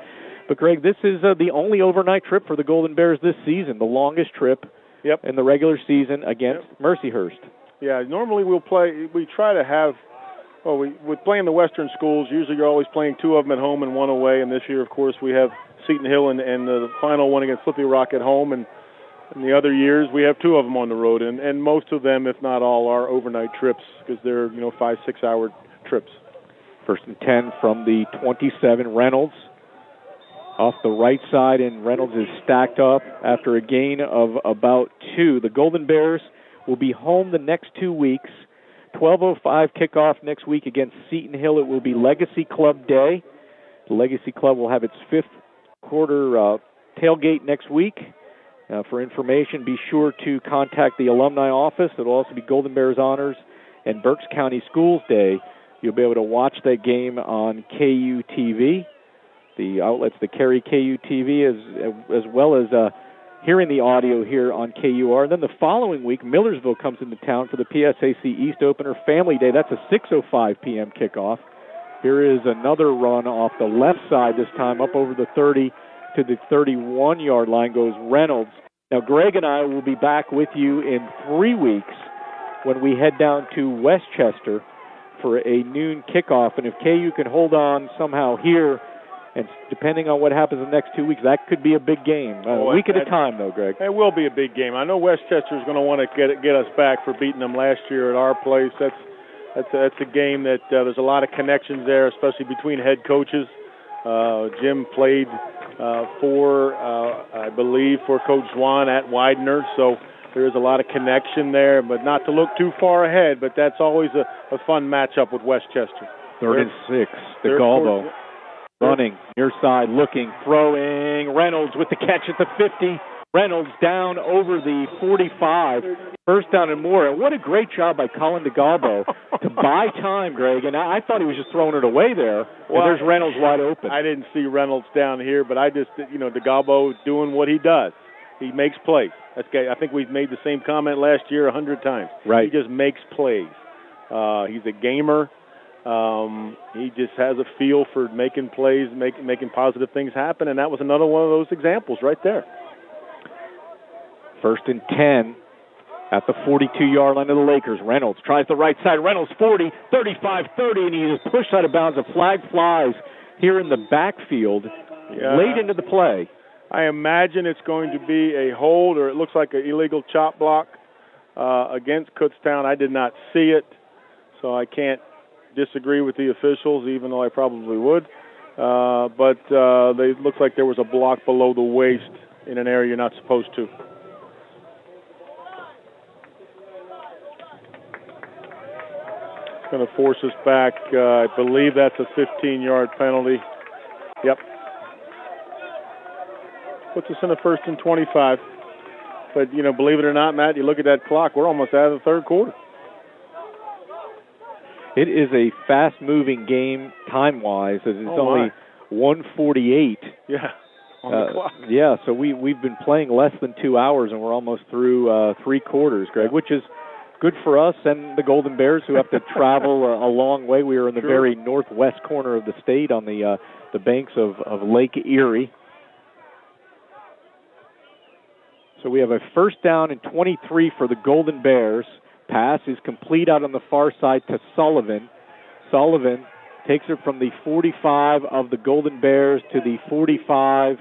S2: But, Greg, this is the only overnight trip for the Golden Bears this season, the longest trip in the regular season against Mercyhurst.
S3: Yeah, normally we try to have, we play in the Western schools. Usually you're always playing 2 of them at home and 1 away. And this year, of course, we have Seton Hill and the final one against Slippery Rock at home. And in the other years, we have 2 of them on the road. And most of them, if not all, are overnight trips because they're, 5-6 hour trips.
S2: First and 10 from the 27, Reynolds. Off the right side, and Reynolds is stacked up after a gain of about 2. The Golden Bears will be home the next 2 weeks. 12:05 kickoff next week against Seton Hill. It will be Legacy Club Day. The Legacy Club will have its 5th quarter tailgate next week. For information, be sure to contact the alumni office. It will also be Golden Bears Honors and Berks County Schools Day. You'll be able to watch that game on KUTV. The outlets that carry KUTV as well as hearing the audio here on KUR. And then the following week, Millersville comes into town for the PSAC East Opener Family Day. That's a 6:05 p.m. kickoff. Here is another run off the left side, this time up over the 30 to the 31-yard line goes Reynolds. Now, Greg and I will be back with you in 3 weeks when we head down to Westchester for a noon kickoff. And if KU can hold on somehow here, and depending on what happens in the next 2 weeks, that could be a big game. A week at a time, though, Greg.
S3: It will be a big game. I know Westchester is going to want to get us back for beating them last year at our place. That's a game that there's a lot of connections there, especially between head coaches. Jim played I believe, for Coach Zwan at Widener, so there is a lot of connection there, but not to look too far ahead, but that's always a fun matchup with Westchester.
S2: 3rd and 6, DeGalbo. Running, near side, looking, throwing. Reynolds with the catch at the 50. Reynolds down over the 45. First down and more. And what a great job by Colin DeGalbo to buy time, Greg. And I thought he was just throwing it away there. Well, and there's Reynolds wide open.
S3: I didn't see Reynolds down here, but I just, DeGalbo doing what he does. He makes plays. I think we've made the same comment last year 100 times.
S2: Right.
S3: He just makes plays. He's a gamer. He just has a feel for making plays, making positive things happen, and that was another one of those examples right there.
S2: 1st and 10 at the 42-yard line of the Lakers. Reynolds tries the right side. Reynolds 40, 35, 30, and he is pushed out of bounds. A flag flies here in the backfield late into the play.
S3: I imagine it's going to be a hold, or it looks like an illegal chop block against Kutztown. I did not see it, so I can't disagree with the officials, even though I probably would. But it looks like there was a block below the waist in an area you're not supposed to. It's going to force us back. I believe that's a 15-yard penalty. Yep. Puts us in a 1st and 25. But, believe it or not, Matt, you look at that clock, we're almost out of the third quarter.
S2: It is a fast-moving game time-wise. It's only 1:48.
S3: Yeah, on the clock.
S2: Yeah, so we've been playing less than 2 hours, and we're almost through 3 quarters, Greg, which is good for us and the Golden Bears, who have to travel a long way. We are in the very northwest corner of the state on the banks of Lake Erie. So we have a 1st down and 23 for the Golden Bears. Pass is complete out on the far side to Sullivan. Sullivan takes it from the 45 of the Golden Bears to the 45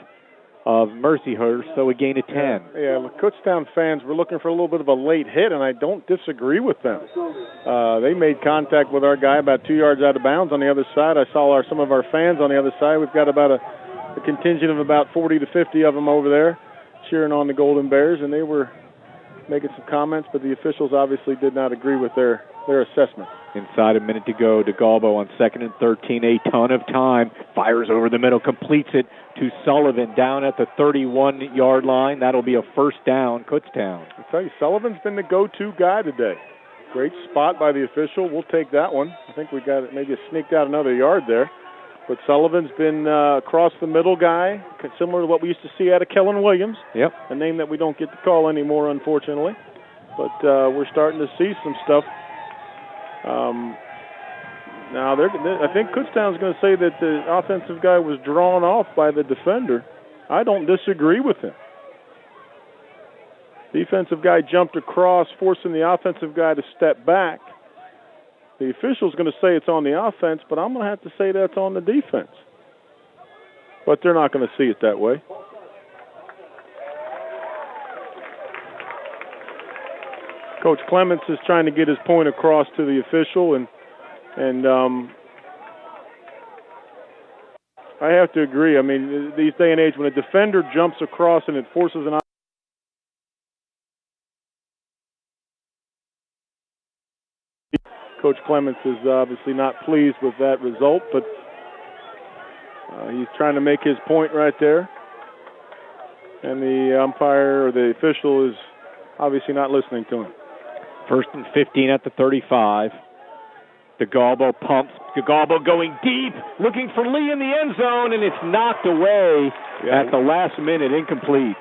S2: of Mercyhurst, so a gain of 10.
S3: Yeah, the Kutztown fans were looking for a little bit of a late hit, and I don't disagree with them. They made contact with our guy about 2 yards out of bounds on the other side. I saw some of our fans on the other side. We've got about a contingent of about 40 to 50 of them over there cheering on the Golden Bears, and they were making some comments, but the officials obviously did not agree with their assessment.
S2: Inside a minute to go. DeGalbo on 2nd and 13, a ton of time. Fires over the middle, completes it to Sullivan down at the 31-yard line. That'll be a first down, Kutztown.
S3: I tell you, Sullivan's been the go-to guy today. Great spot by the official. We'll take that one. I think we got it, maybe sneaked out another yard there. But Sullivan's been across the middle guy, similar to what we used to see out of Kellen Williams.
S2: Yep.
S3: A name that we don't get to call anymore, unfortunately. But we're starting to see some stuff. Now, I think Kutztown's going to say that the offensive guy was drawn off by the defender. I don't disagree with him. Defensive guy jumped across, forcing the offensive guy to step back. The official's going to say it's on the offense, but I'm going to have to say that's on the defense. But they're not going to see it that way. Coach Clements is trying to get his point across to the official, and I have to agree. I mean, these day and age, when a defender jumps across and it forces an Coach Clements is obviously not pleased with that result, but he's trying to make his point right there. And the umpire or the official is obviously not listening to him.
S2: 1st and 15 at the 35. DeGalbo pumps. DeGalbo going deep, looking for Lee in the end zone, and it's knocked away at the last minute, incomplete.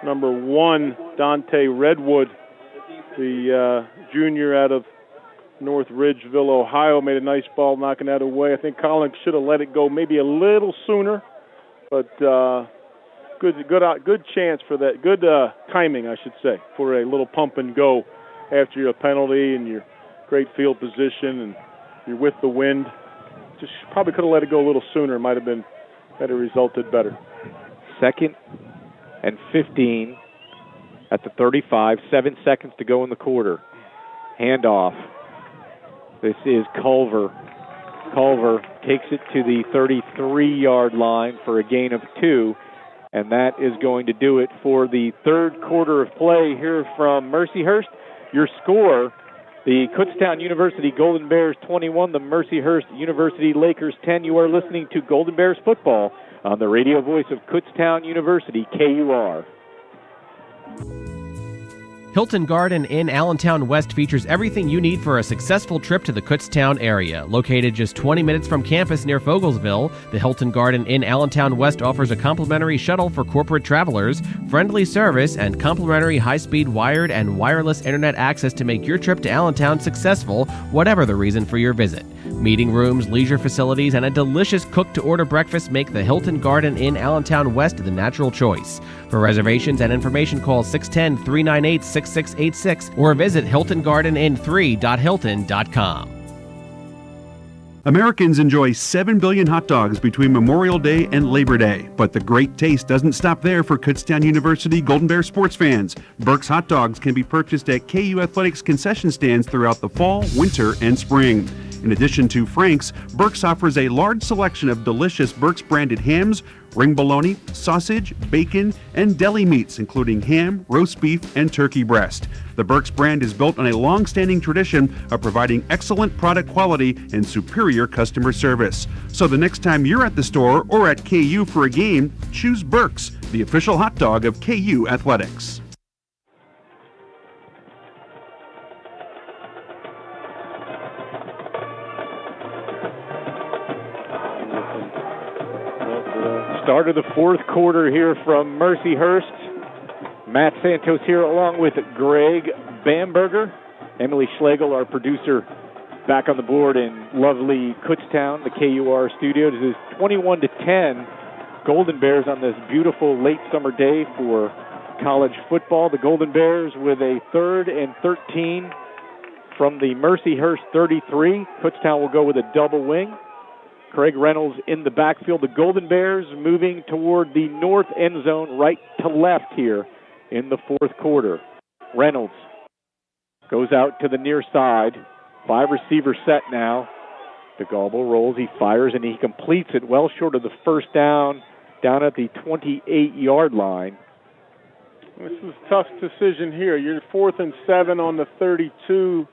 S3: Number 1, Dante Redwood, the junior out of North Ridgeville, Ohio, made a nice ball knocking that away. I think Collins should have let it go maybe a little sooner, but good chance for that. Good timing, I should say, for a little pump and go after your penalty and your great field position and you're with the wind. Just probably could have let it go a little sooner. Might have resulted better.
S2: 2nd and 15 at the 35. 7 seconds to go in the quarter. Handoff. This is Culver. Culver takes it to the 33-yard line for a gain of 2. And that is going to do it for the third quarter of play here from Mercyhurst. Your score, the Kutztown University Golden Bears 21, the Mercyhurst University Lakers 10. You are listening to Golden Bears football on the radio voice of Kutztown University, KUR.
S4: Hilton Garden Inn Allentown West features everything you need for a successful trip to the Kutztown area. Located just 20 minutes from campus near Fogelsville, the Hilton Garden Inn Allentown West offers a complimentary shuttle for corporate travelers, friendly service, and complimentary high-speed wired and wireless internet access to make your trip to Allentown successful, whatever the reason for your visit. Meeting rooms, leisure facilities, and a delicious cook-to-order breakfast make the Hilton Garden Inn Allentown West the natural choice. For reservations and information, call 610-398-6686 or visit hiltongardenin3.hilton.com.
S1: Americans enjoy 7 billion hot dogs between Memorial Day and Labor Day, but the great taste doesn't stop there for Kutztown University Golden Bear sports fans. Burke's hot dogs can be purchased at KU Athletics concession stands throughout the fall, winter, and spring. In addition to Frank's, Burke's offers a large selection of delicious Burke's branded hams, ring bologna, sausage, bacon, and deli meats, including ham, roast beef, and turkey breast. The Burke's brand is built on a long-standing tradition of providing excellent product quality and superior customer service. So the next time you're at the store or at KU for a game, choose Burke's, the official hot dog of KU Athletics.
S2: Start of the fourth quarter here from Mercyhurst. Matt Santos here along with Greg Bamberger. Emily Schlegel, our producer, back on the board in lovely Kutztown, the KUR studio. This is 21-10 Golden Bears on this beautiful late summer day for college football. The Golden Bears with a 3rd and 13 from the Mercyhurst 33. Kutztown will go with a double wing. Craig Reynolds in the backfield. The Golden Bears moving toward the north end zone, right to left here in the fourth quarter. Reynolds goes out to the near side. 5-receiver set now. DeGalbo rolls, he fires, and he completes it well short of the first down at the 28-yard line.
S3: This is a tough decision here. You're 4th and 7 on the 32.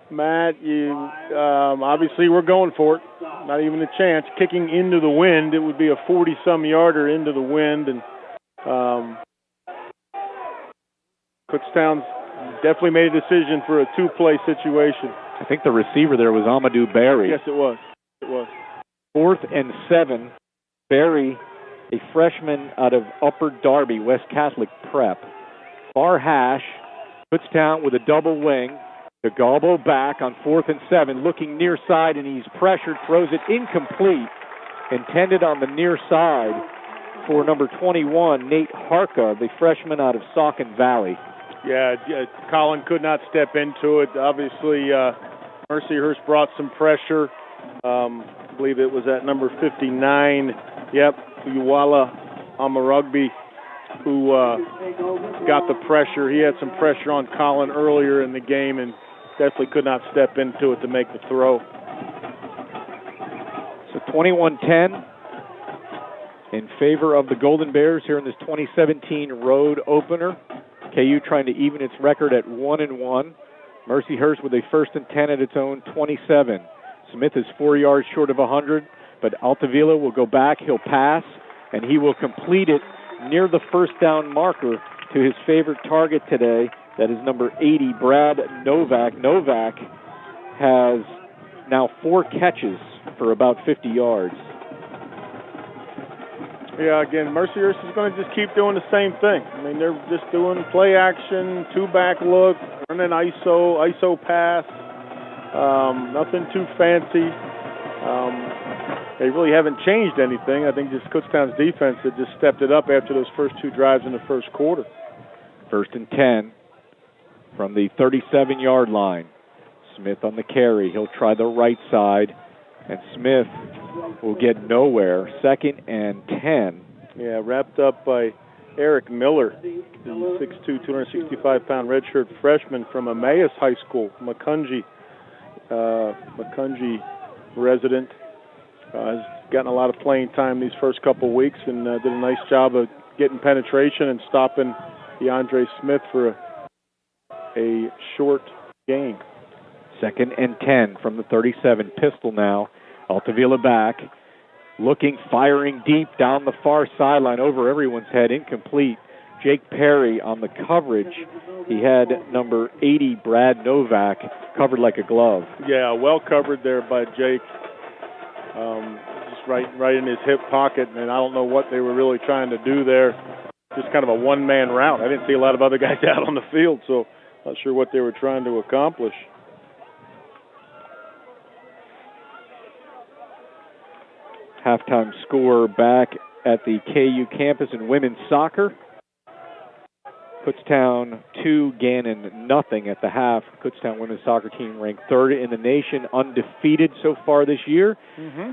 S3: Matt, you obviously we're going for it. Not even a chance. Kicking into the wind, it would be a 40-some yarder into the wind, and Kutztown's definitely made a decision for a two-play situation.
S2: I think the receiver there was Amadou Barry.
S3: Yes, it was. It was.
S2: 4th and 7. Barry, a freshman out of Upper Darby, West Catholic Prep. Far hash, Kutztown with a double wing. The gobble back on 4th and 7, looking near side, and he's pressured, throws it incomplete. Intended on the near side for number 21, Nate Harka, the freshman out of Saucon Valley.
S3: Yeah, Colin could not step into it. Obviously, Mercyhurst brought some pressure. I believe it was at number 59. Yep, Uwala Amarugby, who got the pressure. He had some pressure on Colin earlier in the game and definitely could not step into it to make the throw.
S2: So 21-10 in favor of the Golden Bears here in this 2017 road opener. KU trying to even its record at 1-1. Mercyhurst with a 1st and 10 at its own 27. Smith is 4 yards short of 100, but Altavilla will go back. He'll pass, and he will complete it near the first down marker to his favorite target today. That is number 80, Brad Novak. Novak has now 4 catches for about 50 yards.
S3: Yeah, again, Mercyhurst is going to just keep doing the same thing. I mean, they're just doing play action, 2-back look, running ISO pass. Nothing too fancy. They really haven't changed anything. I think just Kutztown's defense that just stepped it up after those first 2 drives in the first quarter.
S2: 1st and 10 from the 37-yard line. Smith on the carry. He'll try the right side, and Smith will get nowhere. 2nd and 10.
S3: Yeah, wrapped up by Eric Miller, the 6'2", 265-pound redshirt freshman from Emmaus High School, Macungie resident. Has gotten a lot of playing time these first couple weeks and did a nice job of getting penetration and stopping DeAndre Smith for a short gain.
S2: 2nd and 10 from the 37. Pistol now. Altavilla back. Looking, firing deep down the far sideline over everyone's head. Incomplete. Jake Perry on the coverage. He had number 80, Brad Novak, covered like a glove.
S3: Yeah, well covered there by Jake. Just right in his hip pocket, and I don't know what they were really trying to do there. Just kind of a one-man route. I didn't see a lot of other guys out on the field, so not sure what they were trying to accomplish.
S2: Halftime score back at the KU campus in women's soccer. Kutztown 2, Gannon nothing at the half. Kutztown women's soccer team ranked 3rd in the nation, undefeated so far this year,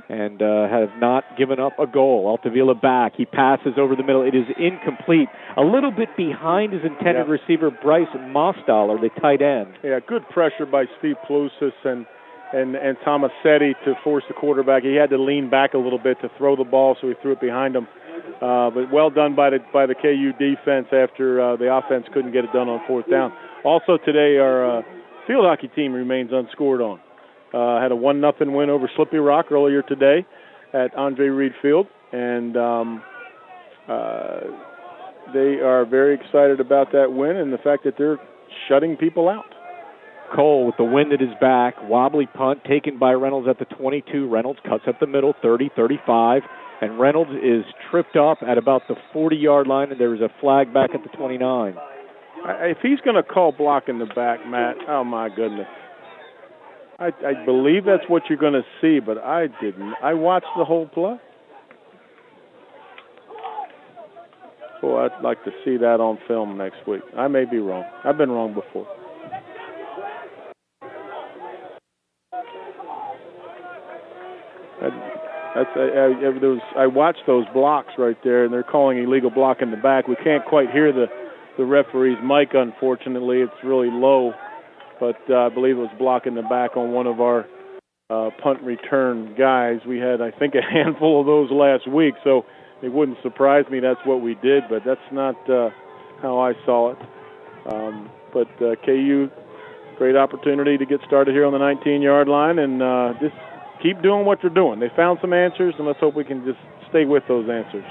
S2: and have not given up a goal. Altavilla back. He passes over the middle. It is incomplete. A little bit behind his intended receiver, Bryce Mostaller, the tight end.
S3: Yeah, good pressure by Steve Plousis and Tomasetti to force the quarterback. He had to lean back a little bit to throw the ball, so he threw it behind him. But well done by the KU defense after the offense couldn't get it done on 4th down. Also today, our field hockey team remains unscored on. Had a 1-0 win over Slippy Rock earlier today at Andre Reed Field, and they are very excited about that win and the fact that they're shutting people out.
S2: Cole with the wind at his back. Wobbly punt taken by Reynolds at the 22. Reynolds cuts up the middle, 30, 35. And Reynolds is tripped up at about the 40-yard line, and there is a flag back at the 29.
S3: If he's going to call block in the back, Matt, oh, my goodness. I believe that's what you're going to see, but I didn't. I watched the whole play. Boy, I'd like to see that on film next week. I may be wrong. I've been wrong before. I watched those blocks right there, and they're calling illegal block in the back. We can't quite hear the referee's mic, unfortunately. It's really low, but I believe it was block in the back on one of our punt return guys. We had, I think, a handful of those last week, so it wouldn't surprise me that's what we did, but that's not how I saw it. But KU, great opportunity to get started here on the 19-yard line, and just keep doing what you're doing. They found some answers, and let's hope we can just stay with those answers.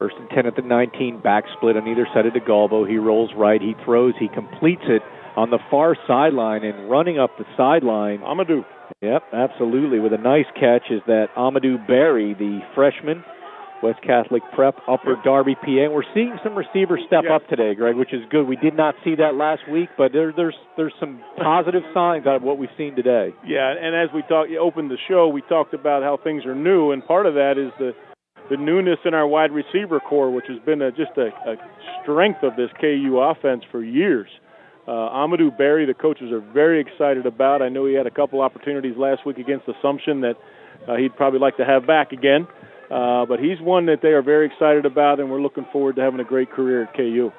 S2: 1st and 10 at the 19, back split on either side of DeGalbo. He rolls right, he throws, he completes it on the far sideline, and running up the sideline.
S3: Amadou.
S2: Yep, absolutely. With a nice catch is that Amadou Berry, the freshman, West Catholic Prep, Upper Darby, PA. And we're seeing some receivers step up today, Greg, which is good. We did not see that last week, but there's some positive signs out of what we've seen today.
S3: Yeah, and as we opened the show, we talked about how things are new, and part of that is the newness in our wide receiver core, which has been just a strength of this KU offense for years. Amadou Berry, the coaches are very excited about. I know he had a couple opportunities last week against Assumption that he'd probably like to have back again. But he's one that they are very excited about, and we're looking forward to having a great career at KU.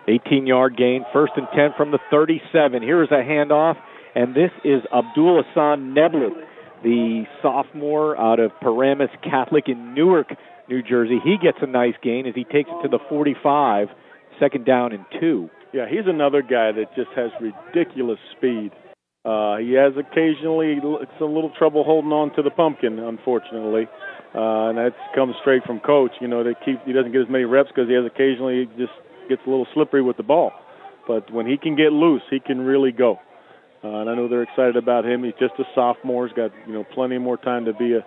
S2: 18-yard gain, 1st and 10 from the 37. Here is a handoff, and this is Abdul Hassan Neblet, the sophomore out of Paramus Catholic in Newark, New Jersey. He gets a nice gain as he takes it to the 45, 2nd down and 2.
S3: Yeah, he's another guy that just has ridiculous speed. He has occasionally some little trouble holding on to the pumpkin, unfortunately. And that comes straight from coach. You know, he doesn't get as many reps because he just gets a little slippery with the ball. But when he can get loose, he can really go. And I know they're excited about him. He's just a sophomore. He's got plenty more time to be a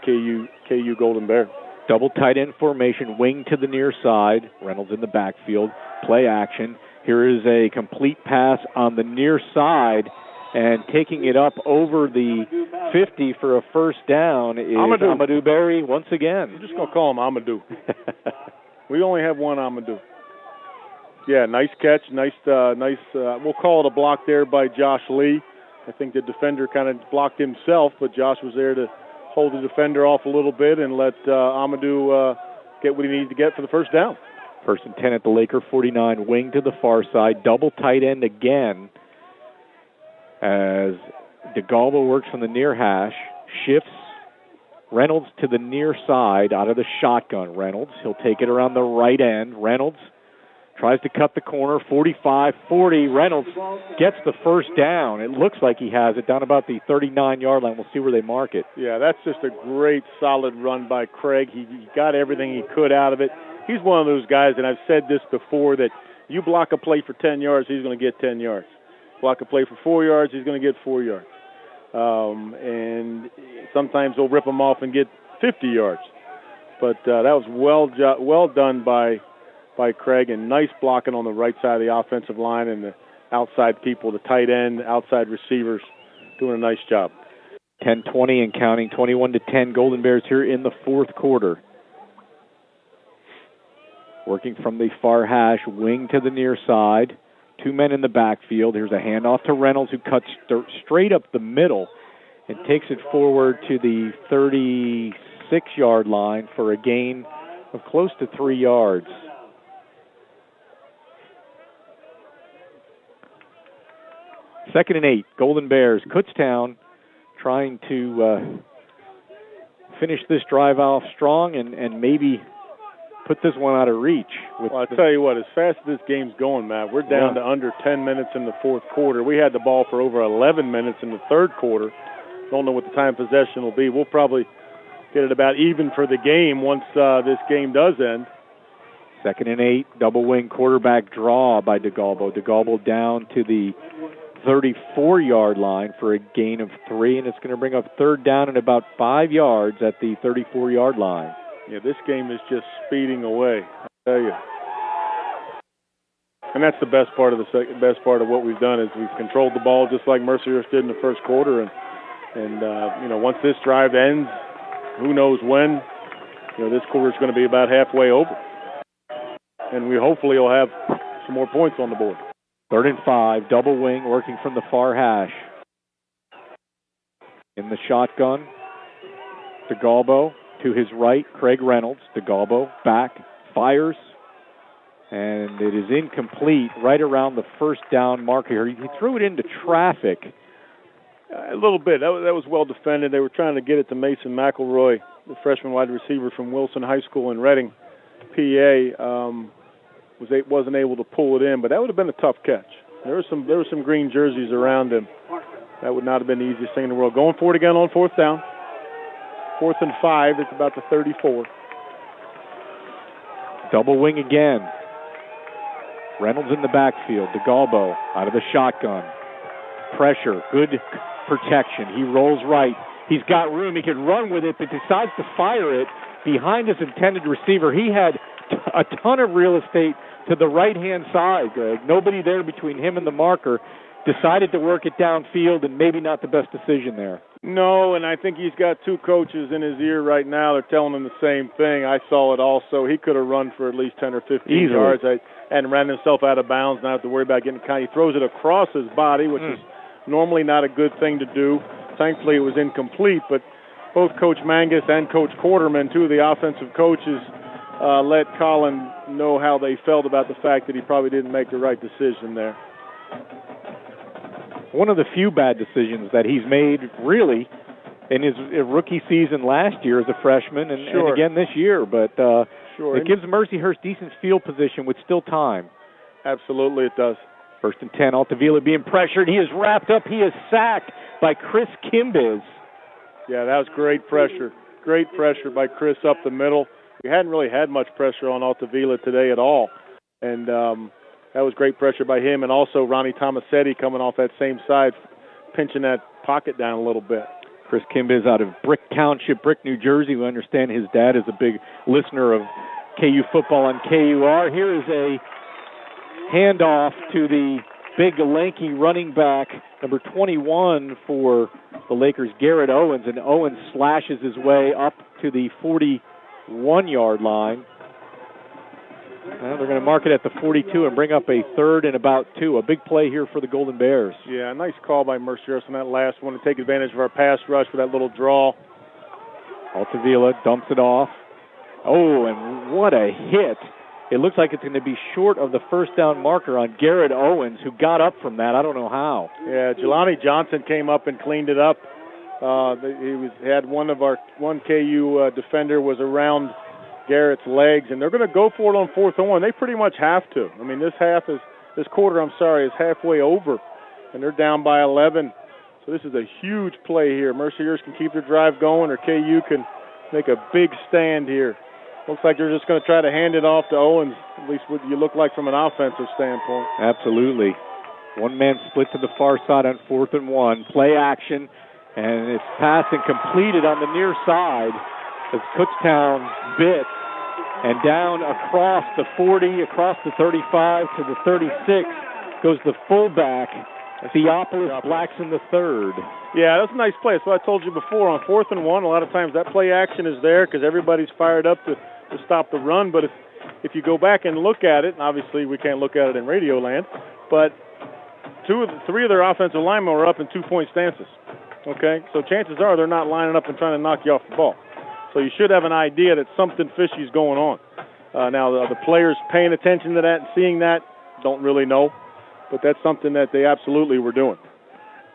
S3: KU Golden Bear.
S2: Double tight end formation, wing to the near side. Reynolds in the backfield. Play action. Here is a complete pass on the near side. And taking it up over the 50 for a 1st down is Amadou Berry once again.
S3: I'm just going to call him Amadou. We only have one Amadou. Yeah, nice catch. Nice. We'll call it a block there by Josh Lee. I think the defender kind of blocked himself, but Josh was there to hold the defender off a little bit and let Amadou get what he needs to get for the 1st down.
S2: 1st and 10 at the Laker 49, wing to the far side, double tight end again. As DeGalbo works from the near hash, shifts Reynolds to the near side out of the shotgun. Reynolds, he'll take it around the right end. Reynolds tries to cut the corner, 45-40. Reynolds gets the 1st down. It looks like he has it down about the 39-yard line. We'll see where they mark it.
S3: Yeah, that's just a great, solid run by Craig. He got everything he could out of it. He's one of those guys, and I've said this before, that you block a play for 10 yards, he's going to get 10 yards. Block a play for 4 yards, he's going to get 4 yards. And sometimes he'll rip them off and get 50 yards. But that was well done by Craig, and nice blocking on the right side of the offensive line, and the outside people, the tight end, outside receivers, doing a nice job.
S2: 10-20 and counting, 21-10 Golden Bears here in the 4th quarter. Working from the far hash, wing to the near side. 2 men in the backfield. Here's a handoff to Reynolds, who cuts straight up the middle and takes it forward to the 36-yard line for a gain of close to 3 yards. Second and 8, Golden Bears. Kutztown trying to finish this drive off strong and maybe put this one out of reach.
S3: Well, I'll tell you what, as fast as this game's going, Matt, we're down to under 10 minutes in the 4th quarter. We had the ball for over 11 minutes in the 3rd quarter. Don't know what the time of possession will be. We'll probably get it about even for the game once this game does end.
S2: 2nd and 8, double wing quarterback draw by DeGalbo. DeGalbo down to the 34-yard line for a gain of 3, and it's going to bring up 3rd down and about 5 yards at the 34-yard line.
S3: Yeah, this game is just speeding away, I tell you. And that's the best part of what we've done is we've controlled the ball just like Mercyhurst did in the 1st quarter, and once this drive ends, who knows when? This quarter is going to be about halfway over, and we hopefully will have some more points on the board.
S2: 3rd and 5, double wing working from the far hash. In the shotgun, DeGalbo. To his right, Craig Reynolds. DeGalbo back, fires, and it is incomplete right around the 1st down marker. He threw it into traffic.
S3: A little bit. That was well defended. They were trying to get it to Mason McElroy, the freshman wide receiver from Wilson High School in Reading. PA wasn't able to pull it in, but that would have been a tough catch. There were some green jerseys around him. That would not have been the easiest thing in the world. Going for it again on 4th down. 4th and 5. It's about the 34.
S2: Double wing again. Reynolds in the backfield. DeGalbo out of the shotgun. Pressure. Good protection. He rolls right. He's got room. He can run with it, but decides to fire it behind his intended receiver. He had a ton of real estate to the right-hand side, Greg. Nobody there between him and the marker. Decided to work it downfield, and maybe not the best decision there.
S3: No, and I think he's got two coaches in his ear right now. They're telling him the same thing. I saw it also. He could have run for at least 10 or 15 yards and ran himself out of bounds, not have to worry about getting caught. He throws it across his body, which is normally not a good thing to do. Thankfully, it was incomplete, but both Coach Mangus and Coach Quarterman, two of the offensive coaches, let Colin know how they felt about the fact that he probably didn't make the right decision there.
S2: One of the few bad decisions that he's made, really, in his rookie season last year as a freshman and again this year. But it gives Mercyhurst decent field position with still time.
S3: Absolutely it does.
S2: 1st and 10, Altavilla being pressured. He is wrapped up. He is sacked by Chris Kimbiz.
S3: Yeah, that was great pressure. Great pressure by Chris up the middle. We hadn't really had much pressure on Altavilla today at all. And that was great pressure by him. And also Ronnie Tomasetti coming off that same side, pinching that pocket down a little bit.
S2: Chris Kimbiz out of Brick Township, Brick, New Jersey. We understand his dad is a big listener of KU football on KUR. Here is a handoff to the big, lanky running back, number 21 for the Lakers, Garrett Owens. And Owens slashes his way up to the 41-yard line. They're going to mark it at the 42 and bring up a 3rd and about 2. A big play here for the Golden Bears.
S3: Yeah, a nice call by Mercyhurst on that last one to take advantage of our pass rush with that little draw.
S2: Altavilla dumps it off. Oh, and what a hit. It looks like it's going to be short of the 1st down marker on Garrett Owens, who got up from that. I don't know how.
S3: Yeah, Jelani Johnson came up and cleaned it up. Had one KU defender was around Garrett's legs, and they're going to go for it on 4th and 1. They pretty much have to. I mean, this quarter is halfway over, and they're down by 11. So this is a huge play here. Mercyhurst can keep their drive going, or KU can make a big stand here. Looks like they're just going to try to hand it off to Owens, at least what you look like from an offensive standpoint.
S2: Absolutely. One-man split to the far side on 4th and 1. Play action, and it's passed and completed on the near side as Kutztown bit, and down across the 40, across the 35 to the 36 goes the fullback, Theopolis Blackson III.
S3: Yeah, that's a nice play. That's what I told you before. On 4th and 1, a lot of times that play action is there because everybody's fired up to stop the run. But if you go back and look at it, and obviously we can't look at it in radio land, but 3 of their offensive linemen were up in 2-point stances. Okay? So chances are they're not lining up and trying to knock you off the ball. So you should have an idea that something fishy is going on. Now, the players paying attention to that and seeing that, don't really know. But that's something that they absolutely were doing.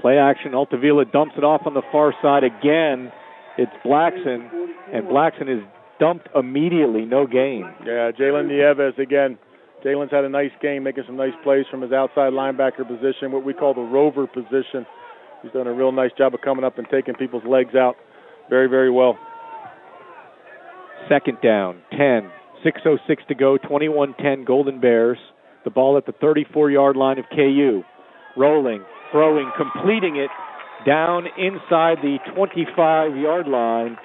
S2: Play action, Altavilla dumps it off on the far side again. It's Blackson, and Blackson is dumped immediately, no gain.
S3: Yeah, Jalen Nieves again. Jalen's had a nice game, making some nice plays from his outside linebacker position, what we call the rover position. He's done a real nice job of coming up and taking people's legs out very, very well.
S2: 2nd down, 10, 6:06 to go, 21-10 Golden Bears. The ball at the 34-yard line of KU. Rolling, throwing, completing it down inside the 25-yard line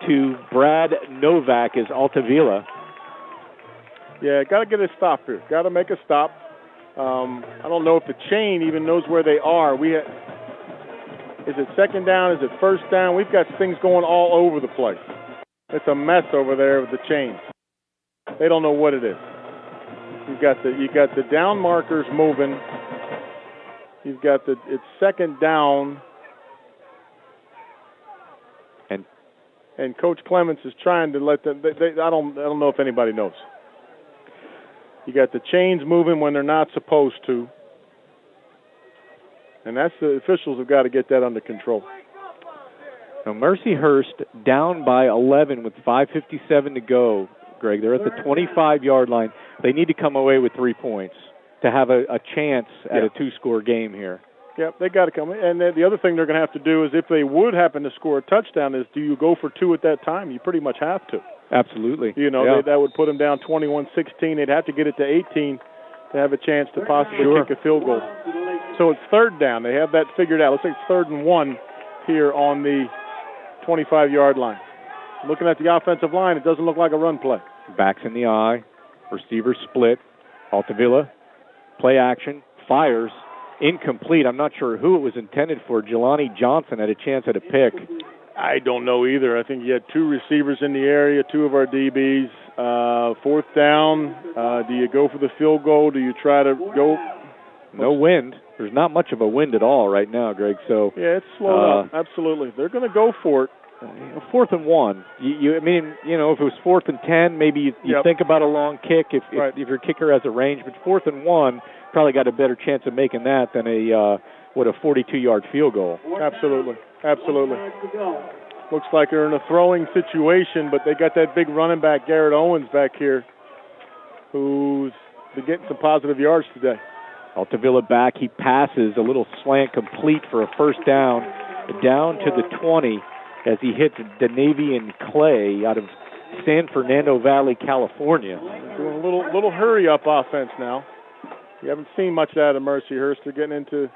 S2: to Brad Novak is Altavilla.
S3: Yeah, got to get a stop here. Got to make a stop. I don't know if the chain even knows where they are. Is it 2nd down? Is it 1st down? We've got things going all over the place. It's a mess over there with the chains. They don't know what it is. You got the down markers moving. It's 2nd down. And Coach Clements is trying to let them. I don't know if anybody knows. You got the chains moving when they're not supposed to, and that's the officials have got to get that under control.
S2: Now Mercyhurst down by 11 with 5:57 to go. Greg. They're at the 25-yard line. They need to come away with 3 points to have a chance at a 2-score game here.
S3: Yep, they got to come. And then the other thing they're going to have to do is if they would happen to score a touchdown is do you go for 2 at that time? You pretty much have to.
S2: Absolutely.
S3: That would put them down 21-16. They'd have to get it to 18 to have a chance to possibly kick a field goal. So it's third down. They have that figured out. Let's say it's 3rd and 1 here on the 25-yard line. Looking at the offensive line, it doesn't look like a run play.
S2: Backs in the eye. Receivers split. Altavilla, play action, fires. Incomplete. I'm not sure who it was intended for. Jelani Johnson had a chance at a pick.
S3: I don't know either. I think you had 2 receivers in the area, 2 of our DBs. 4th down. Do you go for the field goal? Do you try to go?
S2: No wind. There's not much of a wind at all right now, Greg. So
S3: yeah, it's slowed up. Absolutely. They're going to go for it.
S2: 4th and 1. If it was 4th and 10, maybe you think about a long kick if your kicker has a range. But 4th and 1, probably got a better chance of making that than a 42-yard field goal.
S3: Absolutely. Looks like they're in a throwing situation, but they got that big running back, Garrett Owens, back here, who's been getting some positive yards today.
S2: Altavilla back. He passes a little slant complete for a first down to the 20 as he hits Danavian Clay out of San Fernando Valley, California.
S3: Doing a little hurry-up offense now. You haven't seen much of that at Mercyhurst. They're getting into a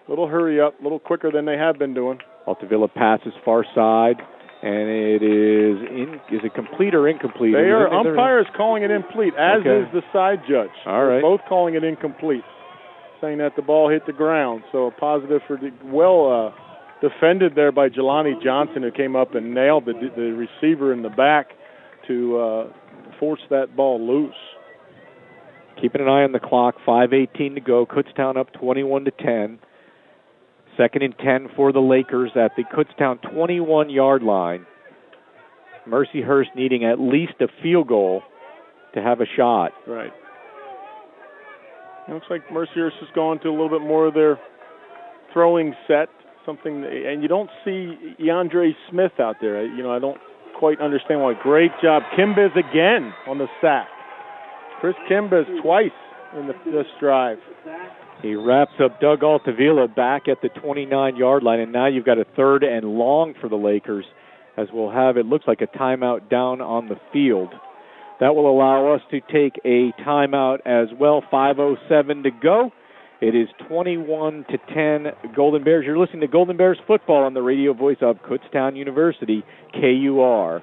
S3: little hurry-up, a little quicker than they have been doing.
S2: Altavilla passes far side, and it is it complete or incomplete?
S3: Umpire is calling it incomplete, as is the side judge.
S2: All right.
S3: They're both calling it incomplete, saying that the ball hit the ground. So a positive for defended there by Jelani Johnson, who came up and nailed the receiver in the back to force that ball loose.
S2: Keeping an eye on the clock, 5:18 to go. Kutztown up 21-10. 2nd and 10 for the Lakers at the Kutztown 21-yard line. Mercyhurst needing at least a field goal to have a shot.
S3: Right. It looks like Mercyhurst is going to a little bit more of their throwing set. And you don't see Yandre Smith out there. I don't quite understand why. Great job. Kimbez again on the sack. Chris Kimbez twice in this drive.
S2: He wraps up Doug Altavilla back at the 29-yard line, and now you've got a 3rd and long for the Lakers, as we'll have, it looks like, a timeout down on the field. That will allow us to take a timeout as well. 5:07 to go. It is 21-10 Golden Bears. You're listening to Golden Bears football on the radio voice of Kutztown University, KUR.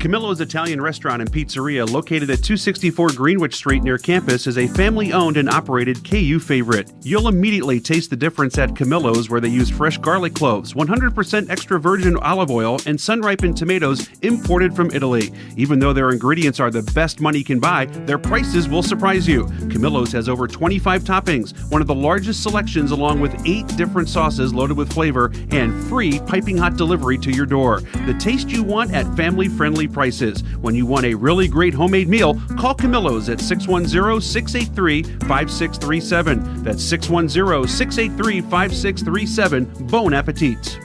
S1: Camillo's Italian Restaurant and Pizzeria, located at 264 Greenwich Street near campus, is a family-owned and operated KU favorite. You'll immediately taste the difference at Camillo's, where they use fresh garlic cloves, 100% extra virgin olive oil, and sun-ripened tomatoes imported from Italy. Even though their ingredients are the best money can buy, their prices will surprise you. Camillo's has over 25 toppings, one of the largest selections, along with 8 different sauces loaded with flavor, and free piping hot delivery to your door. The taste you want at family-friendly prices. When you want a really great homemade meal, call Camillo's at 610-683-5637. That's 610-683-5637. Bon appetit.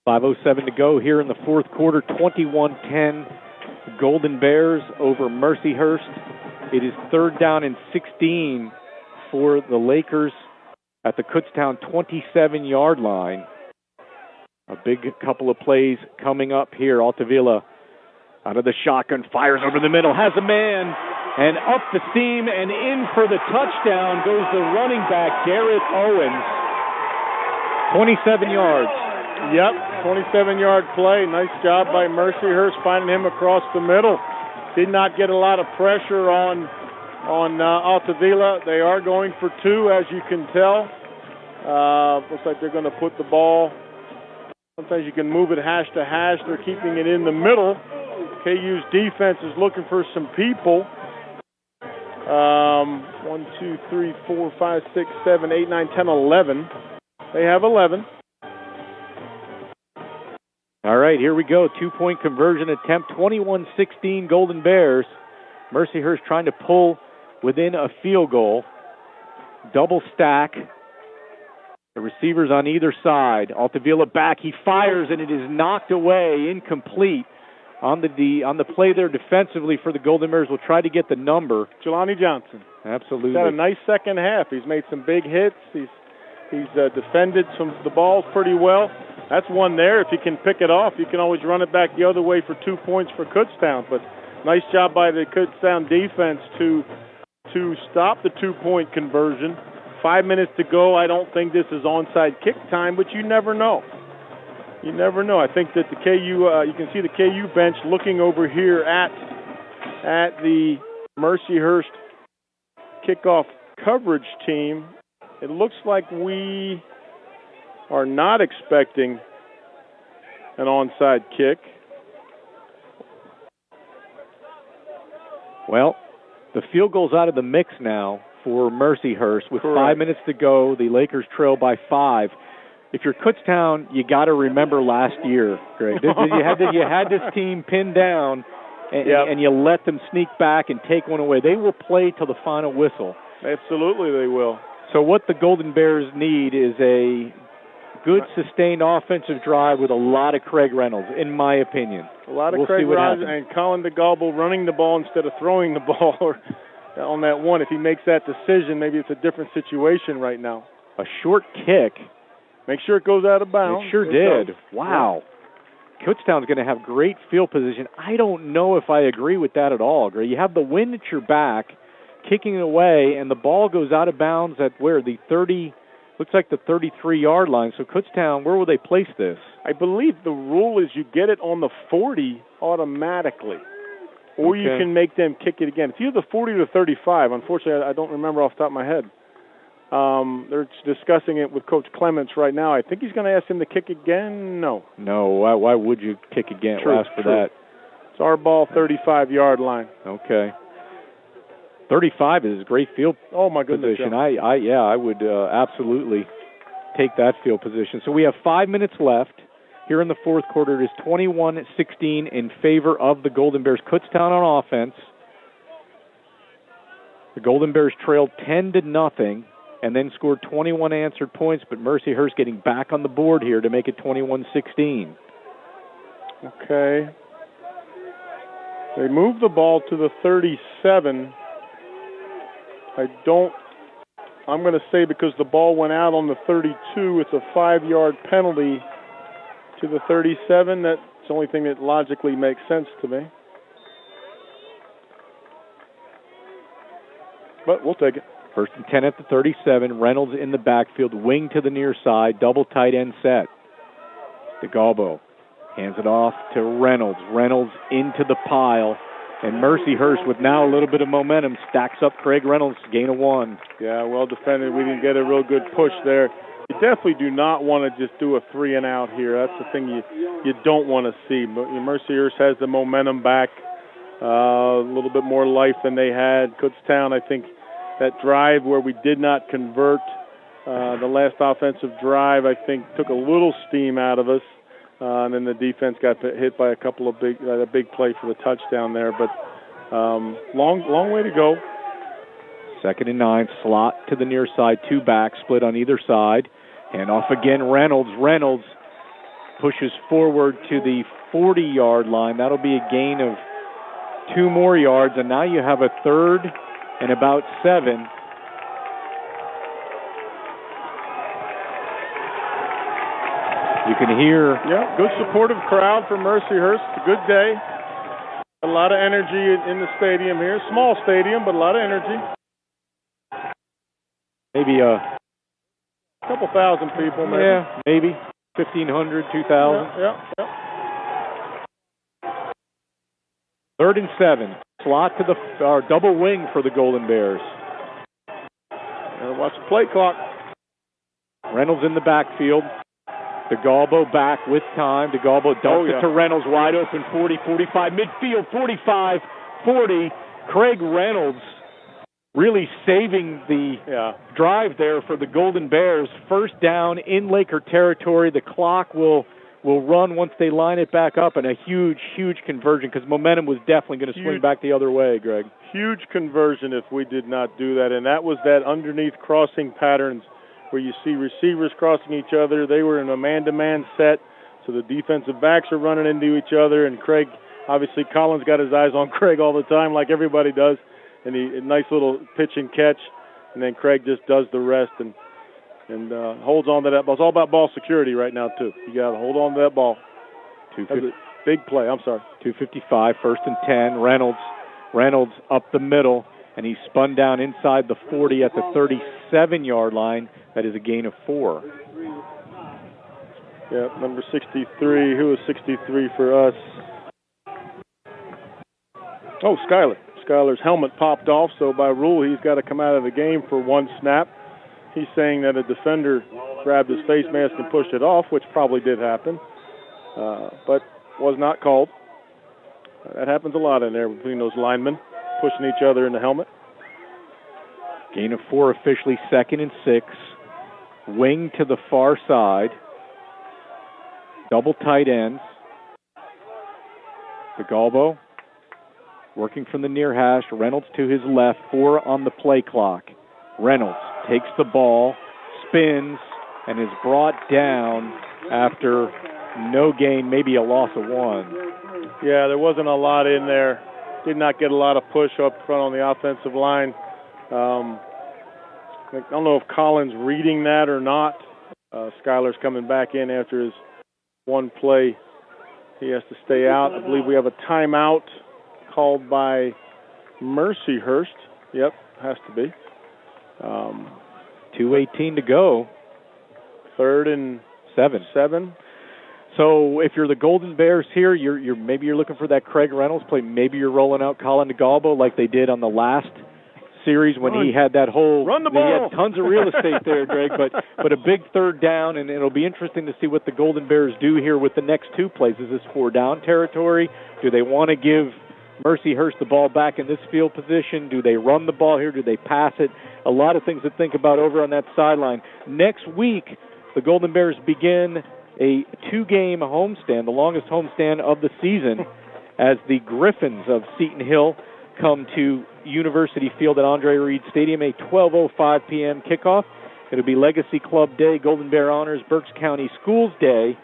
S2: .507 to go here in the fourth quarter. 21-10 Golden Bears over Mercyhurst. It is 3rd down and 16 for the Lakers at the Kutztown 27-yard line. A big couple of plays coming up here. Altavilla out of the shotgun, fires over the middle, has a man, and up the seam and in for the touchdown goes the running back, Garrett Owens. 27 yards.
S3: Yep, 27-yard play. Nice job by Mercyhurst finding him across the middle. Did not get a lot of pressure on Altavilla. They are going for 2, as you can tell. Looks like they're going to put the ball. Sometimes you can move it hash to hash. They're keeping it in the middle. KU's defense is looking for some people. 1, 2, 3, 4, 5, 6, 7, 8, 9, 10, 11. They have 11.
S2: All right, here we go. 2-point conversion attempt. 21-16 Golden Bears. Mercyhurst trying to pull within a field goal. Double stack. The receivers on either side. Altavilla back. He fires, and it is knocked away, incomplete. On the play there defensively for the Golden Bears, will try to get the number.
S3: Jelani Johnson.
S2: Absolutely.
S3: He's had a nice second half. He's made some big hits. He's defended the balls pretty well. That's one there. If you can pick it off, you can always run it back the other way for 2 points for Kutztown. But nice job by the Kutztown defense to stop the 2-point conversion. 5 minutes to go. I don't think this is onside kick time, but you never know. You never know. I think that the KU, you can see the KU bench looking over here at the Mercyhurst kickoff coverage team. It looks like we are not expecting an onside kick.
S2: Well, the field goal's out of the mix now for Mercyhurst. With
S3: Correct.
S2: 5 minutes to go, the Lakers trail by 5. If you're Kutztown, you got to remember last year, Greg. You had this team pinned down, and you let them sneak back and take one away. They will play till the final whistle.
S3: Absolutely, they will.
S2: So what the Golden Bears need is a good, sustained offensive drive with a lot of Craig Reynolds, in my opinion.
S3: A lot of
S2: We'll
S3: Craig
S2: see what
S3: Reynolds
S2: happens.
S3: and Colin DeGalbo running the ball instead of throwing the ball on that one. If he makes that decision, maybe it's a different situation right now.
S2: A short kick.
S3: Make sure it goes out of bounds.
S2: It sure did. Wow. Kutztown's going to have great field position. I don't know if I agree with that at all, Greg. You have the wind at your back, kicking it away, and the ball goes out of bounds at where? The 30, looks like the 33-yard line. So Kutztown, where will they place this?
S3: I believe the rule is you get it on the 40 automatically, or you can make them kick it again. It's either the 40 or the 35. Unfortunately, I don't remember off the top of my head. They're discussing it with Coach Clements right now. I think he's going to ask him to kick again. No.
S2: Why would you kick again? Ask for that.
S3: It's our ball, 35-yard line.
S2: Okay. 35 is a great field position. I would absolutely take that field position. So we have 5 minutes left here in the fourth quarter. It is 21-16 in favor of the Golden Bears. Kutztown on offense. The Golden Bears trailed 10-0 and then scored 21 answered points, but Mercyhurst getting back on the board here to make it 21-16.
S3: Okay. They moved the ball to the 37. I'm going to say because the ball went out on the 32, it's a 5-yard penalty to the 37. That's the only thing that logically makes sense to me. But we'll take it.
S2: First and 10 at the 37. Reynolds in the backfield, wing to the near side, double tight end set. DeGalbo hands it off to Reynolds. Reynolds into the pile. And Mercyhurst, with now a little bit of momentum, stacks up Craig Reynolds, gain of 1.
S3: Yeah, well defended. We didn't get a real good push there. You definitely do not want to just do a 3-and-out here. That's the thing you don't want to see. But Mercyhurst has the momentum back, a little bit more life than they had. Kutztown, I think, that drive where we did not convert, the last offensive drive, I think, took a little steam out of us. And then the defense got hit by a couple of a big play for the touchdown there. But long way to go.
S2: 2nd and 9, slot to the near side, 2 back, split on either side. And off again, Reynolds. Reynolds pushes forward to the 40-yard line. That'll be a gain of 2 more yards. And now you have a 3rd and about 7. You can hear...
S3: Yeah, good supportive crowd for Mercyhurst. It's a good day. A lot of energy in the stadium here. Small stadium, but a lot of energy.
S2: Maybe a
S3: couple thousand people, maybe.
S2: Yeah, maybe 1,500, 2,000.
S3: Yeah.
S2: 3rd and 7. Slot to the double wing for the Golden Bears.
S3: Watch the play clock.
S2: Reynolds in the backfield. DeGalbo back with time. DeGalbo dumps it to Reynolds, wide open, 40, 45, midfield, 45, 40. Craig Reynolds really saving the drive there for the Golden Bears. First down in Laker territory. The clock will run once they line it back up, and a huge conversion because momentum was definitely going to swing back the other way, Greg.
S3: Huge conversion if we did not do that, and that was that underneath crossing patterns where you see receivers crossing each other. They were in a man-to-man set, so the defensive backs are running into each other, and Craig, obviously Collins got his eyes on Craig all the time like everybody does, and a nice little pitch and catch, and then Craig just does the rest and holds on to that ball. It's all about ball security right now, too. You got to hold on to that ball. That's a big play. I'm sorry.
S2: 2:55, 1st and 10. Reynolds up the middle, and he spun down inside the 40 at the 37-yard line. That is a gain of 4.
S3: Yeah, number 63. Who was 63 for us? Oh, Skyler. Skyler's helmet popped off, so by rule he's got to come out of the game for one snap. He's saying that a defender grabbed his face mask and pushed it off, which probably did happen, but was not called. That happens a lot in there between those linemen, pushing each other in the helmet.
S2: Gain of 4 officially, 2nd and 6. Wing to the far side. Double tight ends. DeGalbo working from the near hash. Reynolds to his left, 4 on the play clock. Reynolds takes the ball, spins, and is brought down after no gain, maybe a loss of 1.
S3: Yeah, there wasn't a lot in there. Did not get a lot of push up front on the offensive line. I don't know if Collins reading that or not. Skyler's coming back in after his one play. He has to stay out. I believe we have a timeout called by Mercyhurst. Yep, has to be.
S2: 2:18 to go.
S3: 3rd and 7.
S2: So if you're the Golden Bears here, maybe you're looking for that Craig Reynolds play. Maybe you're rolling out Colin DeGalbo like they did on the last series when he had that whole
S3: run the ball.
S2: He had tons of real estate there, Greg, but a big 3rd down, and it'll be interesting to see what the Golden Bears do here with the next 2 plays. Is this 4-down territory? Do they want to give Mercyhurst the ball back in this field position? Do they run the ball here? Do they pass it? A lot of things to think about over on that sideline. Next week, the Golden Bears begin a 2-game homestand, the longest homestand of the season, as the Griffins of Seton Hill come to University Field at Andre Reed Stadium, a 12:05 p.m. kickoff. It'll be Legacy Club Day, Golden Bear Honors, Berks County Schools Day,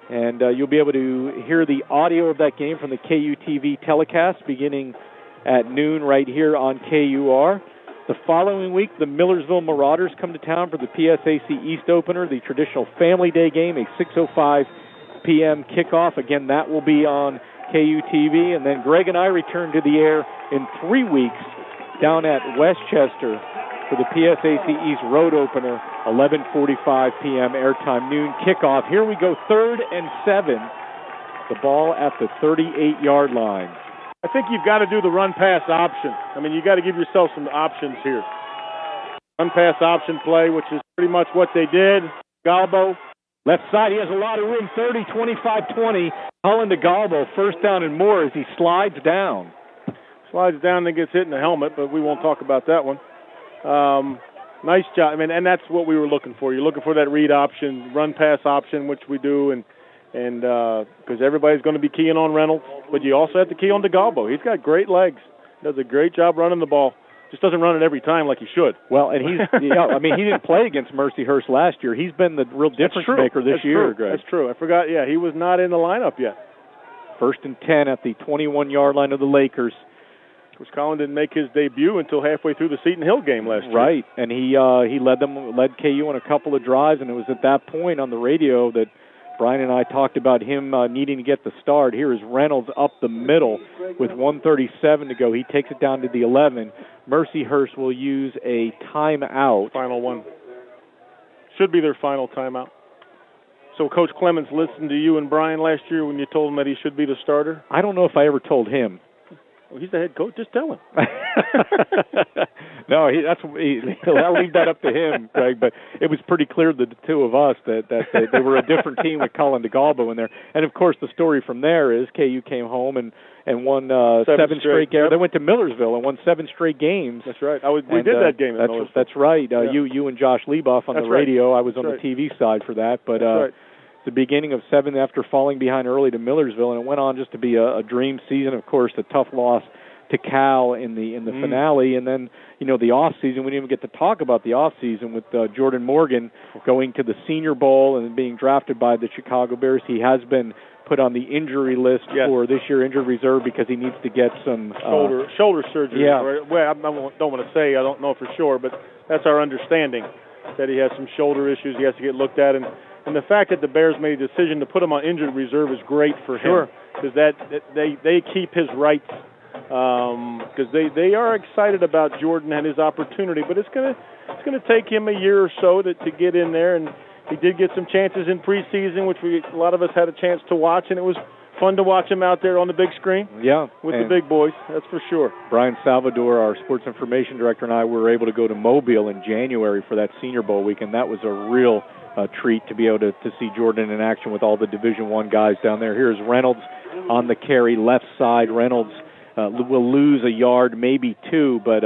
S2: and you'll be able to hear the audio of that game from the KUTV telecast beginning at noon right here on KUR. The following week, the Millersville Marauders come to town for the PSAC East Opener, the traditional Family Day game, a 6:05 p.m. kickoff. Again, that will be on KUTV. And then Greg and I return to the air in 3 weeks down at Westchester for the PSAC East Road Opener, 11:45 p.m. airtime, noon kickoff. Here we go, 3rd and 7. The ball at the 38-yard line.
S3: I think you've got to do the run-pass option. I mean, you got to give yourself some options here. Run-pass option play, which is pretty much what they did. Galbo,
S2: left side, he has a lot of room, 30, 25, 20. Colin DeGalbo, 1st down and more as he slides down.
S3: Slides down and gets hit in the helmet, but we won't talk about that one. Nice job. I mean, and that's what we were looking for. You're looking for that read option, run-pass option, which we do, and because everybody's going to be keying on Reynolds, but you also have to key on DeGalbo. He's got great legs. Does a great job running the ball. Just doesn't run it every time like he should.
S2: Well, and he's, he didn't play against Mercyhurst last year. He's been the real difference maker this year, Greg.
S3: That's true. I forgot. Yeah, he was not in the lineup yet.
S2: 1st and 10 at the 21-yard line of the Lakers.
S3: Of course, Colin didn't make his debut until halfway through the Seton Hill game last year.
S2: Right, and he led KU on a couple of drives, and it was at that point on the radio that Brian and I talked about him needing to get the start. Here is Reynolds up the middle with 1:37 to go. He takes it down to the 11. Mercyhurst will use a timeout.
S3: Final one. Should be their final timeout. So Coach Clemens listened to you and Brian last year when you told him that he should be the starter?
S2: I don't know if I ever told him.
S3: Well, he's the head coach. Just tell him.
S2: No, I'll leave that up to him, Greg. But it was pretty clear to the two of us that they were a different team with Colin DeGalbo in there. And of course, the story from there is KU came home and won seven straight games. Yep. They went to Millersville and won 7 straight games.
S3: That's right. We did that game.
S2: That's right.
S3: Yeah.
S2: You and Josh Lieboff on the radio. I was on the TV side for that, but. The beginning of 7 after falling behind early to Millersville, and it went on just to be a dream season. Of course, the tough loss to Cal in the finale, and then the off season. We didn't even get to talk about the off season with Jordan Morgan going to the Senior Bowl and then being drafted by the Chicago Bears. He has been put on the injury list for this year, injured reserve, because he needs to get some
S3: shoulder surgery.
S2: Yeah.
S3: Well, I don't want to say, I don't know for sure, but that's our understanding, that he has some shoulder issues. He has to get looked at, and the fact that the Bears made a decision to put him on injured reserve is great for him, because they keep his rights, because they are excited about Jordan and his opportunity, but it's gonna take him a year or so to get in there. And he did get some chances in preseason, which a lot of us had a chance to watch, and it was fun to watch him out there on the big screen.
S2: Yeah,
S3: with the big boys, that's for sure.
S2: Brian Salvador, our sports information director, and I were able to go to Mobile in January for that Senior Bowl weekend. That was a real treat to be able to see Jordan in action with all the Division I guys down there. Here's Reynolds on the carry, left side. Reynolds will lose a yard, maybe two, but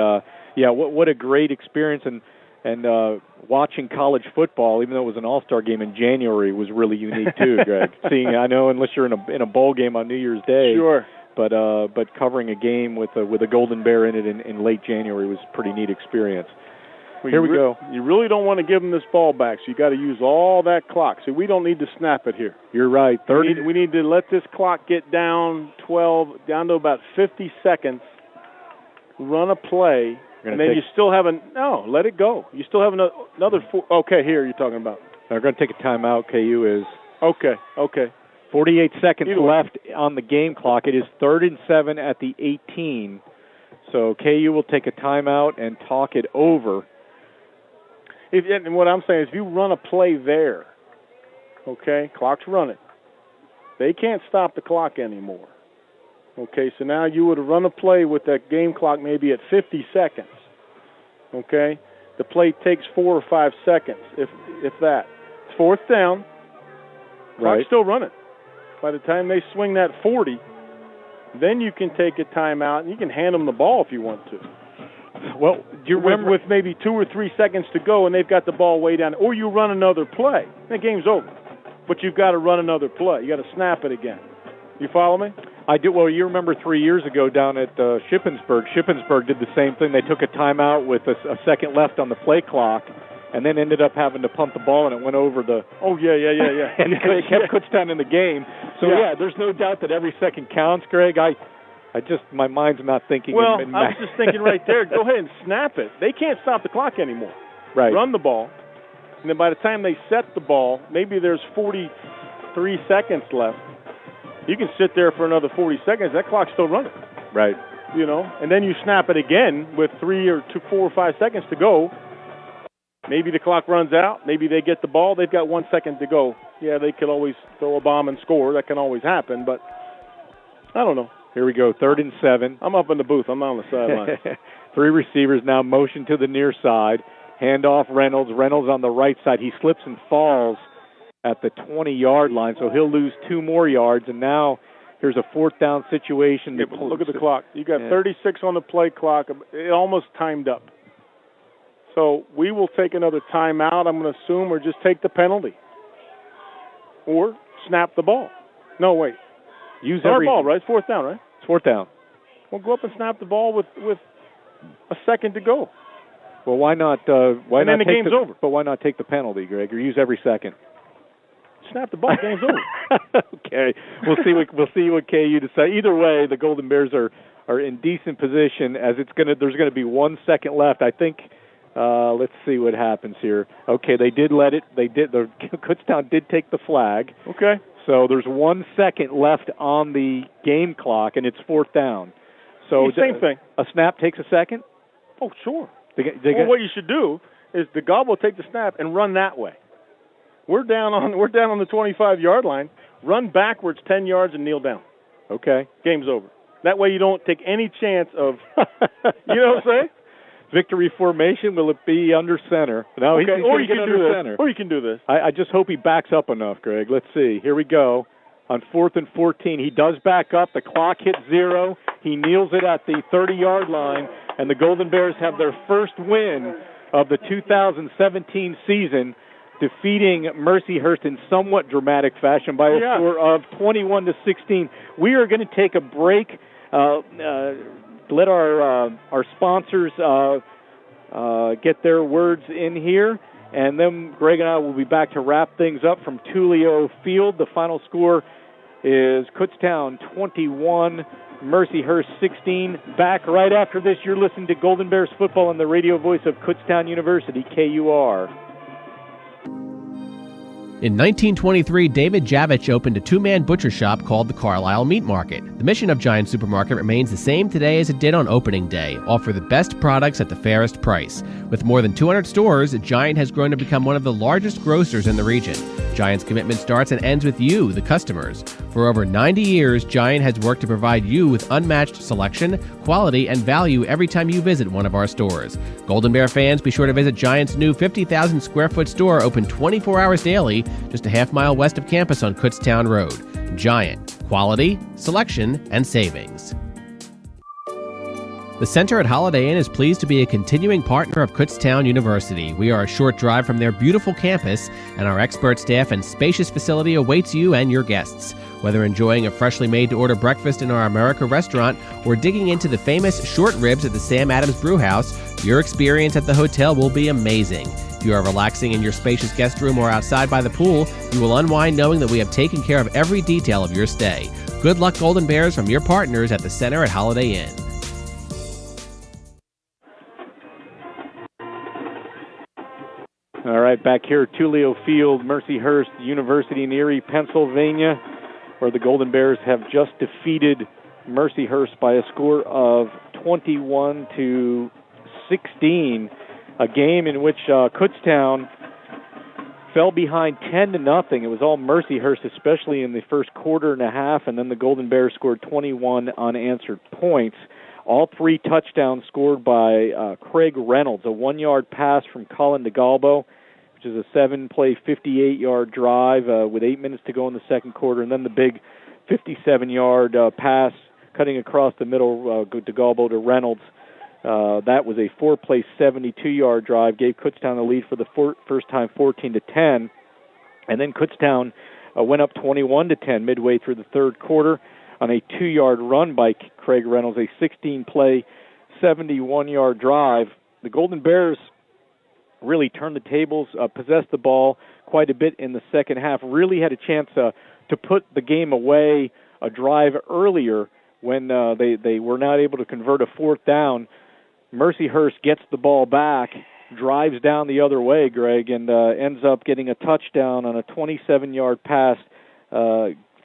S2: what a great experience. And watching college football, even though it was an all-star game in January, was really unique too, Greg. I know, unless you're in a bowl game on New Year's Day,
S3: sure.
S2: But covering a game with a Golden Bear in it in late January was a pretty neat experience.
S3: Well,
S2: here we go.
S3: You really don't want to give him this ball back, so you got to use all that clock. So we don't need to snap it here.
S2: You're right. 30.
S3: We need to let this clock get down to about 50 seconds. Run a play. And then you still have let it go. You still have another four. Okay, here you're talking about.
S2: They're going to take a timeout. KU is.
S3: Okay.
S2: 48 seconds left on the game clock. It is 3rd and 7 at the 18. So KU will take a timeout and talk it over.
S3: And what I'm saying is, if you run a play there, okay, clock's running. They can't stop the clock anymore. Okay, so now you would run a play with that game clock maybe at 50 seconds. Okay, the play takes 4 or 5 seconds, if that. It's 4th down. Clock's still running. By the time they swing that 40, then you can take a timeout and you can hand them the ball if you want to.
S2: Well, do you remember
S3: with maybe 2 or 3 seconds to go and they've got the ball way down, or you run another play. The game's over, but you've got to run another play. You got to snap it again. You follow me?
S2: I do. Well, you remember 3 years ago down at Shippensburg. Shippensburg did the same thing. They took a timeout with a second left on the play clock, and then ended up having to punt the ball, and it went over the.
S3: Oh yeah.
S2: And it kept Kutztown in the game. So there's no doubt that every second counts, Greg. My mind's not thinking.
S3: Well, I was just thinking right there. Go ahead and snap it. They can't stop the clock anymore.
S2: Right.
S3: Run the ball, and then by the time they set the ball, maybe there's 43 seconds left. You can sit there for another 40 seconds. That clock's still running.
S2: Right.
S3: And then you snap it again with 3 or 4 or 5 seconds to go. Maybe the clock runs out. Maybe they get the ball. They've got 1 second to go. Yeah, they could always throw a bomb and score. That can always happen, but I don't know.
S2: Here we go, 3rd and 7.
S3: I'm up in the booth. I'm not on the sideline.
S2: 3 receivers now, motion to the near side. Handoff Reynolds. Reynolds on the right side. He slips and falls at the 20-yard line, so he'll lose 2 more yards. And now here's a 4th down situation.
S3: Look at the clock. You got 36 on the play clock. It almost timed up. So we will take another timeout, I'm going to assume, or just take the penalty. Or snap the ball. No, wait.
S2: Use
S3: our ball, right? It's 4th down, right?
S2: It's 4th down.
S3: Well, go up and snap the ball with a second to go.
S2: Well, why not?
S3: And then the game's over.
S2: But why not take the penalty, Greg, or use every second?
S3: Snap the ball. Game's over.
S2: Okay, we'll see what KU decide. Either way, the Golden Bears are in decent position as there's gonna be 1 second left. I think. Let's see what happens here. Okay, they did let it. The Kutztown did take the flag.
S3: Okay.
S2: So there's 1 second left on the game clock, and it's 4th down. So
S3: same thing.
S2: A snap takes a second.
S3: Oh, sure. What you should do is the guard will take the snap and run that way. We're down on the 25-yard line. Run backwards 10 yards and kneel down.
S2: Okay.
S3: Game's over. That way you don't take any chance of, you know what I'm saying?
S2: Victory formation, will it be under center? No,
S3: okay.
S2: Or you can do
S3: center. Or you can do this.
S2: I just hope he backs up enough, Greg. Let's see. Here we go. On 4th and 14, he does back up. The clock hits 0. He kneels it at the 30-yard line, and the Golden Bears have their first win of the 2017 season, defeating Mercyhurst in somewhat dramatic fashion by a score of 21-16. We are going to take a break. let our sponsors get their words in here, and then Greg and I will be back to wrap things up from Tulio Field. The final score is Kutztown 21, Mercyhurst 16. Back right after this, you're listening to Golden Bears football on the radio voice of Kutztown University, KUR.
S4: In 1923, David Javich opened a two-man butcher shop called the Carlisle Meat Market. The mission of Giant Supermarket remains the same today as it did on opening day: offer the best products at the fairest price. With more than 200 stores, Giant has grown to become one of the largest grocers in the region. Giant's commitment starts and ends with you, the customers. For over 90 years, Giant has worked to provide you with unmatched selection, quality, and value every time you visit one of our stores. Golden Bear fans, be sure to visit Giant's new 50,000 square foot store, open 24 hours daily, just a half-mile west of campus on Kutztown Road. Giant. Quality, selection, and savings. The Center at Holiday Inn is pleased to be a continuing partner of Kutztown University. We are a short drive from their beautiful campus, and our expert staff and spacious facility awaits you and your guests. Whether enjoying a freshly made-to-order breakfast in our America restaurant or digging into the famous short ribs at the Sam Adams Brewhouse, your experience at the hotel will be amazing. If you are relaxing in your spacious guest room or outside by the pool, you will unwind knowing that we have taken care of every detail of your stay. Good luck, Golden Bears, from your partners at the Center at Holiday Inn.
S2: All right, back here at Tulio Field, Mercyhurst University in Erie, Pennsylvania, where the Golden Bears have just defeated Mercyhurst by a score of 21-16, a game in which Kutztown fell behind 10-0. It was all Mercyhurst, especially in the first quarter and a half, and then the Golden Bears scored 21 unanswered points. All three touchdowns scored by Craig Reynolds, a 1-yard pass from Colin DeGalbo, which is a 7-play, 58-yard drive with 8 minutes to go in the second quarter, and then the big 57-yard pass cutting across the middle, DeGalbo to Reynolds. That was a 4-play, 72-yard drive, gave Kutztown the lead for the first time 14-10, and then Kutztown went up 21-10 midway through the third quarter on a 2-yard run by Craig Reynolds, a 16-play, 71-yard drive. The Golden Bears really turned the tables, possessed the ball quite a bit in the second half, really had a chance to put the game away a drive earlier when they were not able to convert a fourth down. Mercyhurst gets the ball back, drives down the other way, Greg, and ends up getting a touchdown on a 27-yard pass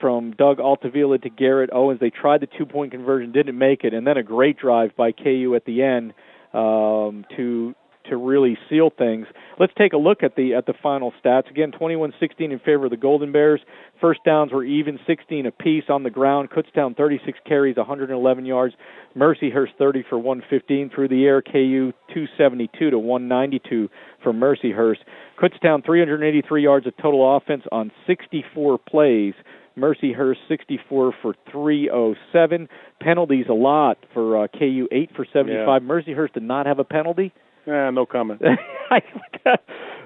S2: from Doug Altavilla to Garrett Owens. They tried the two-point conversion, didn't make it, and then a great drive by KU at the end to really seal things. Let's take a look at the final stats. Again, 21-16 in favor of the Golden Bears. First downs were even, 16 apiece on the ground. Kutztown 36 carries, 111 yards. Mercyhurst 30 for 115 through the air. KU 272 to 192 for Mercyhurst. Kutztown 383 yards of total offense on 64 plays. Mercyhurst 64 for 307. Penalties a lot for KU, 8 for 75. Yeah. Mercyhurst did not have a penalty.
S3: No comment.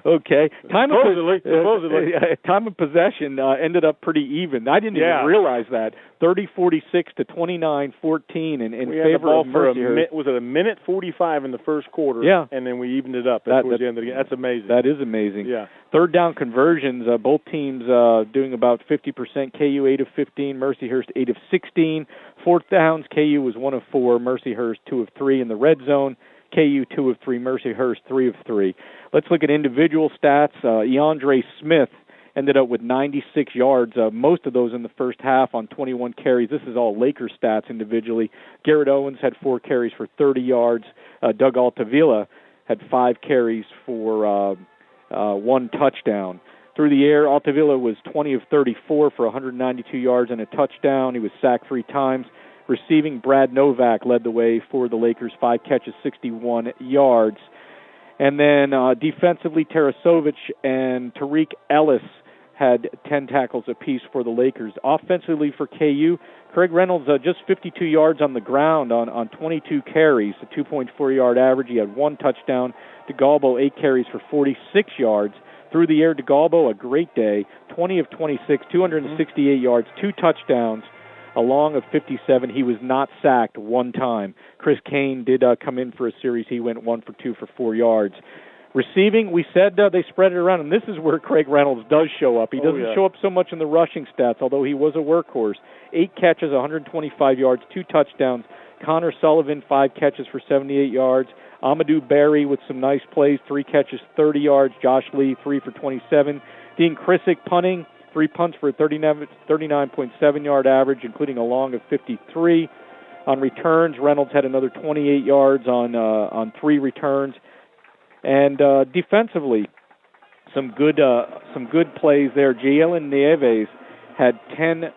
S2: Okay.
S3: Supposedly.
S2: Time of possession ended up pretty even. I didn't even realize that. 30-46 to 29-14 in favor of Mercyhurst.
S3: Was it a minute 45 in the first quarter?
S2: Yeah.
S3: And then we evened it up towards the end of the game. That's amazing.
S2: That is amazing.
S3: Yeah.
S2: Third down conversions, both teams doing about 50%. KU 8 of 15, Mercyhurst 8 of 16. Fourth downs, KU was 1 of 4, Mercyhurst 2 of 3 in the red zone. KU 2 of 3, Mercyhurst 3 of 3. Let's look at individual stats. Eandre Smith ended up with 96 yards, most of those in the first half on 21 carries. This is all Lakers stats individually. Garrett Owens had 4 carries for 30 yards. Doug Altavilla had 5 carries for 1 touchdown. Through the air, Altavilla was 20 of 34 for 192 yards and a touchdown. He was sacked 3 times. Receiving, Brad Novak led the way for the Lakers, 5 catches, 61 yards. And then defensively, Tarasovic and Tariq Ellis had 10 tackles apiece for the Lakers. Offensively for KU, Craig Reynolds just 52 yards on the ground on 22 carries, a 2.4-yard average. He had 1 touchdown. DeGalbo, 8 carries for 46 yards. Through the air, DeGalbo, a great day, 20 of 26, 268 yards, 2 touchdowns. a long of 57. He was not sacked one time. Chris Kane did come in for a series. He went 1 for 2 for 4 yards. Receiving, we said they spread it around, and this is where Craig Reynolds does show up. He doesn't show up so much in the rushing stats, although he was a workhorse. 8 catches, 125 yards, 2 touchdowns. Connor Sullivan, 5 catches for 78 yards. Amadou Barry with some nice plays, 3 catches, 30 yards. Josh Lee, 3 for 27. Dean Krissick punting, 3 punts for a 39.7-yard average, including a long of 53. On returns, Reynolds had another 28 yards on 3 returns. And defensively, some good plays there. Jalen Nieves had 10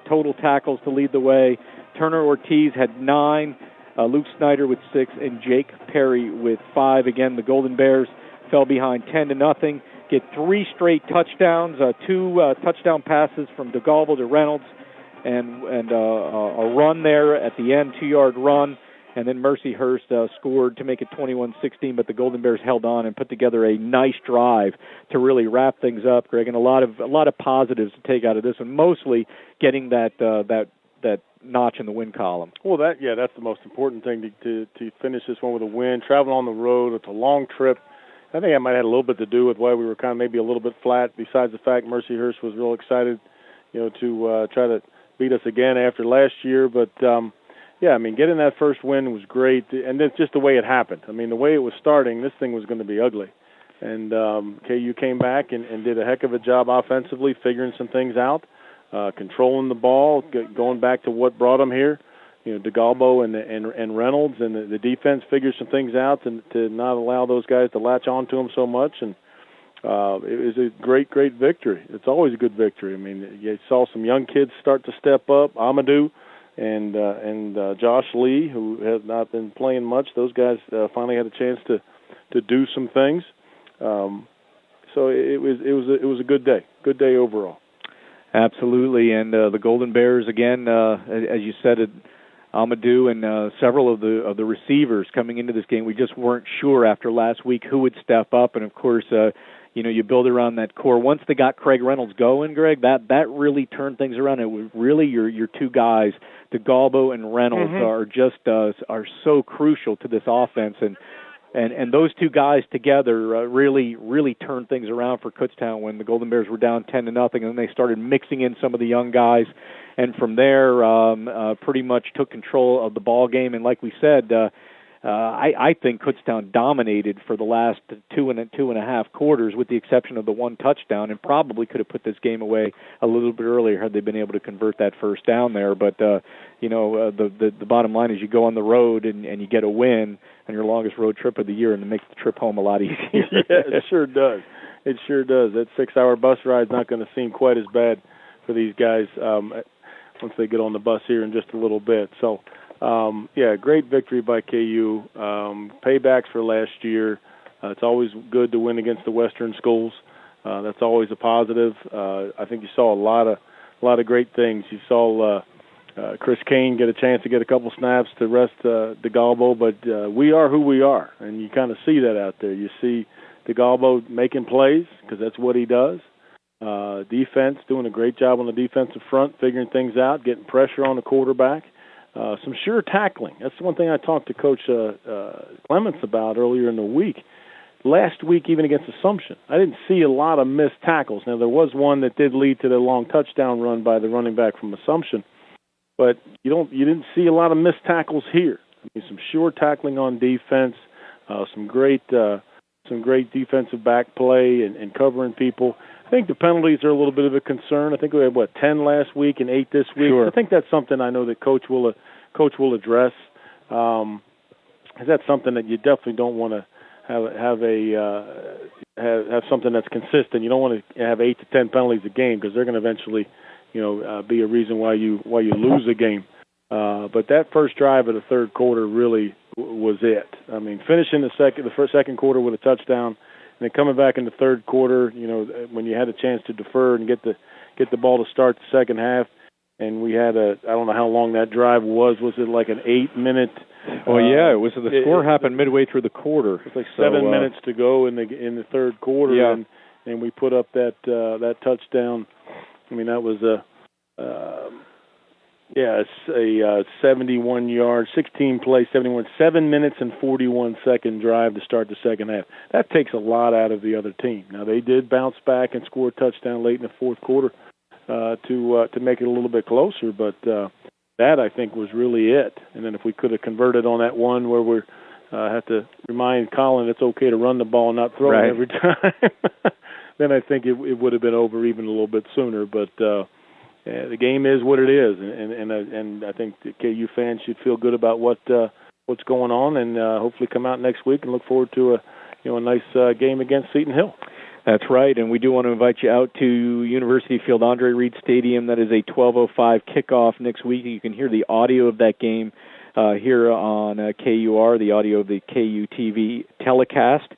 S2: total tackles to lead the way. Turner Ortiz had 9. Luke Snyder with 6, and Jake Perry with 5. Again, the Golden Bears fell behind 10-0. Get 3 straight touchdowns, 2 touchdown passes from DeGalvo to Reynolds, and a run there at the end, 2-yard run. And then Mercyhurst scored to make it 21-16, but the Golden Bears held on and put together a nice drive to really wrap things up, Greg, and a lot of positives to take out of this one. Mostly getting that notch in the win column.
S3: Well, that's the most important thing to finish this one with a win. Traveling on the road, it's a long trip. I think that might have had a little bit to do with why we were kind of maybe a little bit flat. Besides the fact Mercyhurst was real excited, to try to beat us again after last year, but. Getting that first win was great, and it's just the way it happened. I mean, the way it was starting, this thing was going to be ugly. And KU came back and did a heck of a job offensively, figuring some things out, controlling the ball, going back to what brought them here. DeGalbo and Reynolds, and the defense figured some things out to not allow those guys to latch on to them so much. And it was a great, great victory. It's always a good victory. I mean, you saw some young kids start to step up. Amadou and Josh Lee, who has not been playing much, those guys finally had a chance to do some things. So it was a good day overall.
S2: Absolutely, and the Golden Bears again, as you said, Amadou and several of the receivers coming into this game, we just weren't sure after last week who would step up, and of course. You build around that core. Once they got Craig Reynolds going, Greg, that really turned things around. It was really your 2 guys, DeGalbo and Reynolds, are so crucial to this offense, and those 2 guys together really turned things around for Kutztown when the Golden Bears were down 10-0, and then they started mixing in some of the young guys, and from there pretty much took control of the ball game. And like we said. I think Kutztown dominated for the last two and a half quarters, with the exception of the 1 touchdown, and probably could have put this game away a little bit earlier had they been able to convert that first down there. But the bottom line is you go on the road and you get a win on your longest road trip of the year, and it makes the trip home a lot easier.
S3: Yeah, it sure does. It sure does. That 6-hour bus ride's not going to seem quite as bad for these guys once they get on the bus here in just a little bit. So. Great victory by KU. Paybacks for last year. It's always good to win against the Western schools. That's always a positive. I think you saw a lot of great things. You saw Chris Kane get a chance to get a couple snaps to rest DeGalbo, but we are who we are, and you kind of see that out there. You see DeGalbo making plays because that's what he does. Defense doing a great job on the defensive front, figuring things out, getting pressure on the quarterback. Some sure tackling. That's one thing I talked to Coach Clements about earlier in the week. Last week, even against Assumption, I didn't see a lot of missed tackles. Now, there was one that did lead to the long touchdown run by the running back from Assumption, but you didn't see a lot of missed tackles here. I mean, some sure tackling on defense, some great defensive back play and covering people. I think the penalties are a little bit of a concern. I think we had 10 last week and 8 this week.
S2: Sure.
S3: I think that's something I know that Coach will address. That's something that you definitely don't want to have something that's consistent. You don't want to have 8 to 10 penalties a game because they're going to eventually, be a reason why you lose a game. But that first drive of the third quarter really was it. I mean, finishing the second quarter with a touchdown. And then coming back in the third quarter, when you had a chance to defer and get the ball to start the second half, and we had I don't know how long that drive was. Was it like an 8-minute?
S2: Oh yeah, it was. The score happened midway through the quarter.
S3: It was like 7 minutes to go in the third quarter,
S2: yeah.
S3: and we put up that touchdown. I mean, that was Yeah, it's a 71-yard, 16-play, 7 minutes and 41-second drive to start the second half. That takes a lot out of the other team. Now, they did bounce back and score a touchdown late in the fourth quarter to make it a little bit closer, but that, I think, was really it. And then if we could have converted on that one where we have to remind Colin it's okay to run the ball and not throw it every time, then I think it would have been over even a little bit sooner. But the game is what it is, and I think the KU fans should feel good about what's going on, and hopefully come out next week and look forward to a nice game against Seton Hill.
S2: That's right, and we do want to invite you out to University Field, Andre Reed Stadium. That is a 12:05 kickoff next week. You can hear the audio of that game here on KUR, the audio of the KU TV telecast.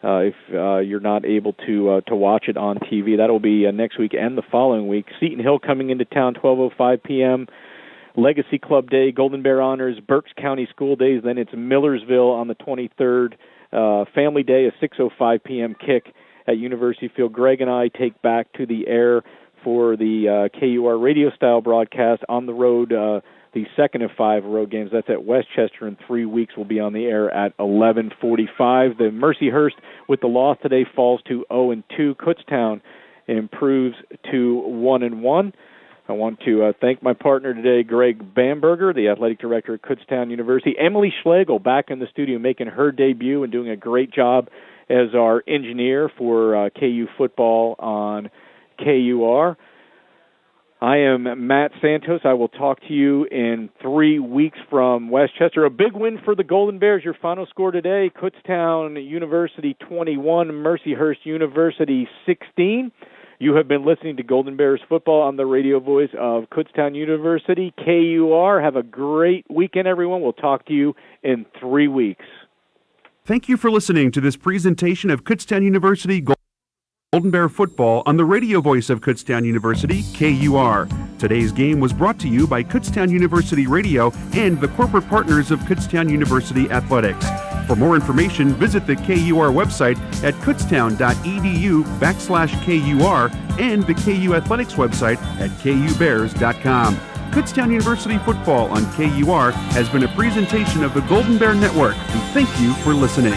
S2: If you're not able to watch it on TV, that'll be next week and the following week. Seton Hill coming into town, 12:05 p.m. Legacy Club Day, Golden Bear Honors, Berks County School Days. Then it's Millersville on the 23rd. Family Day, a 6:05 p.m. kick at University Field. Greg and I take back to the air for the KUR radio-style broadcast on the road. The second of 5 road games, that's at Westchester in 3 weeks, will be on the air at 11:45. The Mercyhurst, with the loss today, falls to 0-2. Kutztown improves to 1-1. I want to thank my partner today, Greg Bamberger, the athletic director at Kutztown University. Emily Schlegel back in the studio making her debut and doing a great job as our engineer for KU football on KUR. I am Matt Santos. I will talk to you in 3 weeks from Westchester. A big win for the Golden Bears. Your final score today, Kutztown University 21, Mercyhurst University 16. You have been listening to Golden Bears football on the radio voice of Kutztown University, KUR. Have a great weekend, everyone. We'll talk to you in 3 weeks.
S1: Thank you for listening to this presentation of Kutztown University Golden Bear football on the radio voice of Kutztown University, KUR. Today's game was brought to you by Kutztown University Radio and the corporate partners of Kutztown University Athletics. For more information, visit the KUR website at kutztown.edu/KUR and the KU Athletics website at kubears.com. Kutztown University football on KUR has been a presentation of the Golden Bear Network, and thank you for listening.